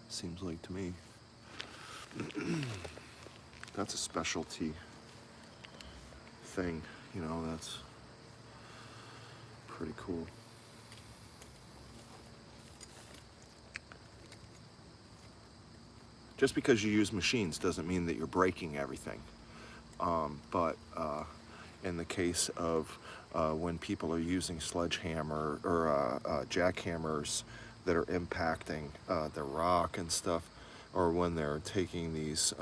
Seems like to me. That's a specialty thing, you know, that's pretty cool. Just because you use machines doesn't mean that you're breaking everything. But in the case of when people are using sledgehammer or jackhammers that are impacting the rock and stuff, or when they're taking these,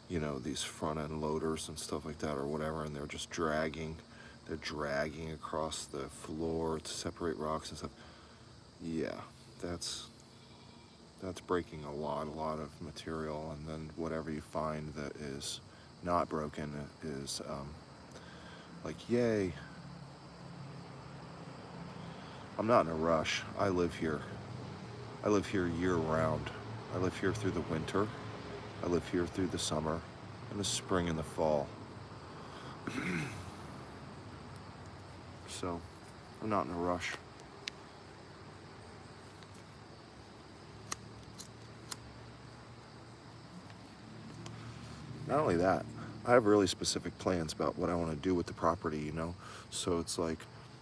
you know, these front end loaders and stuff like that or whatever, and they're just dragging across the floor to separate rocks and stuff. Yeah, that's breaking a lot of material, and then whatever you find that is not broken is like, yay. I'm not in a rush. I live here year round. I live here through the winter. I live here through the summer and the spring and the fall. So I'm not in a rush. Not only that, I have really specific plans about what I want to do with the property, you know? So it's like,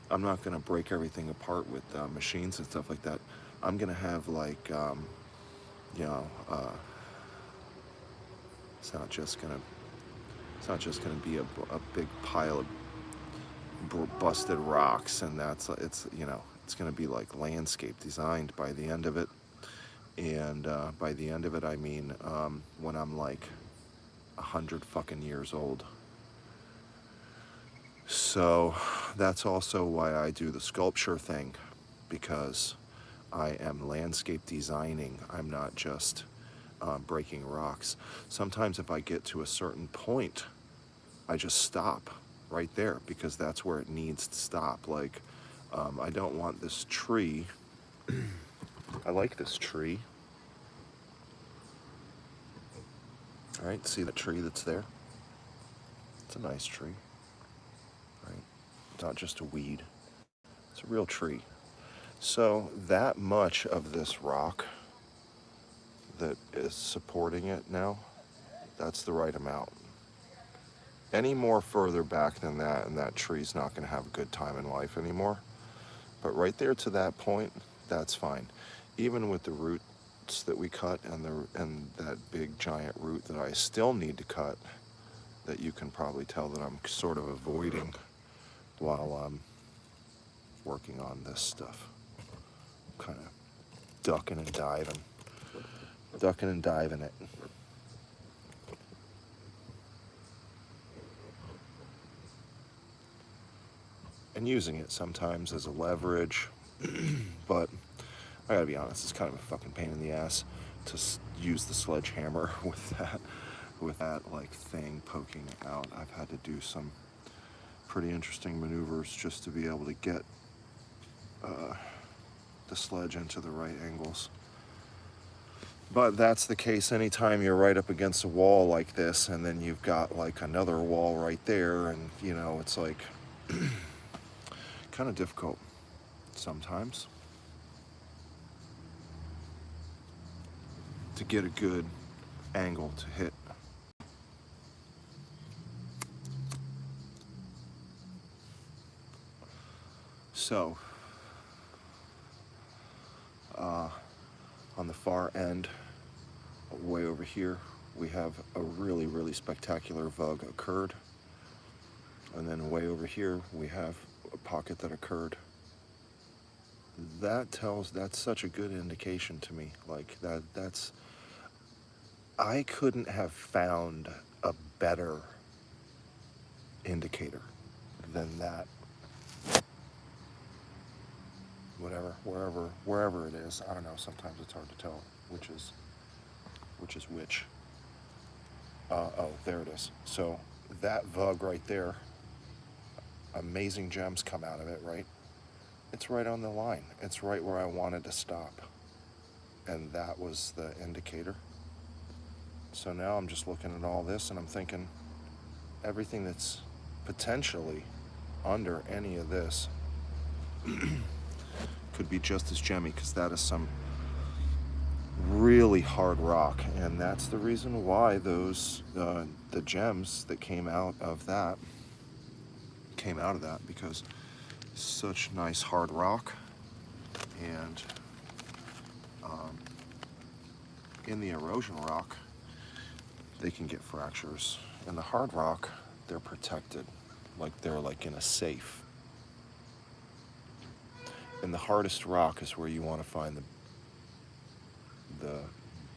I'm not going to break everything apart with machines and stuff like that. I'm going to have like, you know, it's not just going to be a big pile of busted rocks, and it's you know, it's going to be like landscape designed by the end of it. And by the end of it, I mean when I'm like 100 fucking years old. So that's also why I do the sculpture thing, because I am landscape designing. I'm not just breaking rocks. Sometimes if I get to a certain point, I just stop right there, because that's where it needs to stop. Like, I don't want this tree. I like this tree. All right, see that tree that's there? It's a nice tree, right? It's not just a weed. It's a real tree. So that much of this rock that is supporting it now, that's the right amount. Any more further back than that, and that tree's not going to have a good time in life anymore. But right there to that point, that's fine. Even with the roots that we cut and that big giant root that I still need to cut, that you can probably tell that I'm sort of avoiding while I'm working on this stuff. Kind of ducking and diving it. And using it sometimes as a leverage, but I gotta be honest, it's kind of a fucking pain in the ass to use the sledgehammer with that like thing poking out. I've had to do some pretty interesting maneuvers just to be able to get the sledge into the right angles. But that's the case anytime you're right up against a wall like this, and then you've got like another wall right there, and you know, it's like kind of difficult sometimes to get a good angle to hit. So on the far end, way over here, we have a really, really spectacular vug occurred. And then way over here, we have a pocket that occurred. That's such a good indication to me. Like that's, I couldn't have found a better indicator than that. Wherever it is, I don't know, sometimes it's hard to tell which is which. Oh, there it is. So that vug right there, amazing gems come out of it, right? It's right on the line. It's right where I wanted to stop. And that was the indicator. So now I'm just looking at all this and I'm thinking everything that's potentially under any of this could be just as gemmy, because that is some really hard rock, and that's the reason why those the gems that came out of that, because such nice hard rock. And in the erosion rock they can get fractures. In the hard rock they're protected, like they're like in a safe. And the hardest rock is where you want to find the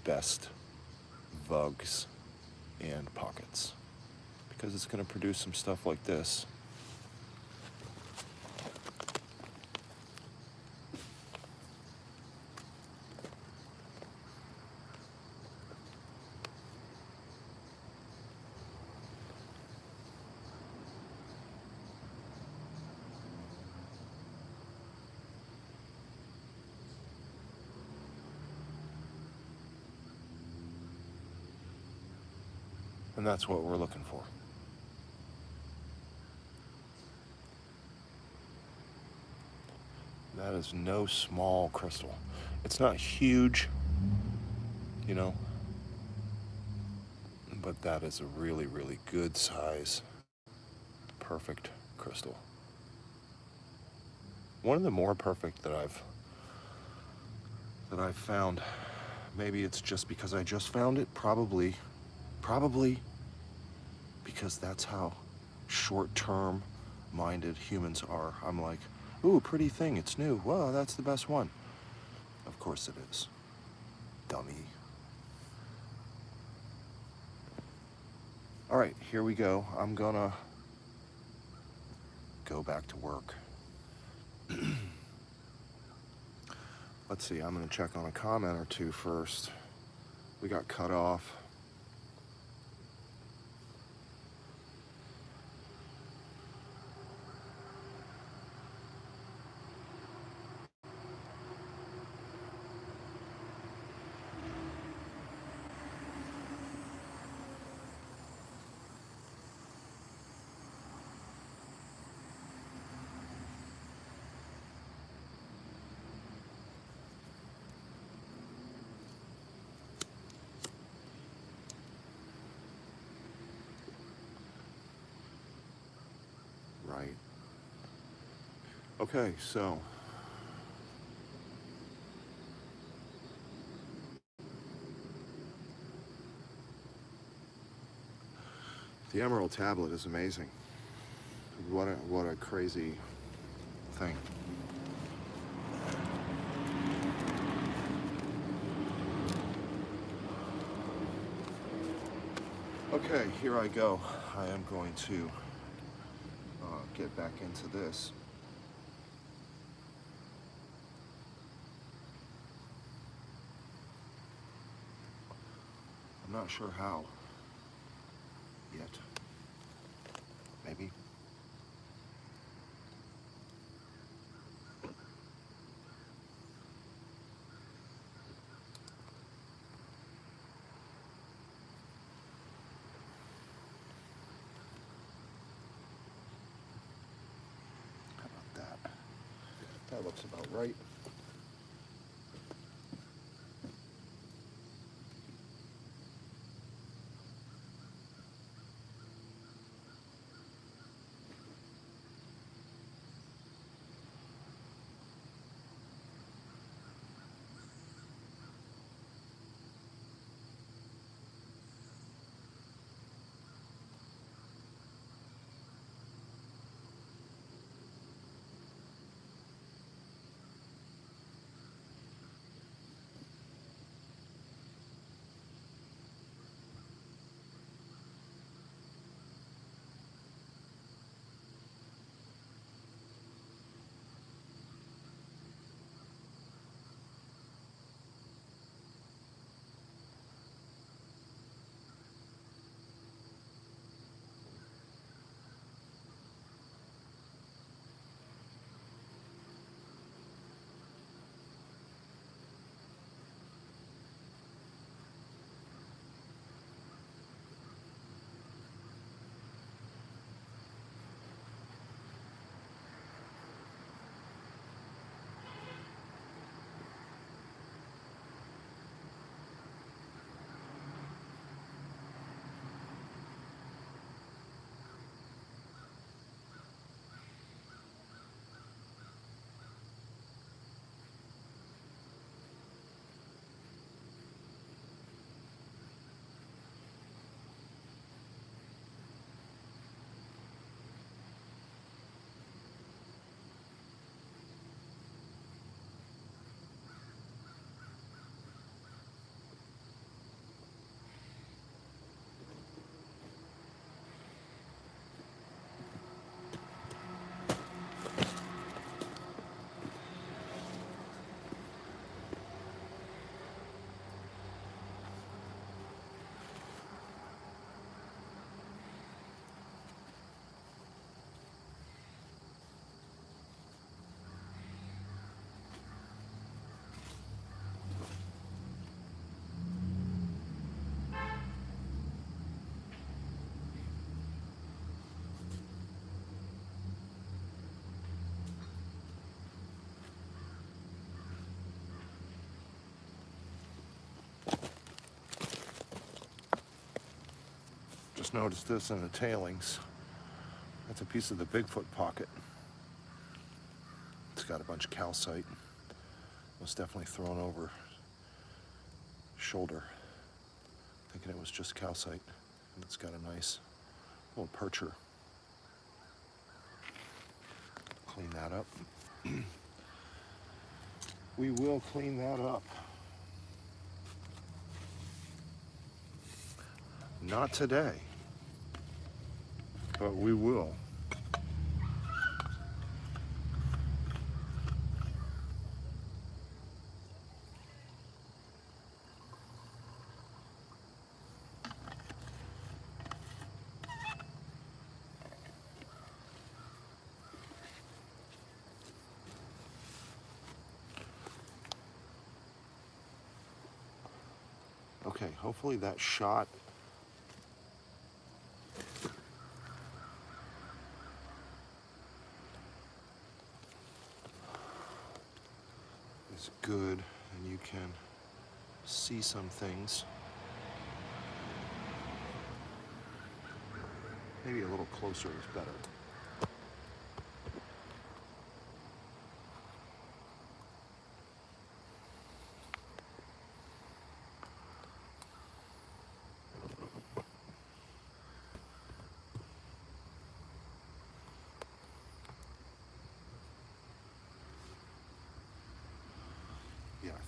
best vugs and pockets, because it's going to produce some stuff like this. And that's what we're looking for. That is no small crystal. It's not huge, you know, but that is a really, really good size, perfect crystal. One of the more perfect that I've found. Maybe it's just because I just found it, probably because that's how short-term minded humans are. I'm like, ooh, pretty thing, it's new. Well, that's the best one. Of course it is. Dummy. All right, here we go. I'm gonna go back to work. Let's see, I'm gonna check on a comment or two first. We got cut off. Right. Okay, so The emerald tablet is amazing. What a crazy thing. Okay, here I go. I am going to get back into this. I'm not sure how yet. Maybe. How about that? That looks about right. Just noticed this in the tailings. That's a piece of the Bigfoot pocket. It's got a bunch of calcite. Was definitely thrown over shoulder, thinking it was just calcite. And it's got a nice little percher. Clean that up. We will clean that up. Not today, but we will. Okay, hopefully that shot is good and you can see some things. Maybe a little closer is better.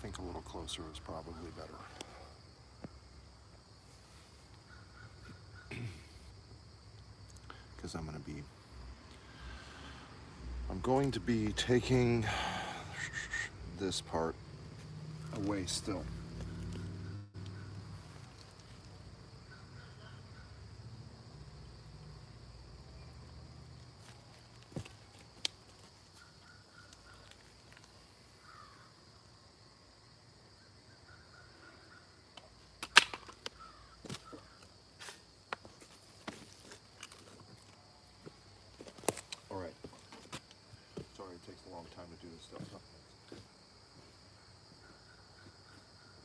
think a little closer is probably better. Because I'm going to be taking this part away still. All right. Sorry it takes a long time to do this stuff.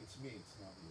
It's me, it's not you.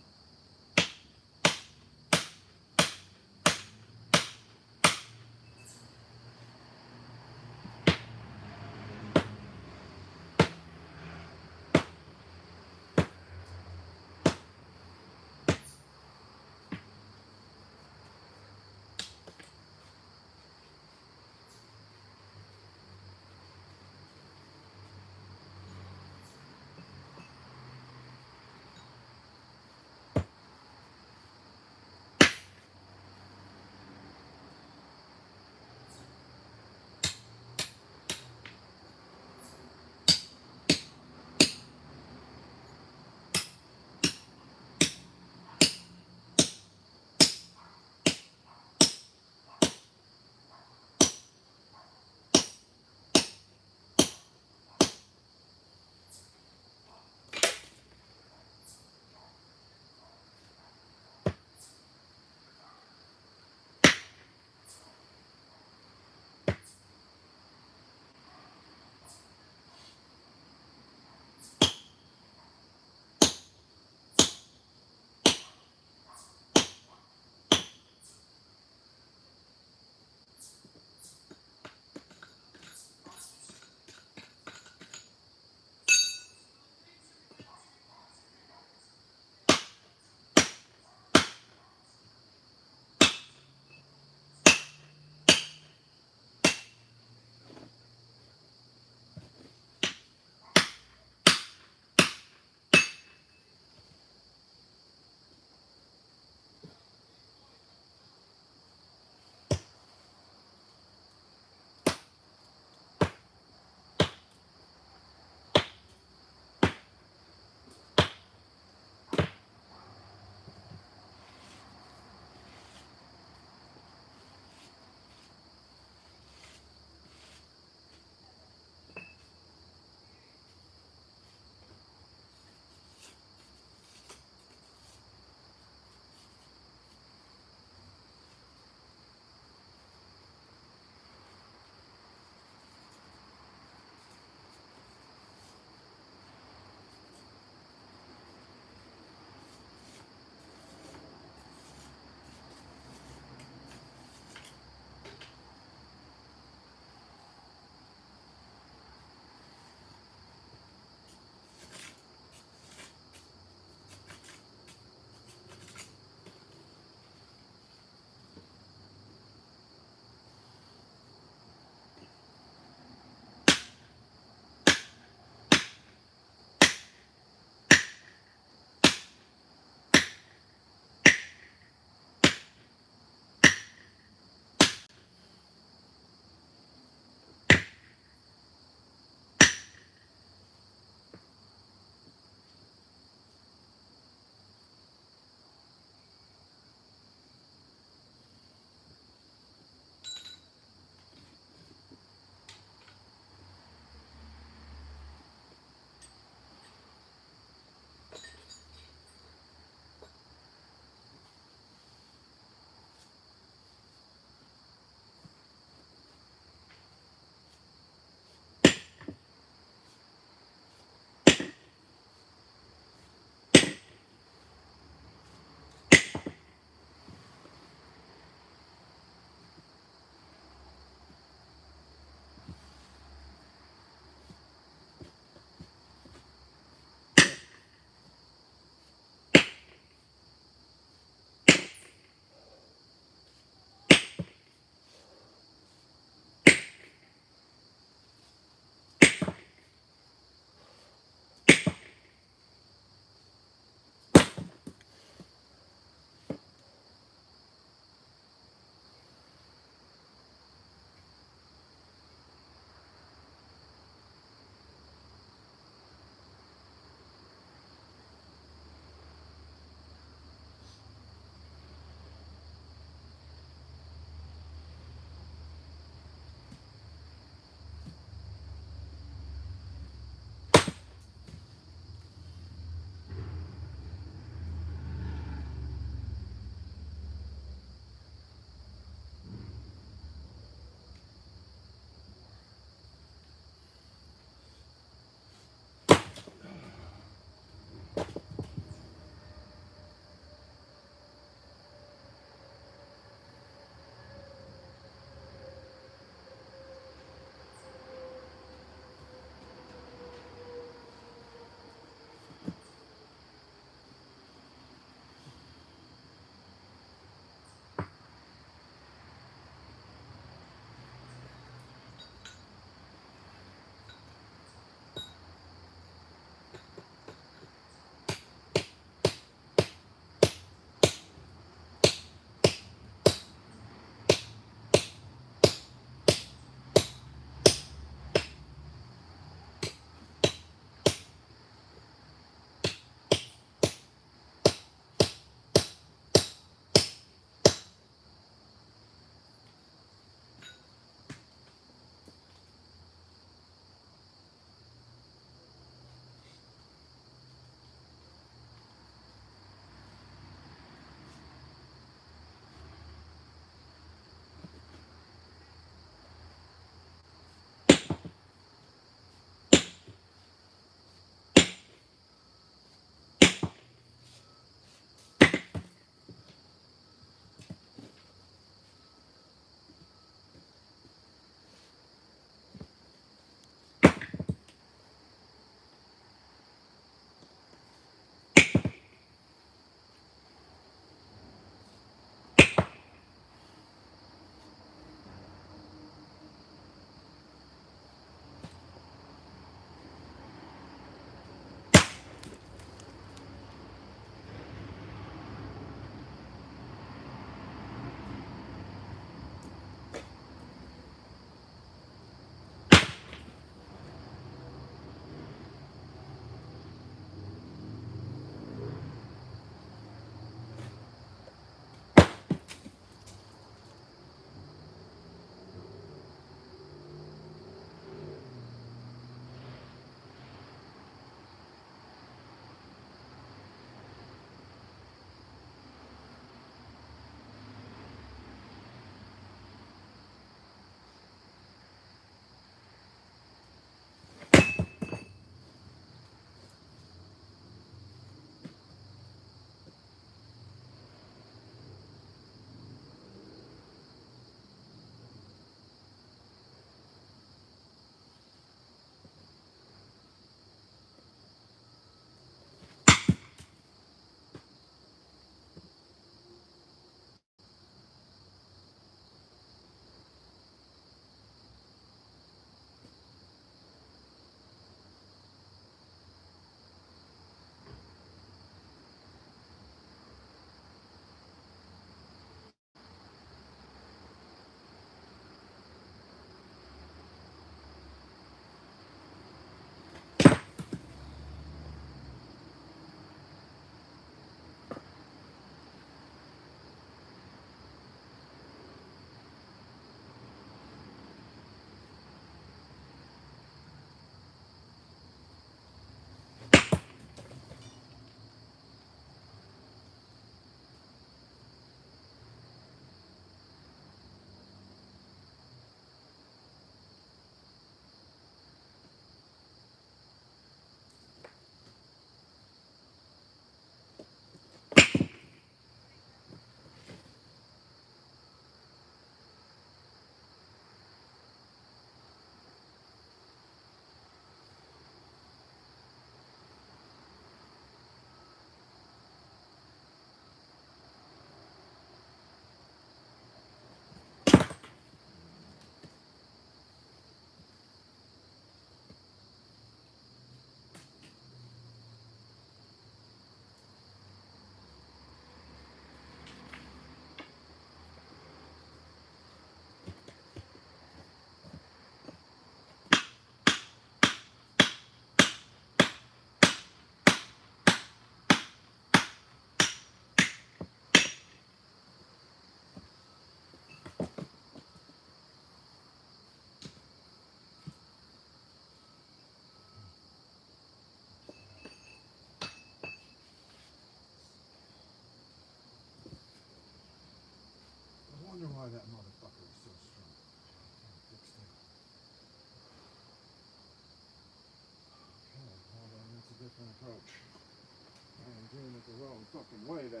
it the wrong fucking way then.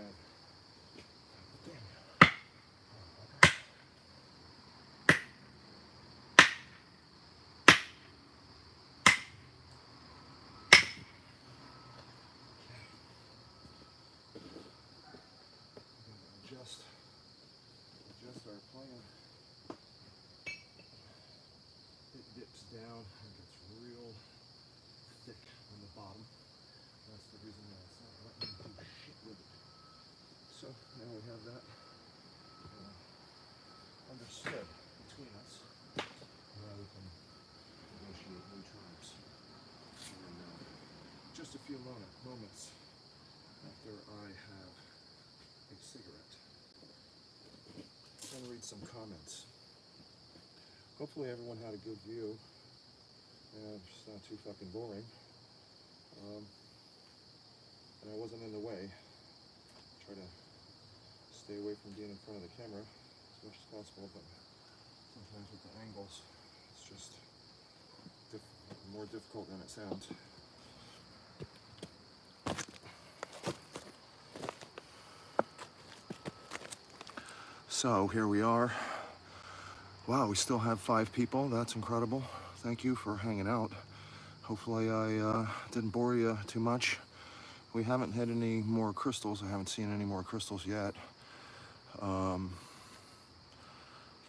Damn. Adjust our plan. It dips down and gets real thick on the bottom. That's the reason why it's not letting me do shit with it. So now we have that understood between us. Now we can negotiate new terms. And just a few moments after I have a cigarette, I'm going to read some comments. Hopefully everyone had a good view and it's not too fucking boring. And I wasn't in the way. Try to stay away from being in front of the camera as much as possible, but sometimes with the angles, it's just more difficult than it sounds. So here we are. Wow, we still have 5 people. That's incredible. Thank you for hanging out. Hopefully I didn't bore you too much. We haven't hit any more crystals. I haven't seen any more crystals yet. You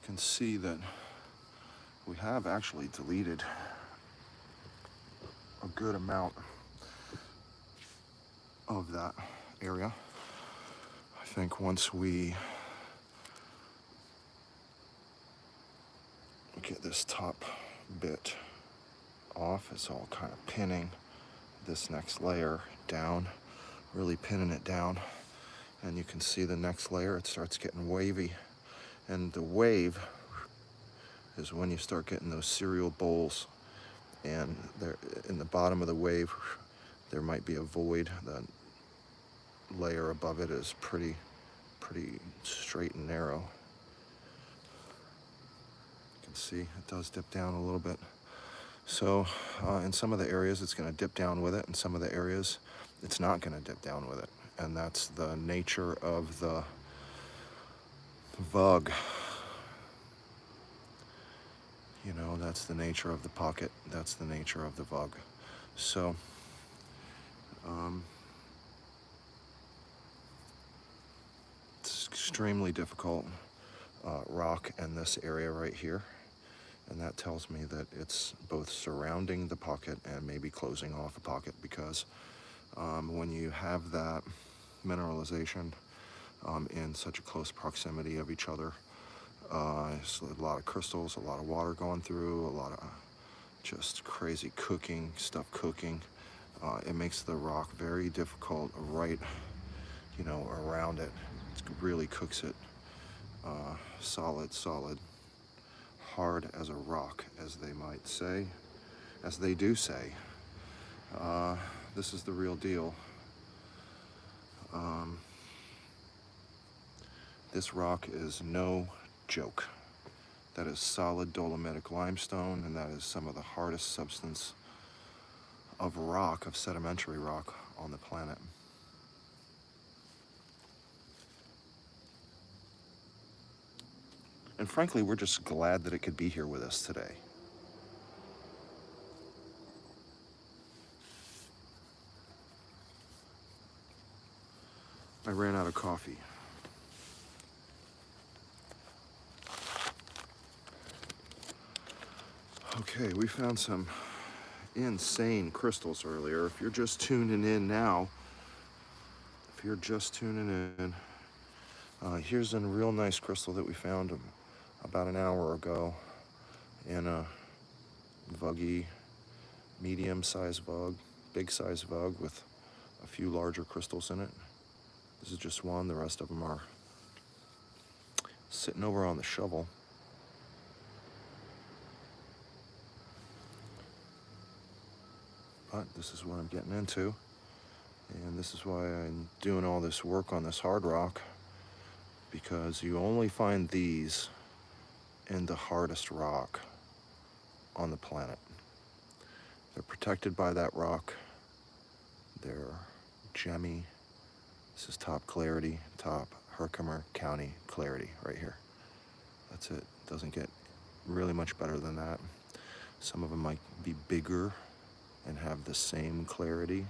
can see that we have actually deleted a good amount of that area. I think once we get this top bit off, it's all kind of pinning this next layer down, really pinning it down. And you can see the next layer, it starts getting wavy. And the wave is when you start getting those cereal bowls. And there, in the bottom of the wave, there might be a void. The layer above it is pretty straight and narrow. You can see it does dip down a little bit. So in some of the areas it's going to dip down with it, and some of the areas it's not going to dip down with it. And that's the nature of the VUG. You know, that's the nature of the pocket. That's the nature of the VUG. So it's extremely difficult rock in this area right here. And that tells me that it's both surrounding the pocket and maybe closing off a pocket, because when you have that mineralization in such a close proximity of each other, it's a lot of crystals, a lot of water going through, a lot of just crazy stuff cooking. It makes the rock very difficult right, you know, around it. It really cooks it solid, hard as a rock, as they might say, as they do say. This is the real deal. This rock is no joke. That is solid dolomitic limestone, and that is some of the hardest substance of rock, of sedimentary rock on the planet. And frankly, we're just glad that it could be here with us today. I ran out of coffee. Okay, we found some insane crystals earlier. If you're just tuning in now, here's a real nice crystal that we found about an hour ago in a vuggy, medium-sized vug, big-sized vug with a few larger crystals in it. This is just one. The rest of them are sitting over on the shovel. But this is what I'm getting into, and this is why I'm doing all this work on this hard rock, because you only find these in the hardest rock on the planet. They're protected by that rock. They're gemmy, This is top clarity, top Herkimer County clarity right here. That's it. Doesn't get really much better than that. Some of them might be bigger and have the same clarity,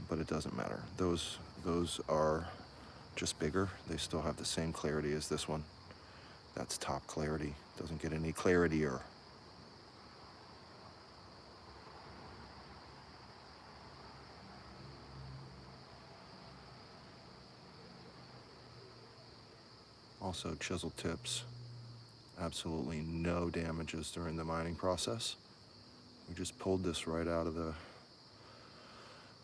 but it doesn't matter. Those are just bigger. They still have the same clarity as this one. That's top clarity. Doesn't get any claritier. Also chisel tips. Absolutely no damages during the mining process. We just pulled this right out of the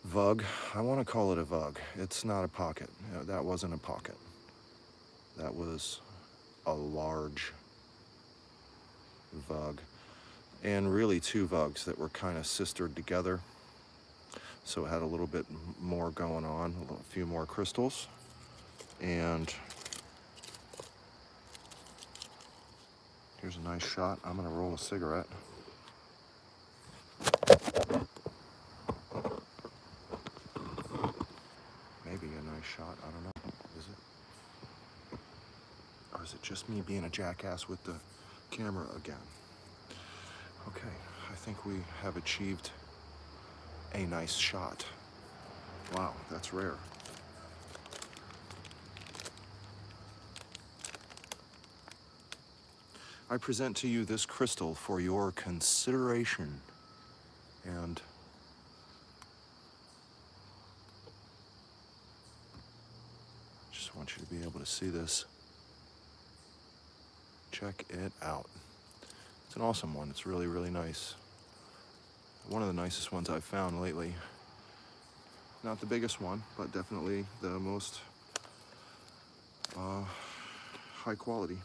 vug. I want to call it a vug. It's not a pocket. That wasn't a pocket. That was a large vug. And really two vugs that were kind of sistered together. So it had a little bit more going on, a few more crystals. And here's a nice shot. I'm gonna roll a cigarette. Maybe a nice shot, I don't know. Is it? Or is it just me being a jackass with the camera again? Okay, I think we have achieved a nice shot. Wow, that's rare. I present to you this crystal for your consideration, and just want you to be able to see this. Check it out. It's an awesome one. It's really, really nice. One of the nicest ones I've found lately. Not the biggest one, but definitely the most high quality.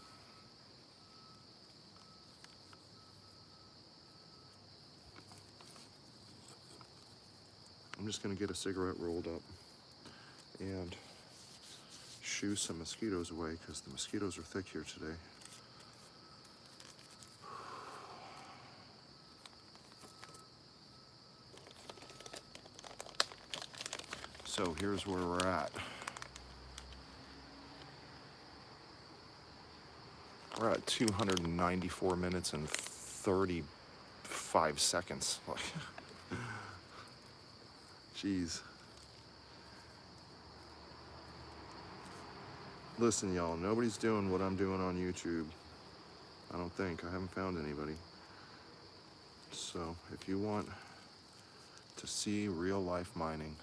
I'm just gonna get a cigarette rolled up and shoo some mosquitoes away because the mosquitoes are thick here today. So here's where we're at. We're at 294 minutes and 35 seconds. Jeez. Listen, y'all, nobody's doing what I'm doing on YouTube. I don't think. I haven't found anybody. So if you want to see real life mining,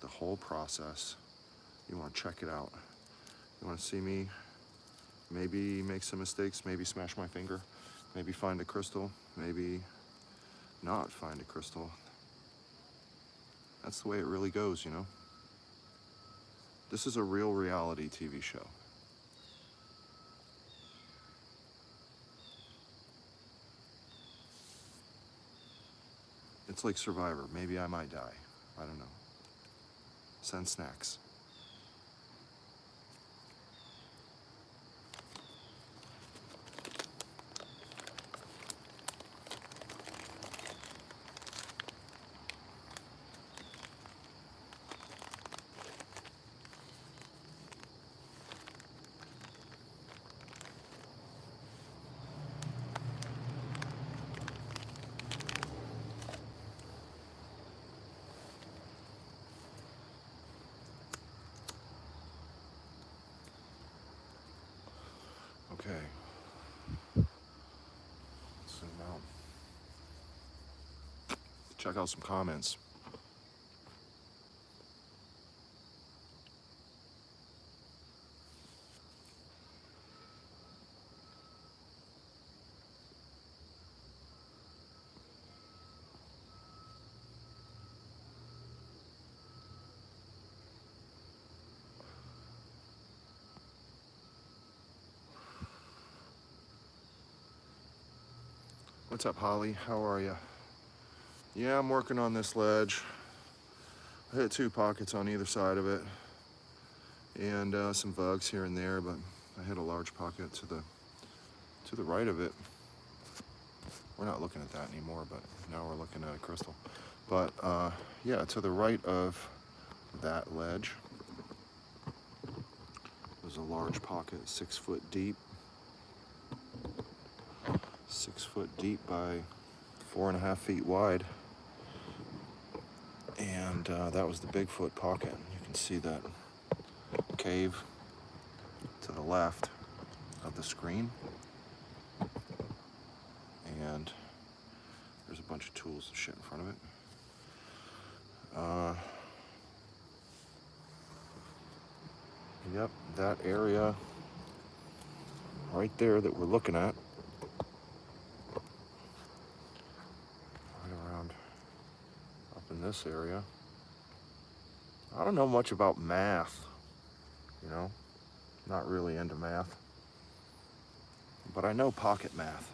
the whole process, you want to check it out. You want to see me maybe make some mistakes, maybe smash my finger, maybe find a crystal, maybe not find a crystal. That's the way it really goes, you know? This is a real reality TV show. It's like Survivor. Maybe I might die. I don't know. Send snacks. Okay. Zoom out. Check out some comments. What's up, Holly? How are you? Yeah, I'm working on this ledge. I hit 2 pockets on either side of it, and some bugs here and there, but I hit a large pocket to the right of it. We're not looking at that anymore, but now we're looking at a crystal. But yeah, to the right of that ledge, was a large pocket, 6 foot deep. 6 foot deep by 4.5 feet wide. And that was the Bigfoot pocket. You can see that cave to the left of the screen. And there's a bunch of tools and shit in front of it. Yep, that area right there that we're looking at, right around up in this area. I don't know much about math, you know, not really into math, but I know pocket math.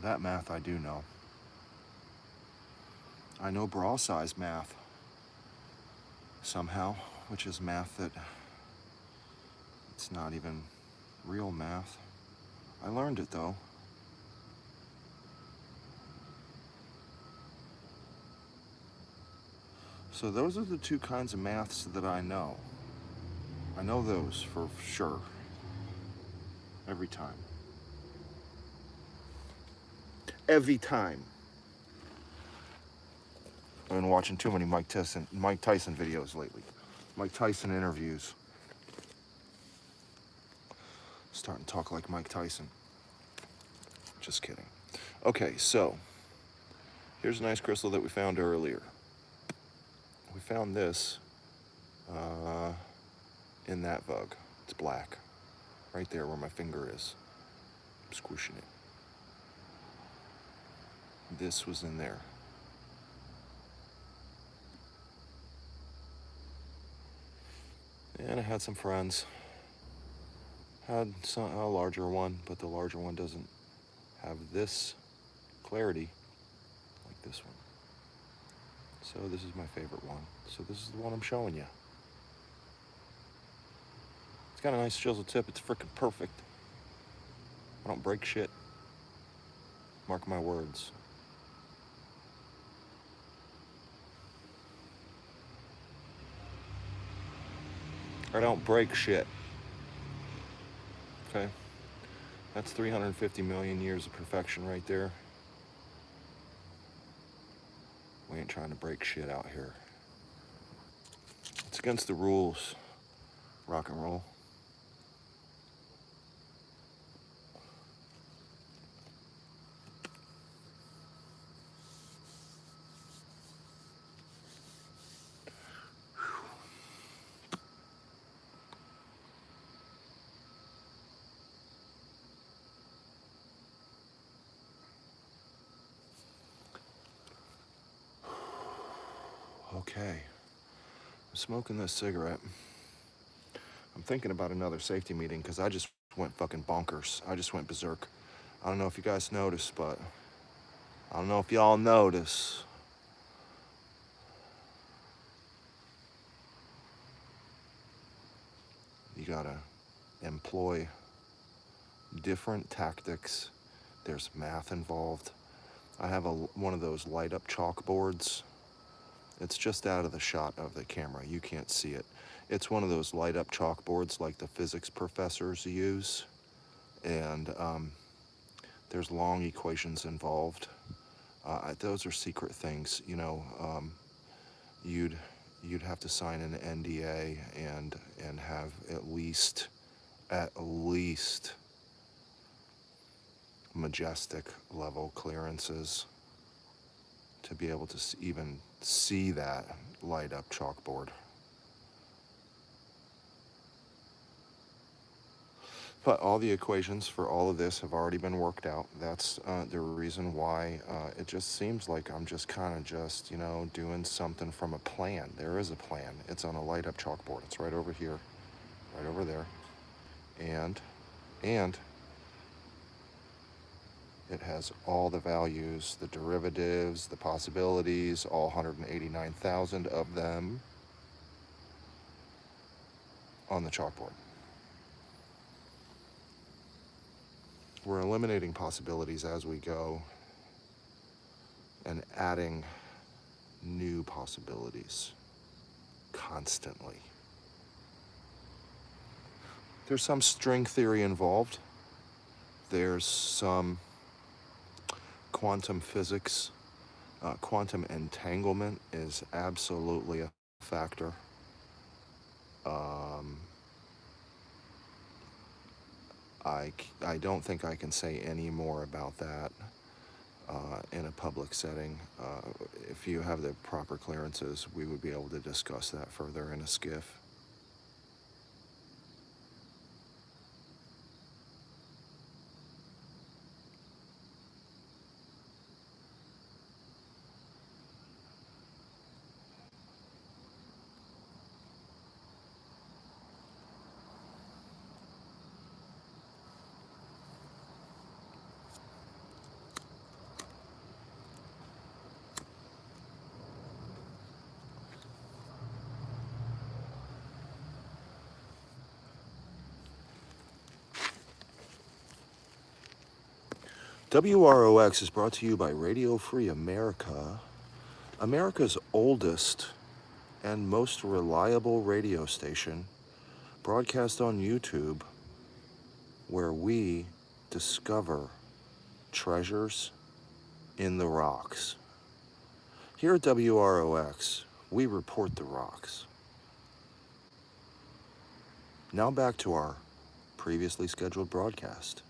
That math I do know. I know bra size math somehow, which is math that it's not even real math. I learned it though. So those are the two kinds of maths that I know. I know those for sure. Every time. Every time. I've been watching too many Mike Tyson videos lately. Mike Tyson interviews. Starting to talk like Mike Tyson. Just kidding. Okay, so here's a nice crystal that we found earlier. We found this in that vug. It's black. Right there where my finger is. I'm squishing it. This was in there. And I had some friends. Had a larger one, but the larger one doesn't have this clarity like this one. So this is my favorite one. So this is the one I'm showing you. It's got a nice chisel tip. It's freaking perfect. I don't break shit. Mark my words. I don't break shit. Okay? That's 350 million years of perfection right there. We ain't trying to break shit out here. It's against the rules. Rock and roll. Okay, I'm smoking this cigarette. I'm thinking about another safety meeting because I just went fucking bonkers. I just went berserk. I don't know if you guys noticed, but I don't know if y'all notice. You gotta employ different tactics. There's math involved. I have one of those light up chalkboards. It's just out of the shot of the camera. You can't see it. It's one of those light up chalkboards like the physics professors use. And there's long equations involved. Those are secret things, you know. You'd have to sign an NDA and have at least majestic level clearances to be able to even see that light up chalkboard. But all the equations for all of this have already been worked out. That's the reason why it just seems like I'm just kind of just, you know, doing something from a plan. There is a plan. It's on a light up chalkboard. It's right over here, right over there. And it has all the values, the derivatives, the possibilities, all 189,000 of them on the chalkboard. We're eliminating possibilities as we go and adding new possibilities. constantly. There's some string theory involved. There's some quantum physics. Quantum entanglement is absolutely a factor. I don't think I can say any more about that in a public setting. If you have the proper clearances, we would be able to discuss that further in a skiff. WROX is brought to you by Radio Free America, America's oldest and most reliable radio station, broadcast on YouTube, where we discover treasures in the rocks. Here at WROX, we report the rocks. Now back to our previously scheduled broadcast.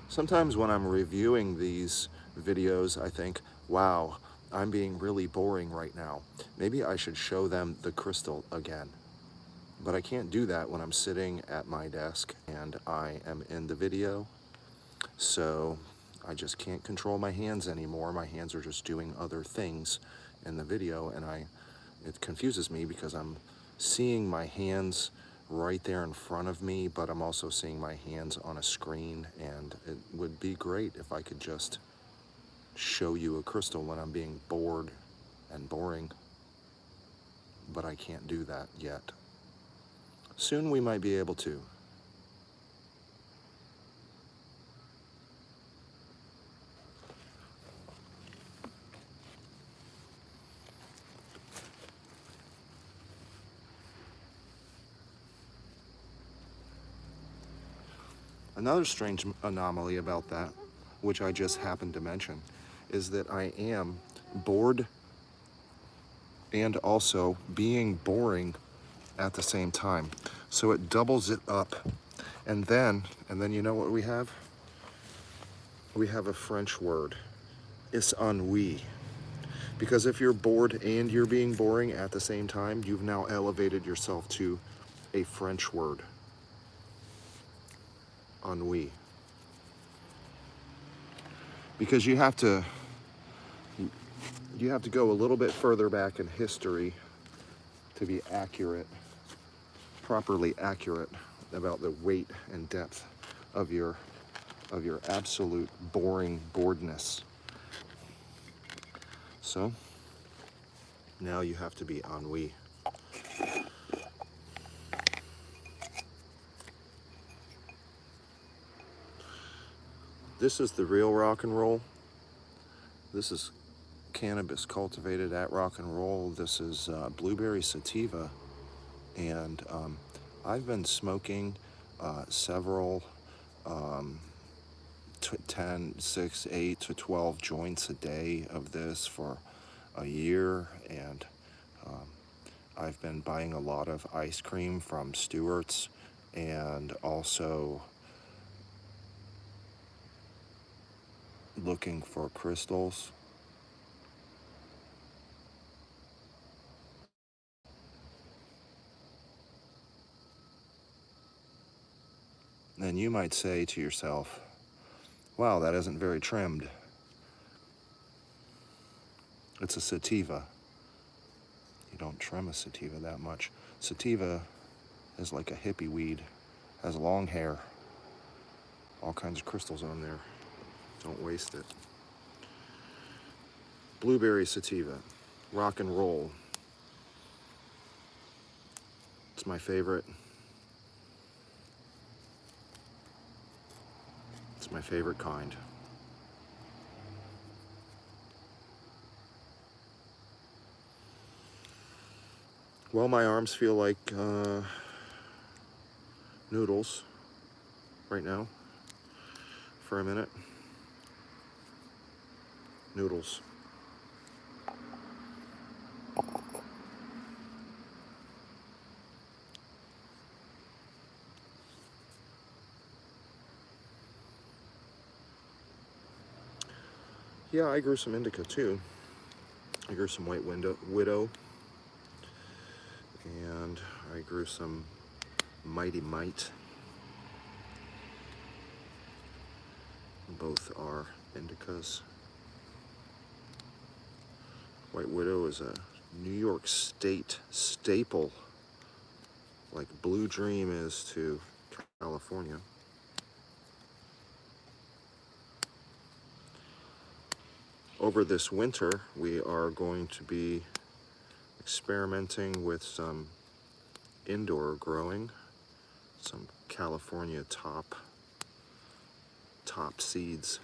Sometimes when I'm reviewing these videos, I think, wow, I'm being really boring right now. Maybe I should show them the crystal again. But I can't do that when I'm sitting at my desk and I am in the video. So I just can't control my hands anymore. My hands are just doing other things in the video, and it confuses me because I'm seeing my hands right there in front of me, but I'm also seeing my hands on a screen, and it would be great if I could just show you a crystal when I'm being bored and boring, but I can't do that yet. Soon we might be able to. Another strange anomaly about that, which I just happened to mention, is that I am bored and also being boring at the same time. So it doubles it up. And then you know what we have? We have a French word. It's ennui. Because if you're bored and you're being boring at the same time, you've now elevated yourself to a French word. Ennui. Because you have to go a little bit further back in history to be accurate, properly accurate about the weight and depth of your absolute boredness. So now you have to be ennui. This is the real rock and roll. This is cannabis cultivated at rock and roll. This is blueberry sativa, and I've been smoking several 10, 6, 8 to 12 joints a day of this for a year, and I've been buying a lot of ice cream from Stewart's, and also looking for crystals. And you might say to yourself, wow, that isn't very trimmed. It's a sativa. don't trim a sativa that much. Sativa is like a hippie weed, has long hair, all kinds of crystals on there. Don't waste it. Blueberry sativa, rock and roll. It's my favorite. It's my favorite kind. Well, my arms feel like noodles right now for a minute. Noodles. Yeah, I grew some indica too. I grew some white widow, and I grew some mighty might. Both are indicas. White widow is a New York State staple, like Blue Dream is to California. Over this winter, we are going to be experimenting with some indoor growing, some California top seeds.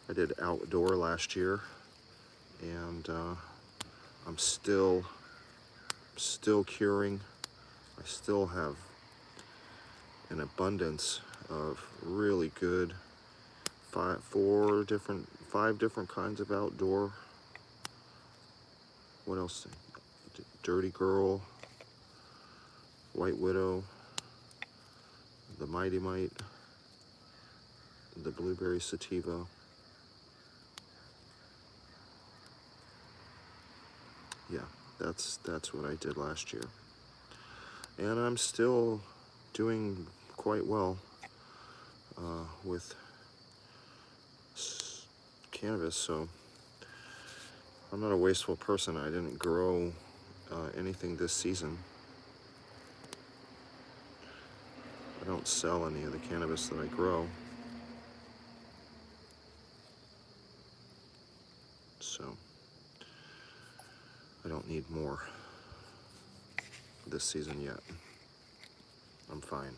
I did outdoor last year, and I'm still curing. I still have an abundance of really good five different kinds of outdoor. What else? Dirty Girl, White Widow, the Mighty Might, the Blueberry Sativa. Yeah, that's what I did last year. And I'm still doing quite well with cannabis, so I'm not a wasteful person. I didn't grow anything this season. I don't sell any of the cannabis that I grow. So I don't need more this season yet. I'm fine.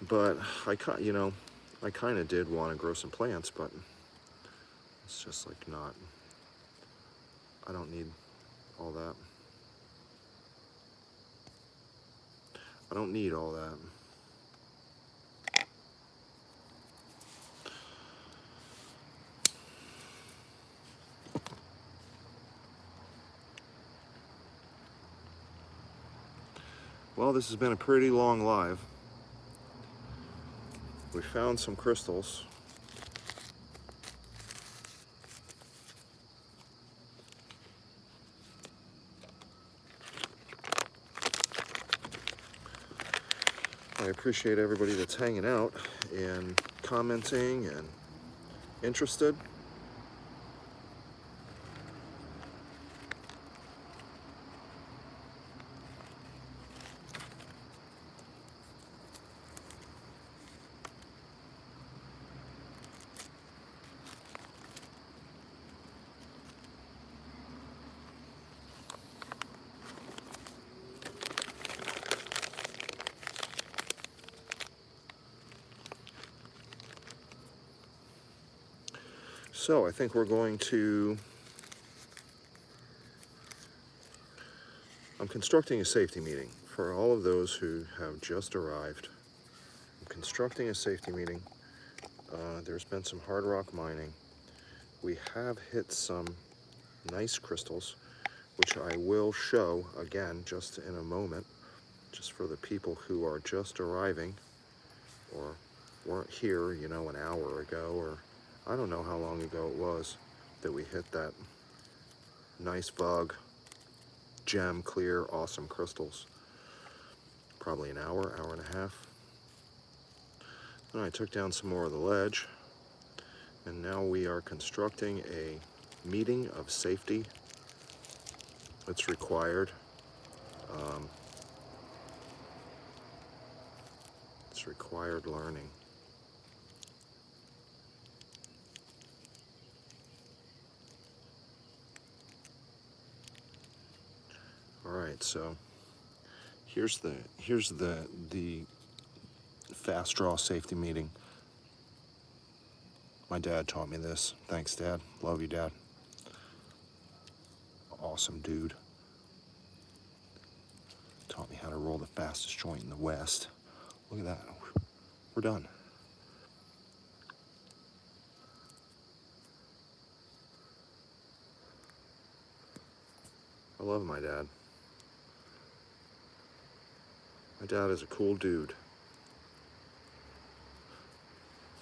But I kind of did want to grow some plants, but it's just like not. I don't need all that. I don't need all that. Well, this has been a pretty long live. We found some crystals. I appreciate everybody that's hanging out and commenting and interested. So I think we're going to, I'm constructing a safety meeting for all of those who have just arrived. I'm constructing a safety meeting. There's been some hard rock mining. We have hit some nice crystals, which I will show again just in a moment, just for the people who are just arriving or weren't here, an hour ago, or I don't know how long ago it was that we hit that nice bug, gem, clear, awesome crystals. Probably an hour and a half. Then I took down some more of the ledge, and now we are constructing a meeting of safety. It's required. It's required learning. All right, so here's the fast draw safety meeting. My dad taught me this. Thanks, Dad. Love you, Dad. Awesome dude. Taught me how to roll the fastest joint in the West. Look at that. We're done. I love my dad. My dad is a cool dude.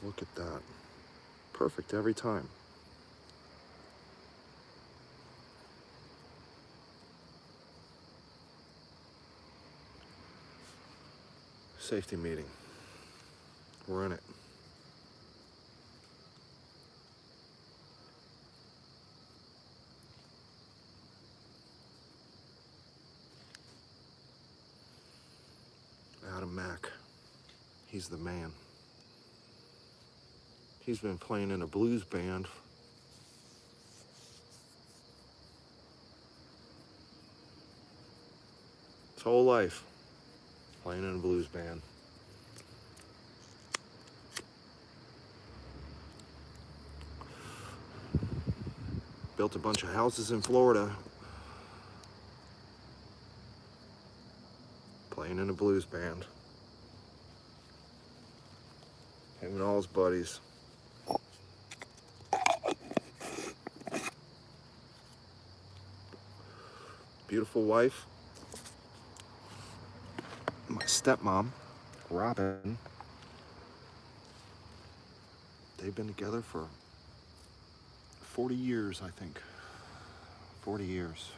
Look at that. Perfect every time. Safety meeting. We're in it. Mac. He's the man. He's been playing in a blues band his whole life. Playing in a blues band. Built a bunch of houses in Florida. Playing in a blues band. Him and all his buddies. Beautiful wife. My stepmom, Robin. They've been together for 40 years, I think. 40 years.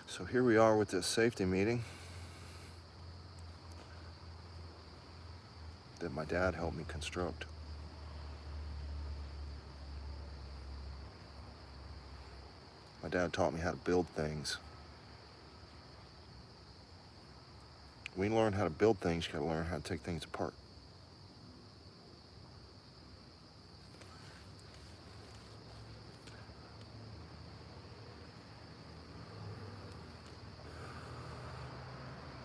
So here we are with this safety meeting that my dad helped me construct. My dad taught me how to build things. When you learn how to build things, you gotta learn how to take things apart.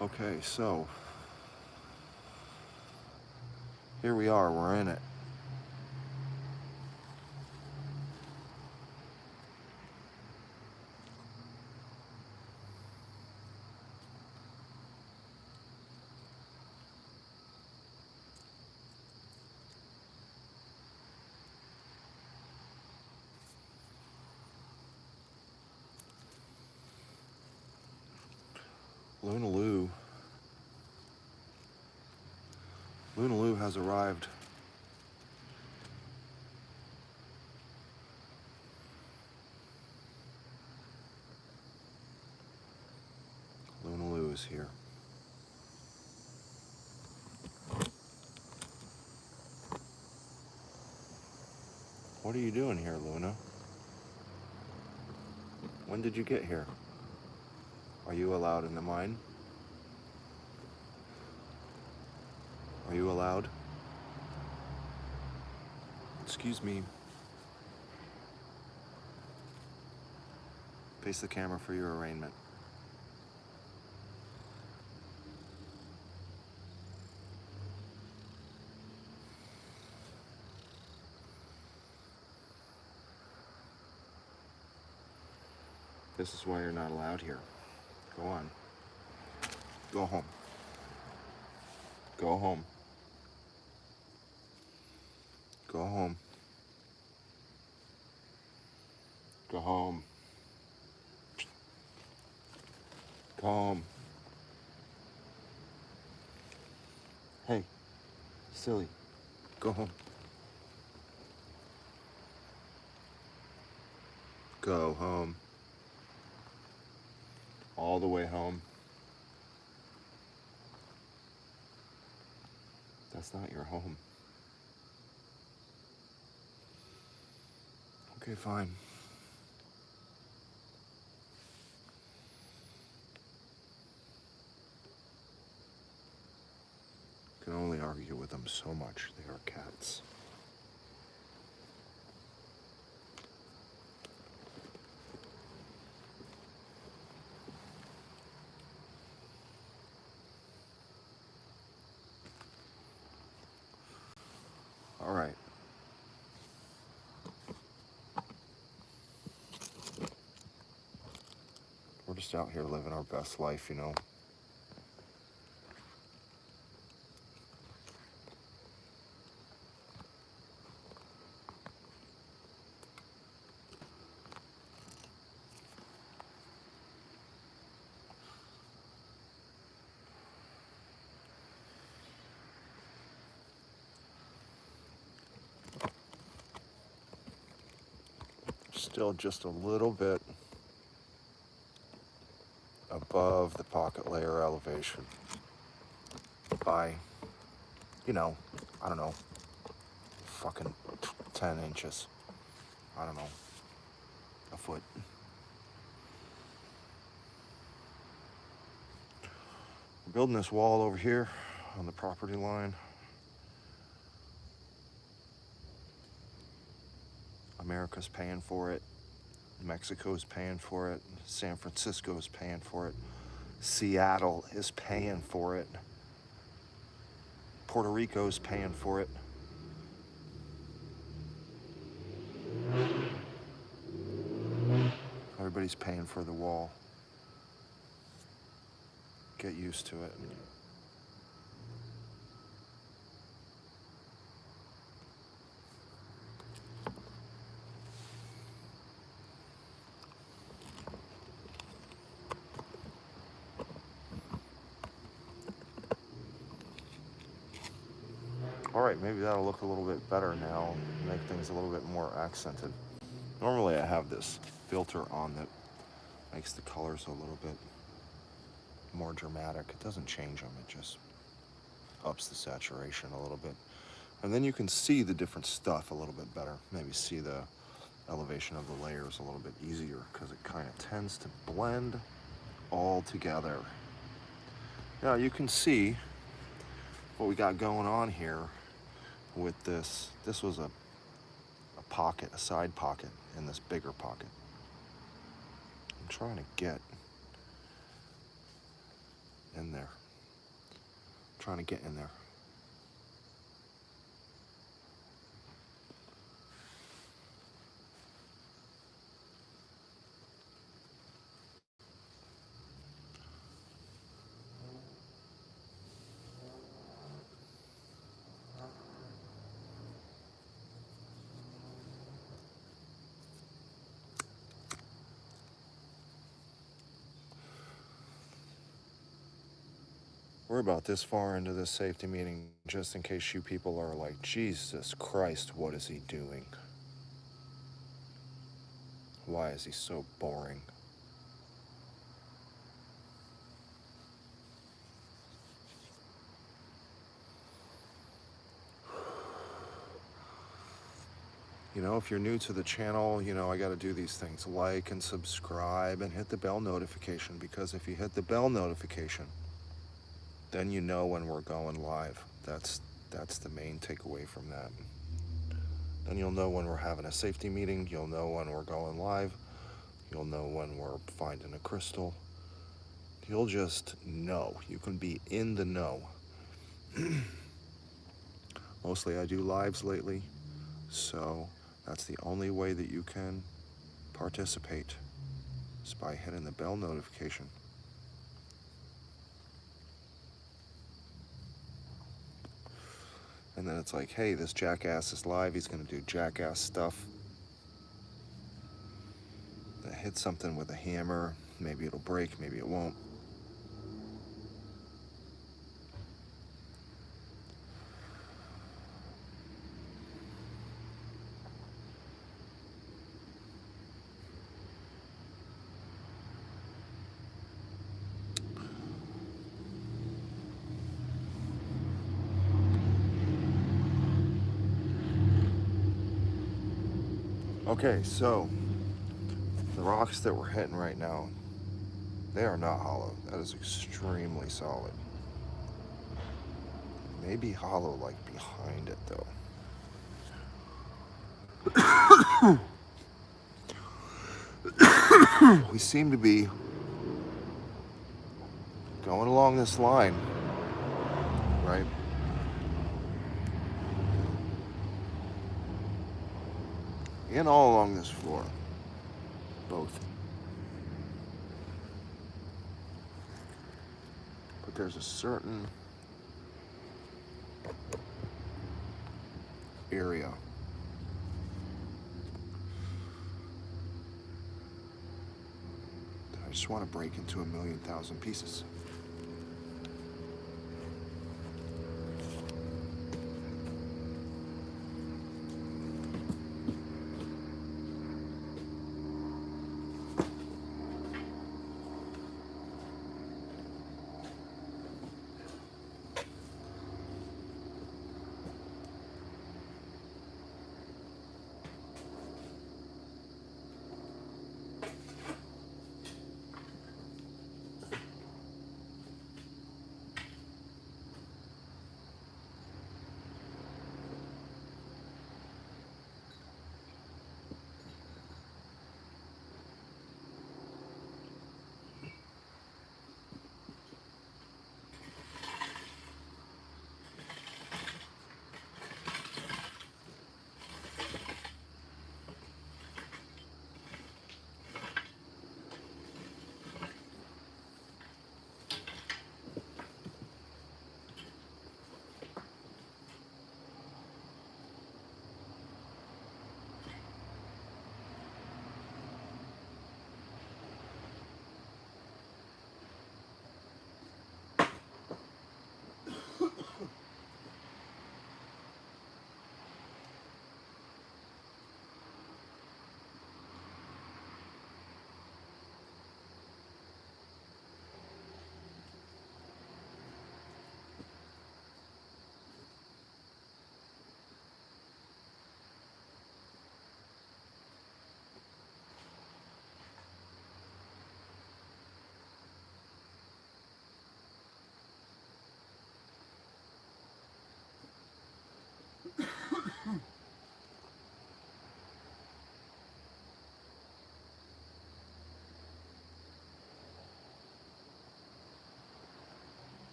Okay, so here we are, we're in it. Luna Lou has arrived. Luna Lou is here. What are you doing here, Luna? When did you get here? Are you allowed in the mine? Are you allowed? Excuse me. Face the camera for your arraignment. This is why you're not allowed here. Go on. Go home. Go home. Go home. Go home. Go home. Hey, silly. Go home. Go home. All the way home. That's not your home. Okay, fine. Can only argue with them so much. They are cats. All right. We're just out here living our best life, you know. Still just a little bit above the pocket layer elevation by, you know, I don't know, fucking 10 inches. I don't know, a foot. We're building this wall over here on the property line. America's paying for it. Mexico's paying for it. San Francisco's paying for it. Seattle is paying for it. Puerto Rico's paying for it. Everybody's paying for the wall. Get used to it. All right, maybe that'll look a little bit better now, make things a little bit more accented. Normally I have this filter on that makes the colors a little bit more dramatic. It doesn't change them, it just ups the saturation a little bit. And then you can see the different stuff a little bit better. Maybe see the elevation of the layers a little bit easier because it kind of tends to blend all together. Now you can see what we got going on here with this. This was a pocket, a side pocket in this bigger pocket. I'm trying to get in there. Trying to get in there. We're about this far into this safety meeting, just in case you people are like, Jesus Christ, what is he doing? Why is he so boring? You know, if you're new to the channel, you know, I got to do these things. Like and subscribe and hit the bell notification, because if you hit the bell notification, then you know when we're going live. That's the main takeaway from that. Then you'll know when we're having a safety meeting. You'll know when we're going live. You'll know when we're finding a crystal. You'll just know. You can be in the know. Mostly I do lives lately, so that's the only way that you can participate, is by hitting the bell notification. And then it's like, hey, this jackass is live. He's going to do jackass stuff. Hit something with a hammer. Maybe it'll break, maybe it won't. Okay, so the rocks that we're hitting right now, they are not hollow. That is extremely solid. Maybe hollow like behind it though. We seem to be going along this line, right? And all along this floor, both. But there's a certain area that I just want to break into 1,000,000 pieces.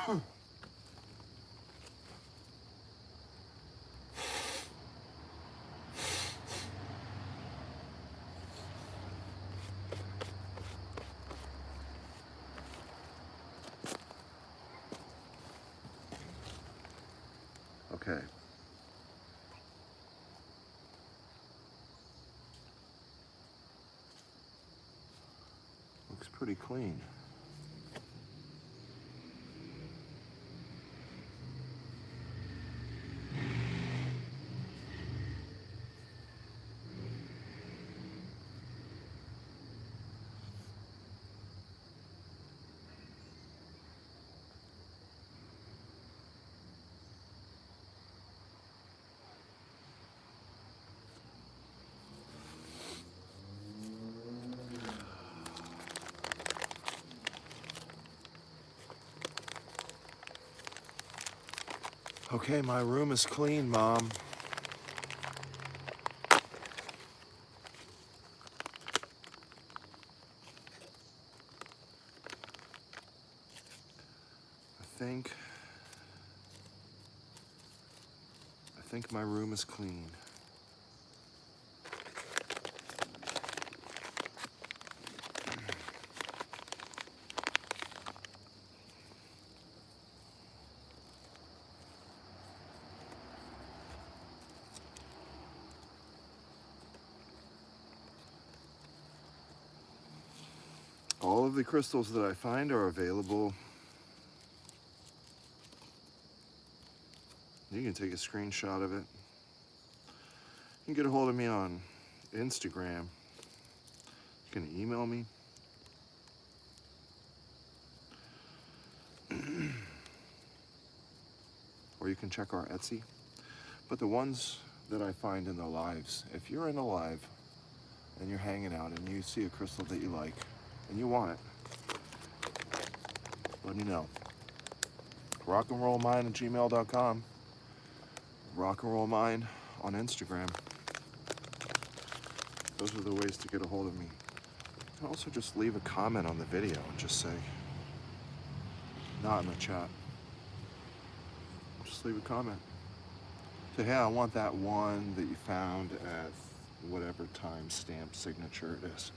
Okay. Looks pretty clean. Okay, my room is clean, Mom. I think my room is clean. All of the crystals that I find are available. You can take a screenshot of it. You can get a hold of me on Instagram. You can email me. Or you can check our Etsy. But the ones that I find in the lives, if you're in a live and you're hanging out and you see a crystal that you like and you want it, let me know. rockandrollmine@gmail.com. rockandrollmine on Instagram. Those are the ways to get a hold of me. You can also just leave a comment on the video and just say, not in the chat. Just leave a comment. Say, hey, I want that one that you found at whatever timestamp signature it is.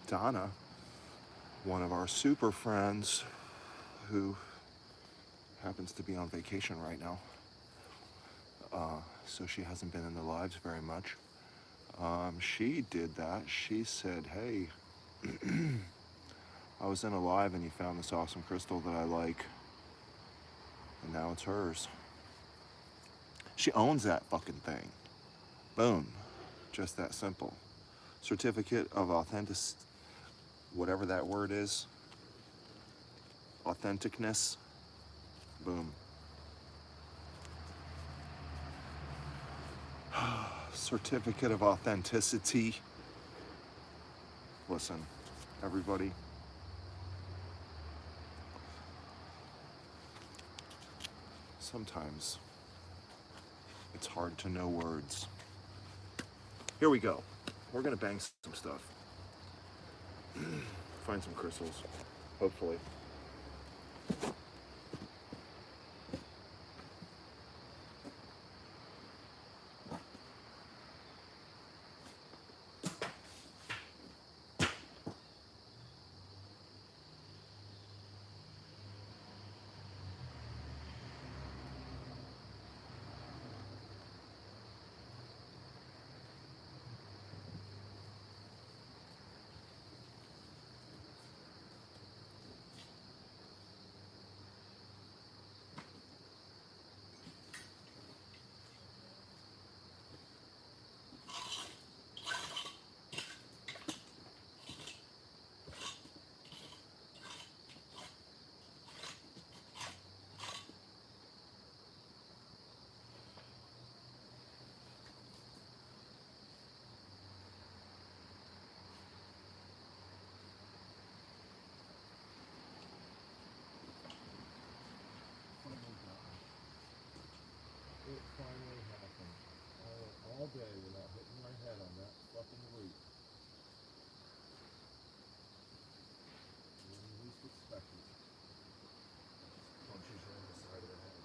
Donna, one of our super friends who happens to be on vacation right now, so she hasn't been in the lives very much. She did that. She said, hey, I was in a live and you found this awesome crystal that I like, and now it's hers. She owns that fucking thing. Boom. Just that simple. Certificate of authentic, whatever that word is, authenticness. Boom. Certificate of authenticity. Listen, everybody. Sometimes it's hard to know words. Here we go. We're gonna bang some stuff. Find some crystals, hopefully. It finally happened. All day without hitting my up in the root. When you least expect it. Punches you on the side of the head.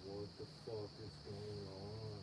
What the fuck is going on?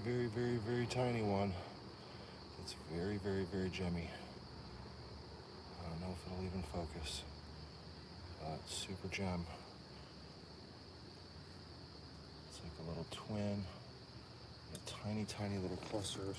very tiny one. It's very gemmy. I don't know if it'll even focus. Super gem. It's like a little twin. Tiny little clusters.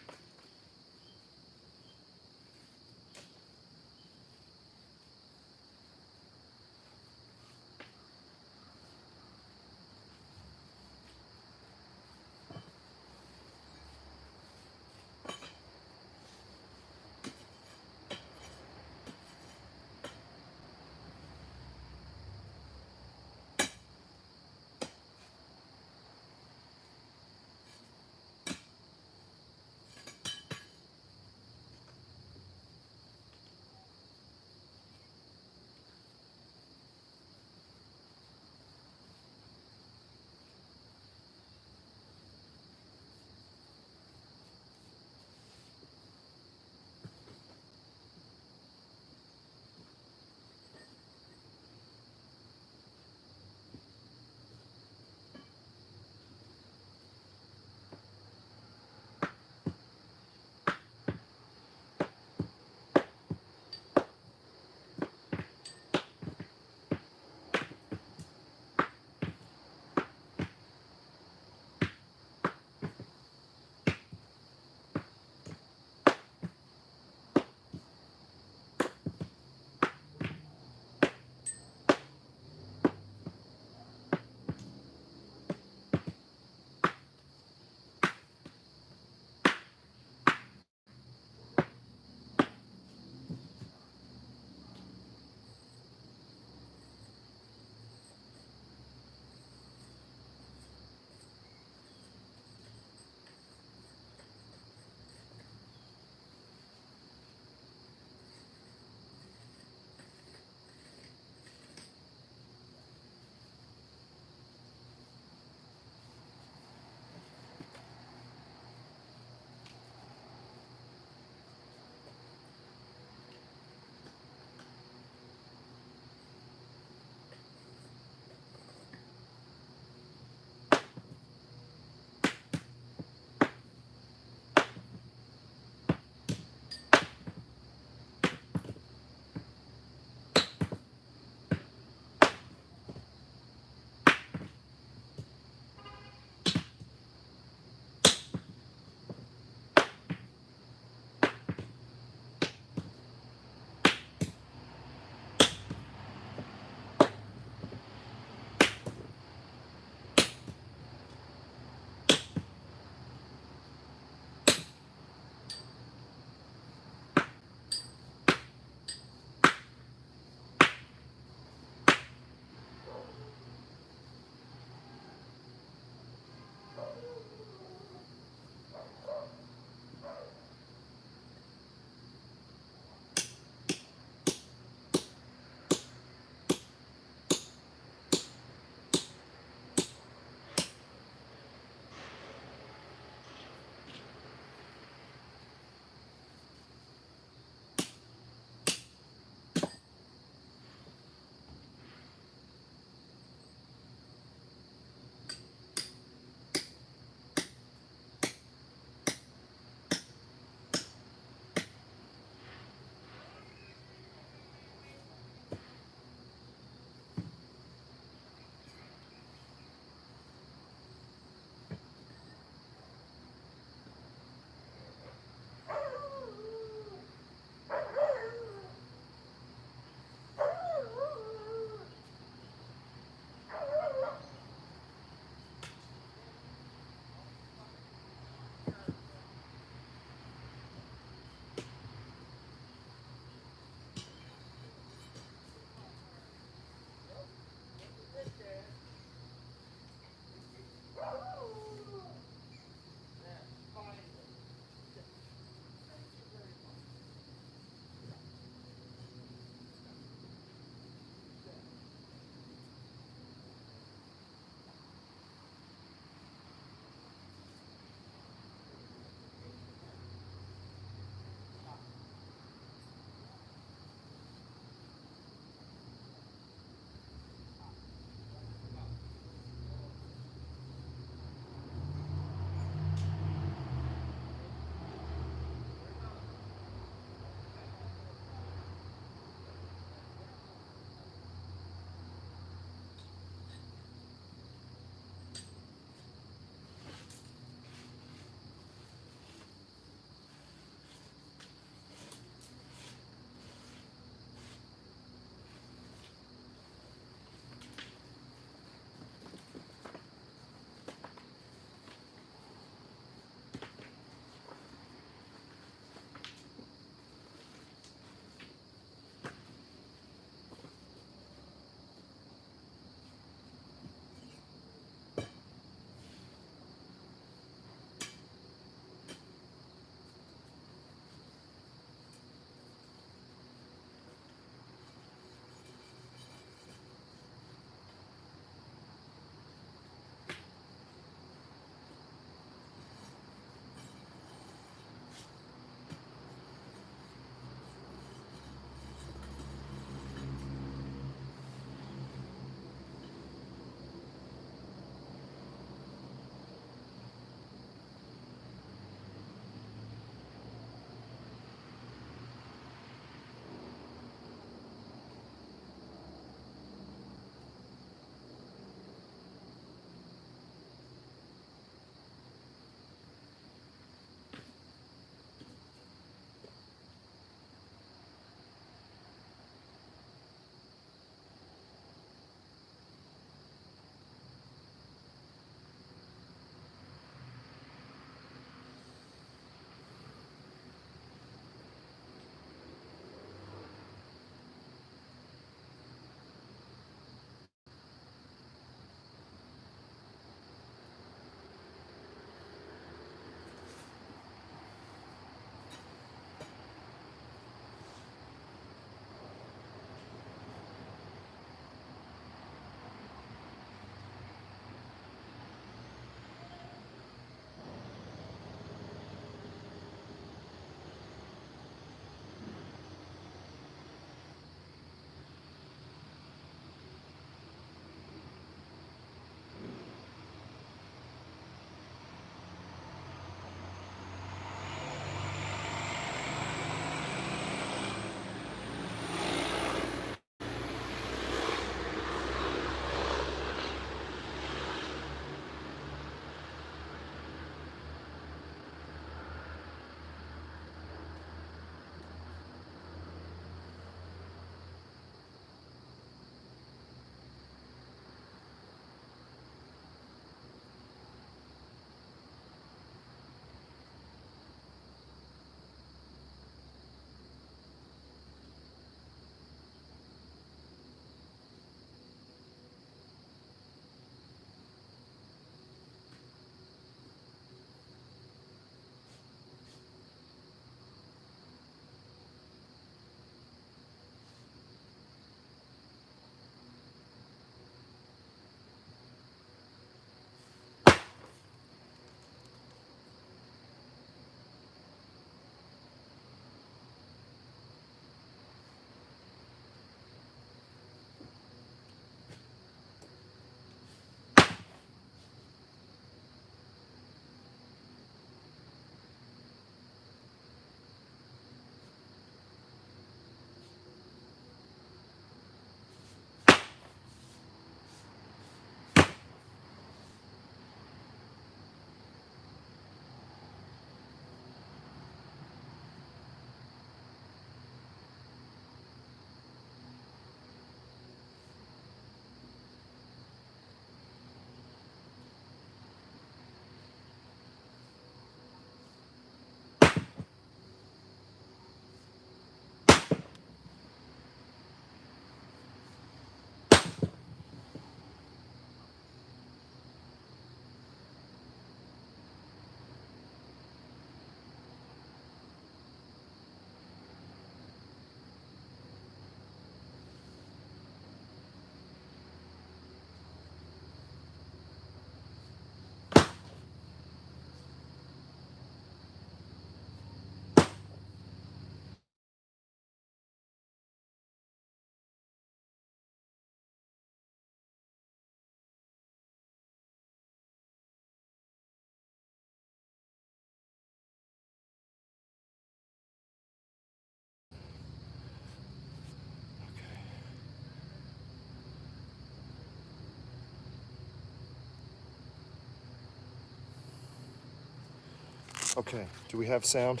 Okay, do we have sound?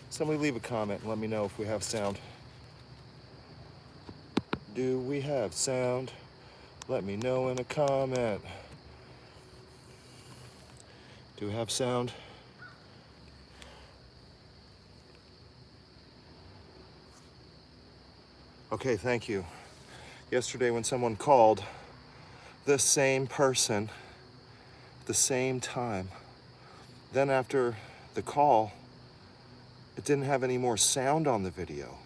Somebody leave a comment and let me know if we have sound. Do we have sound? Let me know in a comment. Do we have sound? Okay, thank you. Yesterday when someone called, the same person, at the same time, then after the call, it didn't have any more sound on the video.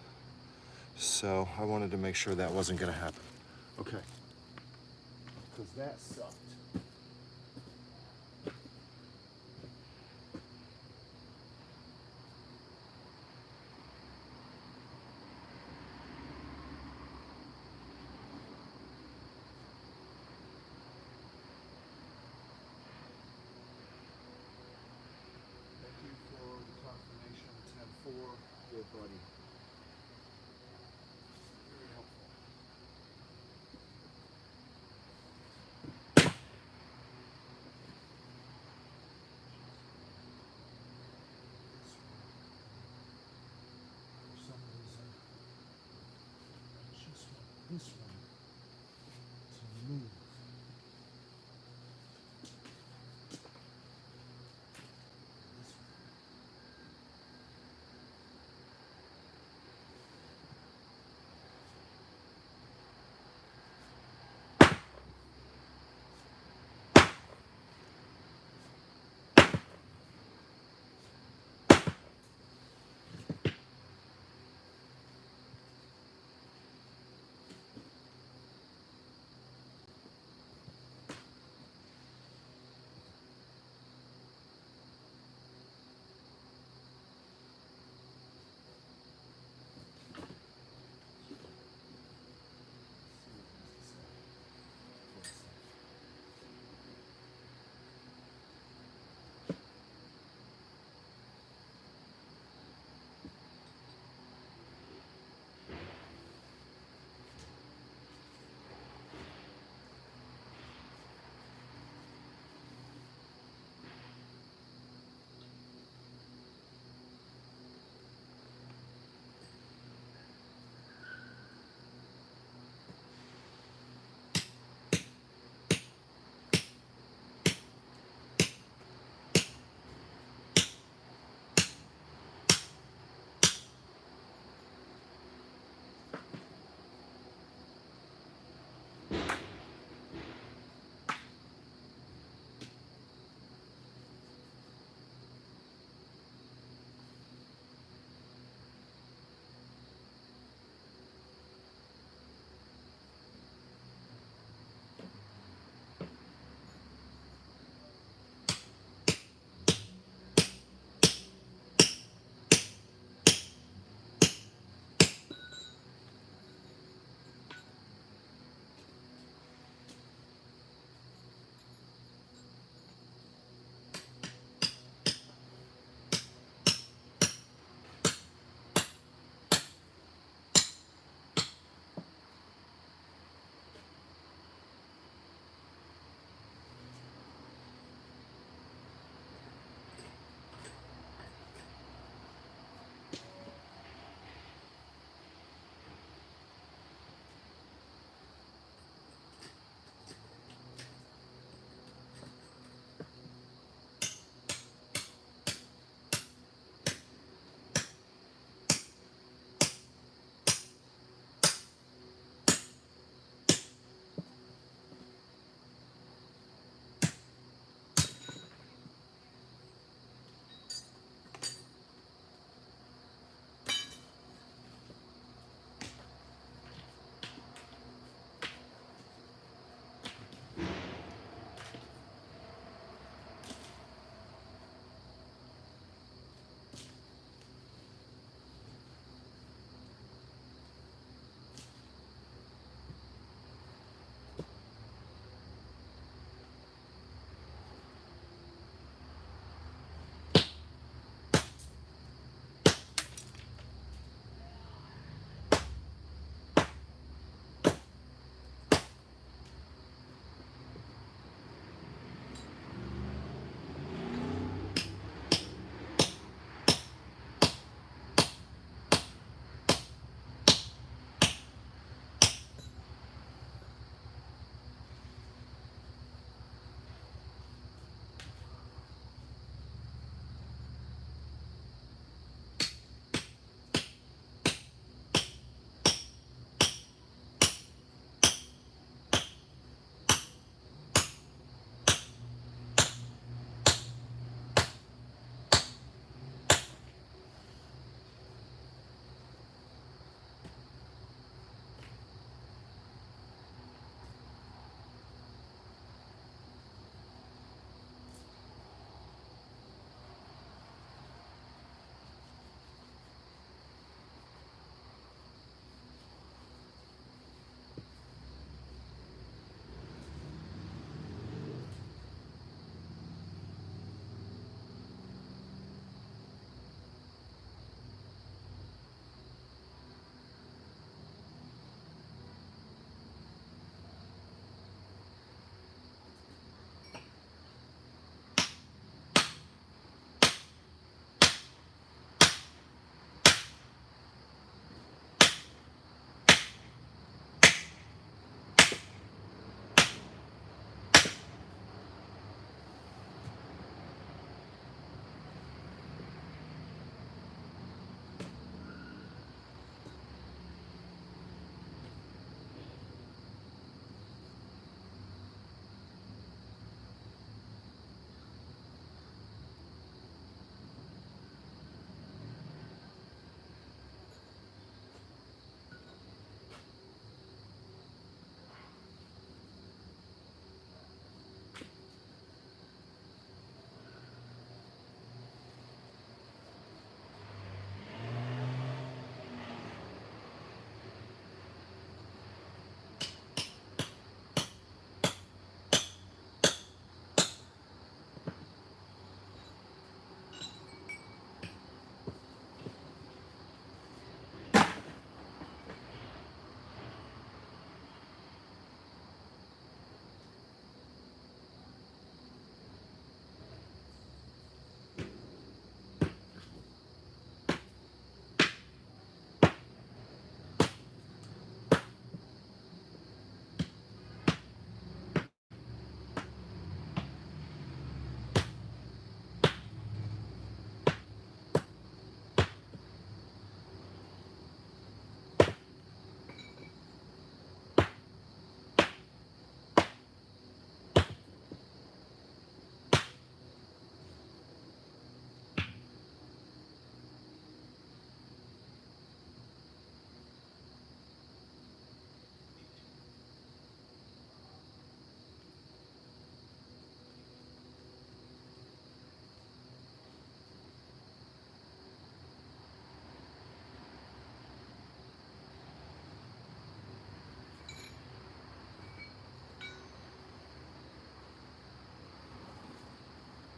So I wanted to make sure that wasn't gonna happen. Okay. Because that sucked. Thank you for the confirmation, 10-4, good buddy. Very helpful. For some reason, I just want this one to move.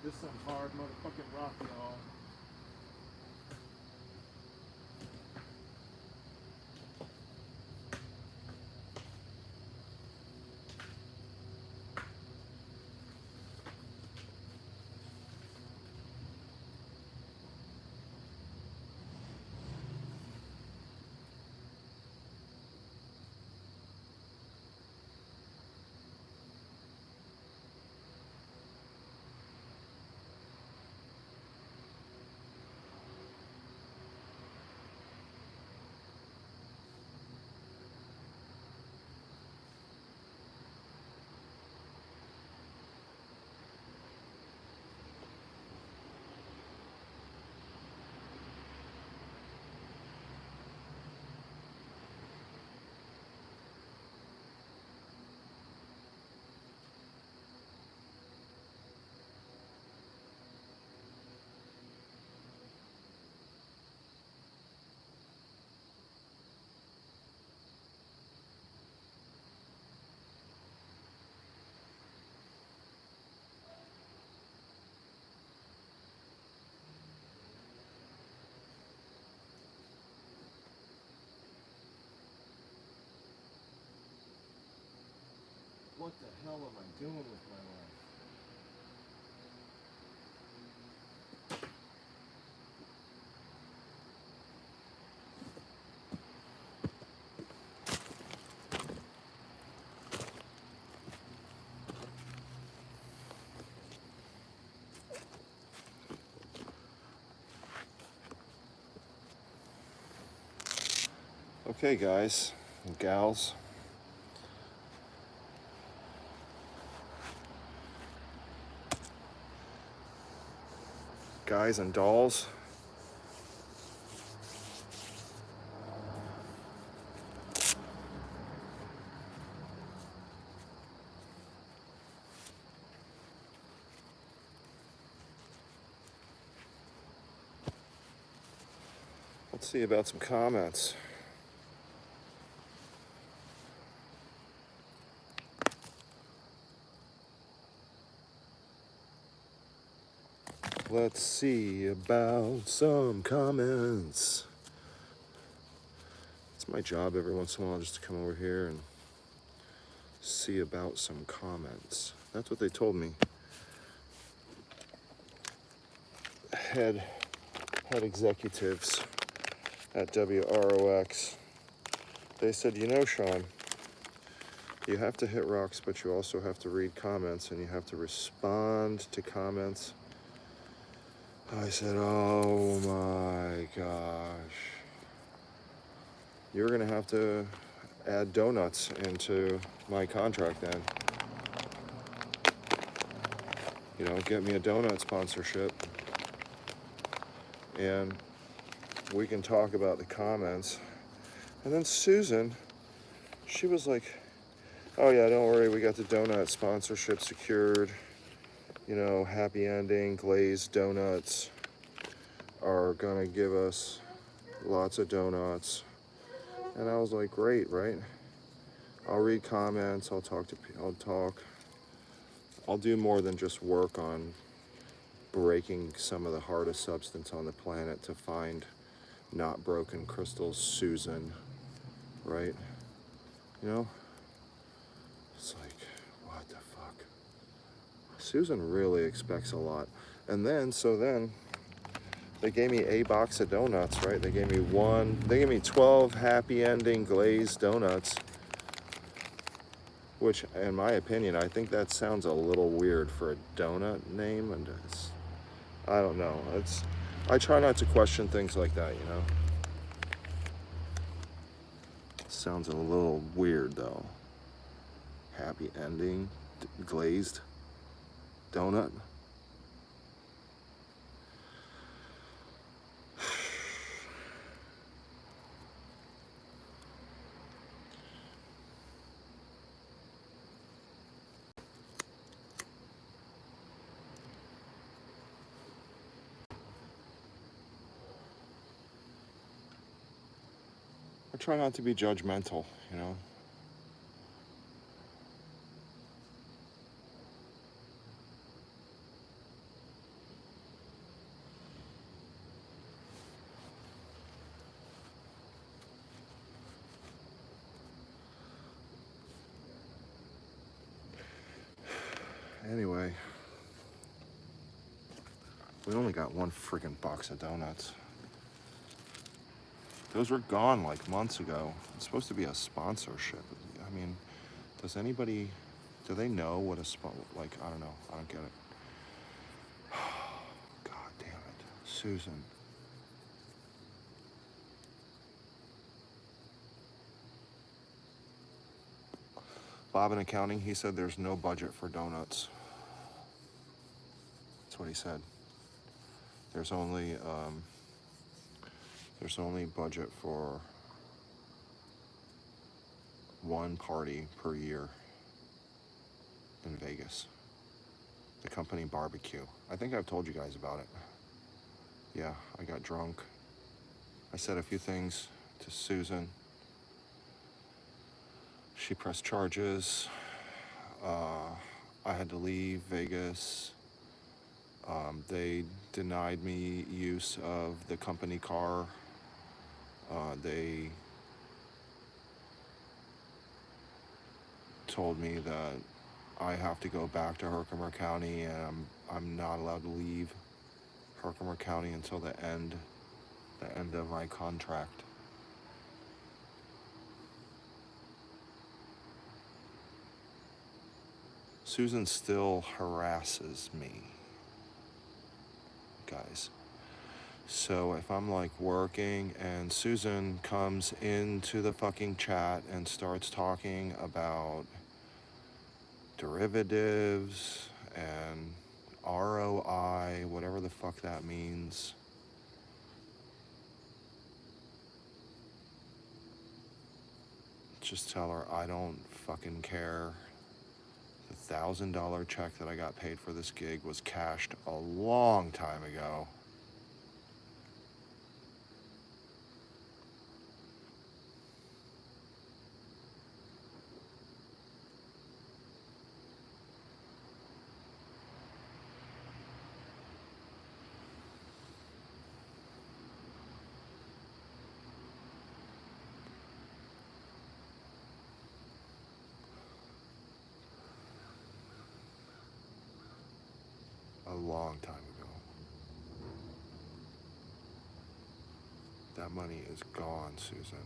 This is some hard motherfucking rock, y'all. What the hell am I doing with my life? Okay, guys and gals. Guys and dolls. Let's see about some comments. Let's see about some comments. It's my job every once in a while just to come over here and see about some comments. That's what they told me. Head executives at WROX. They said, you know, Sean, you have to hit rocks, but you also have to read comments and you have to respond to comments. I said, oh my gosh. You're gonna have to add donuts into my contract then. You know, get me a donut sponsorship. And we can talk about the comments. And then Susan, she was like, oh yeah, don't worry, we got the donut sponsorship secured. You know, happy ending, glazed donuts are gonna give us lots of donuts. And I was like, great, right? I'll read comments, I'll do more than just work on breaking some of the hardest substance on the planet to find not broken crystals, Susan, right? You know? It's like, what the fuck? Susan really expects a lot. And then, they gave me a box of donuts, right? They gave me 12 happy ending glazed donuts, which, in my opinion, I think that sounds a little weird for a donut name, and I don't know. I try not to question things like that, you know? Sounds a little weird, though. Happy ending, glazed donut. I try not to be judgmental, you know? Anyway, we only got one freaking box of donuts. Those were gone like months ago. It's supposed to be a sponsorship. I mean, does anybody, do they know what like, I don't know. I don't get it. God damn it. Susan. Bob in accounting, he said there's no budget for donuts. That's what he said. There's only budget for one party per year in Vegas. The company barbecue. I think I've told you guys about it. Yeah, I got drunk. I said a few things to Susan. She pressed charges. I had to leave Vegas. They denied me use of the company car. They told me that I have to go back to Herkimer County, and I'm not allowed to leave Herkimer County until the end of my contract. Susan still harasses me, guys. So if I'm like working and Susan comes into the fucking chat and starts talking about derivatives and ROI, whatever the fuck that means, just tell her I don't fucking care. The $1,000 check that I got paid for this gig was cashed a long time ago. A long time ago. That money is gone, Susan.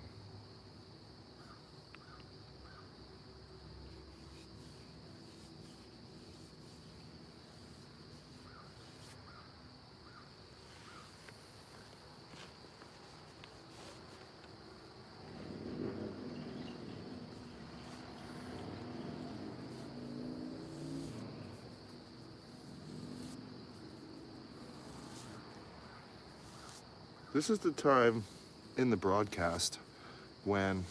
This is the time in the broadcast when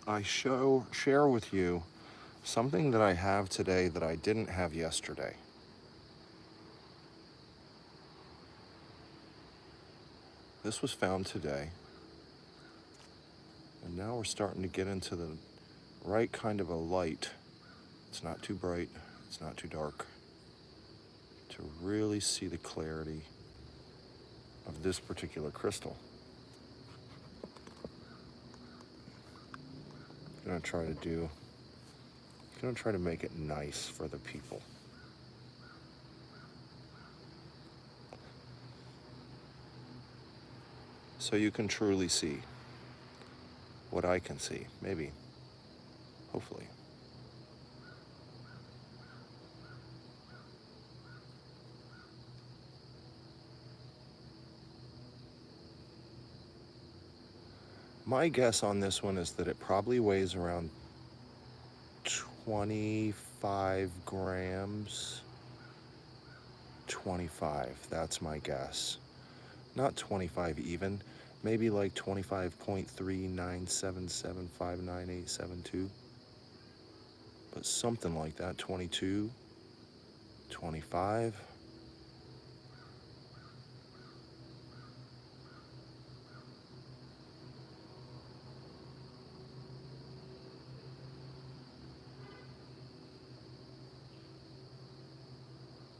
I share with you something that I have today that I didn't have yesterday. This was found today, and now we're starting to get into the right kind of a light. It's not too bright, it's not too dark, to really see the clarity of this particular crystal. I'm gonna try to make it nice for the people. So you can truly see what I can see, maybe, hopefully. My guess on this one is that it probably weighs around 25 grams. 25, that's my guess. Not 25 even, maybe like 25.397759872. But something like that, 22, 25.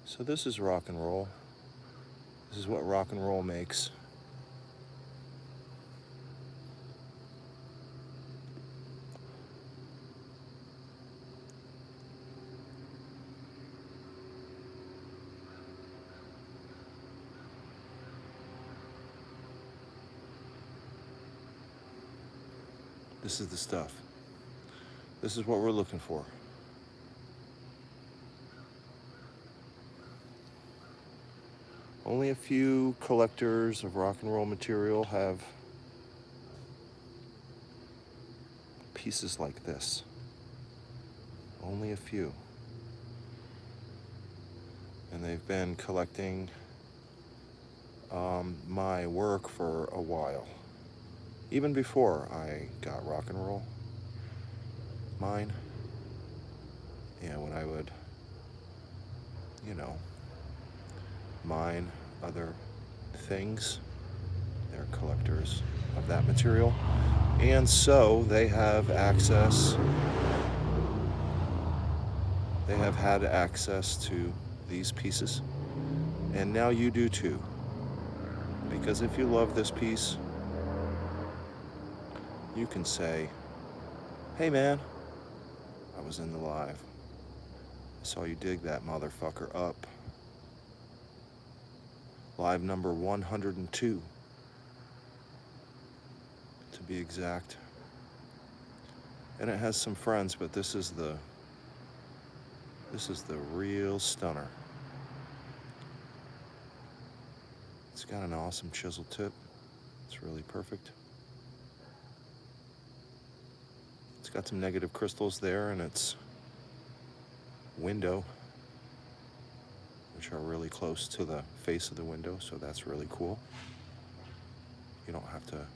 So this is rock and roll. This is what rock and roll makes. This is the stuff. This is what we're looking for. Only a few collectors of rock and roll material have pieces like this. Only a few. And they've been collecting my work for a while. Even before I got rock and roll mine. And when I would, mine other things, they're collectors of that material. And so they have access, they have had access to these pieces. And now you do too. Because if you love this piece, you can say, hey man, I was in the live. I saw you dig that motherfucker up. Live number 102, to be exact. And it has some friends, but this is the real stunner. It's got an awesome chisel tip. It's really perfect. It's got some negative crystals there in its window, which are really close to the face of the window, so that's really cool. You don't have to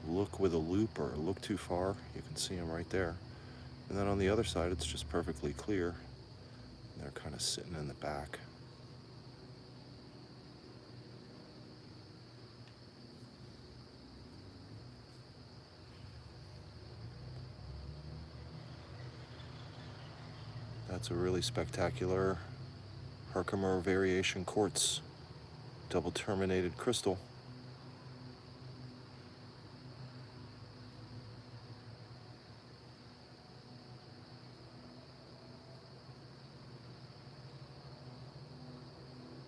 look with a loop or look too far. You can see them right there. And then on the other side, it's just perfectly clear. They're kind of sitting in the back. That's a really spectacular Herkimer variation quartz double terminated crystal.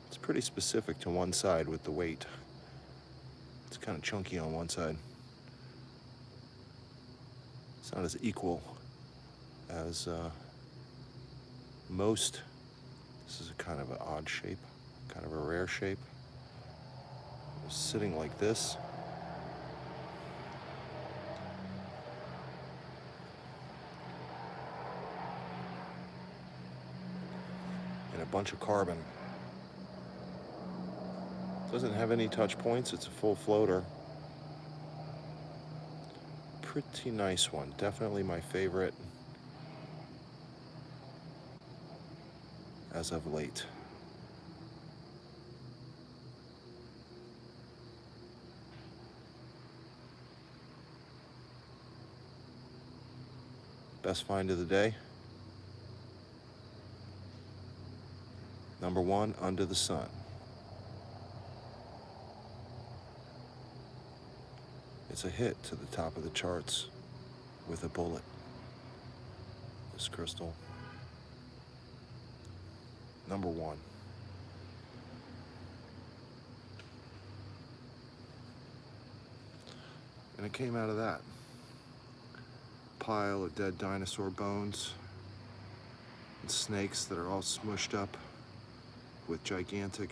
It's pretty specific to one side with the weight. It's kind of chunky on one side. It's not as equal as most. This is a kind of an odd shape, kind of a rare shape. Sitting like this. And a bunch of carbon. Doesn't have any touch points, it's a full floater. Pretty nice one, definitely my favorite as of late. Best find of the day. Number 1, Under the Sun. It's a hit to the top of the charts with a bullet. This crystal. Number 1. And it came out of that pile of dead dinosaur bones and snakes that are all smushed up with gigantic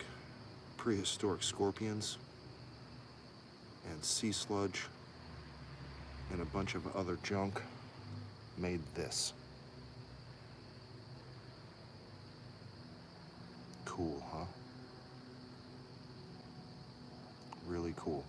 prehistoric scorpions and sea sludge and a bunch of other junk made this. Cool, huh? Really cool.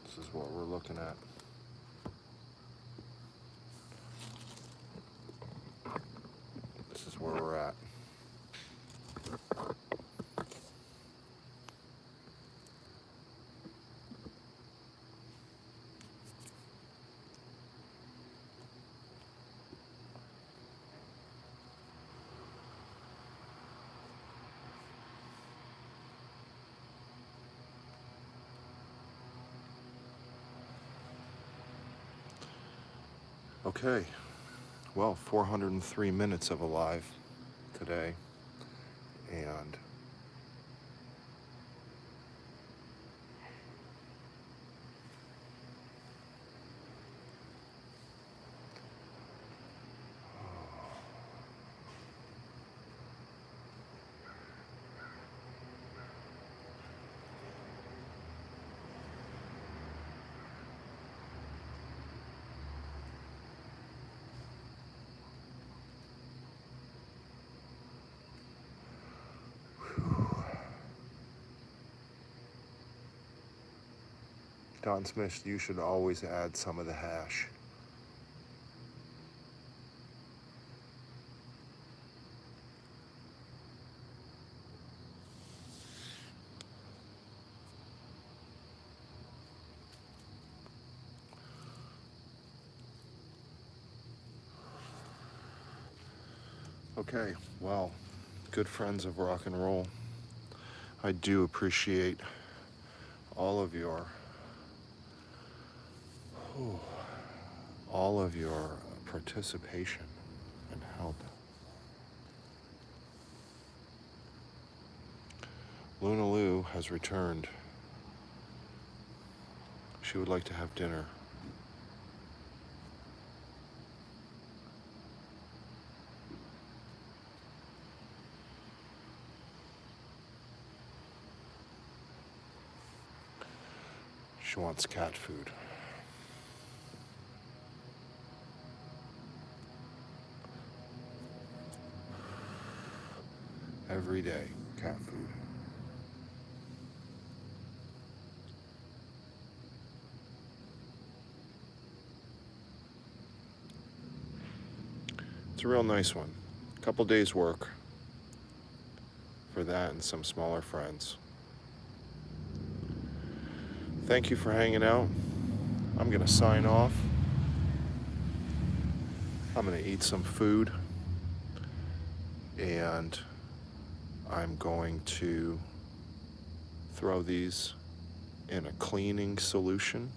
This is what we're looking at. This is where we're at. Okay, well, 403 minutes of alive today, and Don Smith, you should always add some of the hash. Okay, well, good friends of rock and roll, I do appreciate all of your participation and help. Luna Lou has returned. She would like to have dinner. She wants cat food. Every day, cat food. It's a real nice one. Couple days work for that and some smaller friends. Thank you for hanging out. I'm gonna sign off. I'm gonna eat some food, and I'm going to throw these in a cleaning solution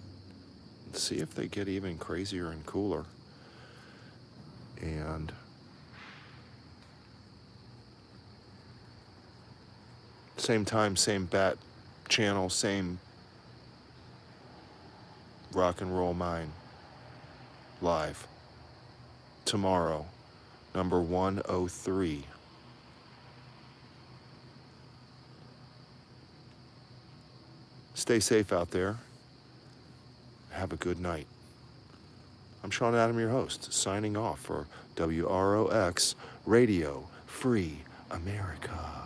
and see if they get even crazier and cooler. And same time, same bat channel, same rock and roll mind, live tomorrow, number 103. Stay safe out there. Have a good night. I'm Sean Adam, your host, signing off for WROX Radio Free America.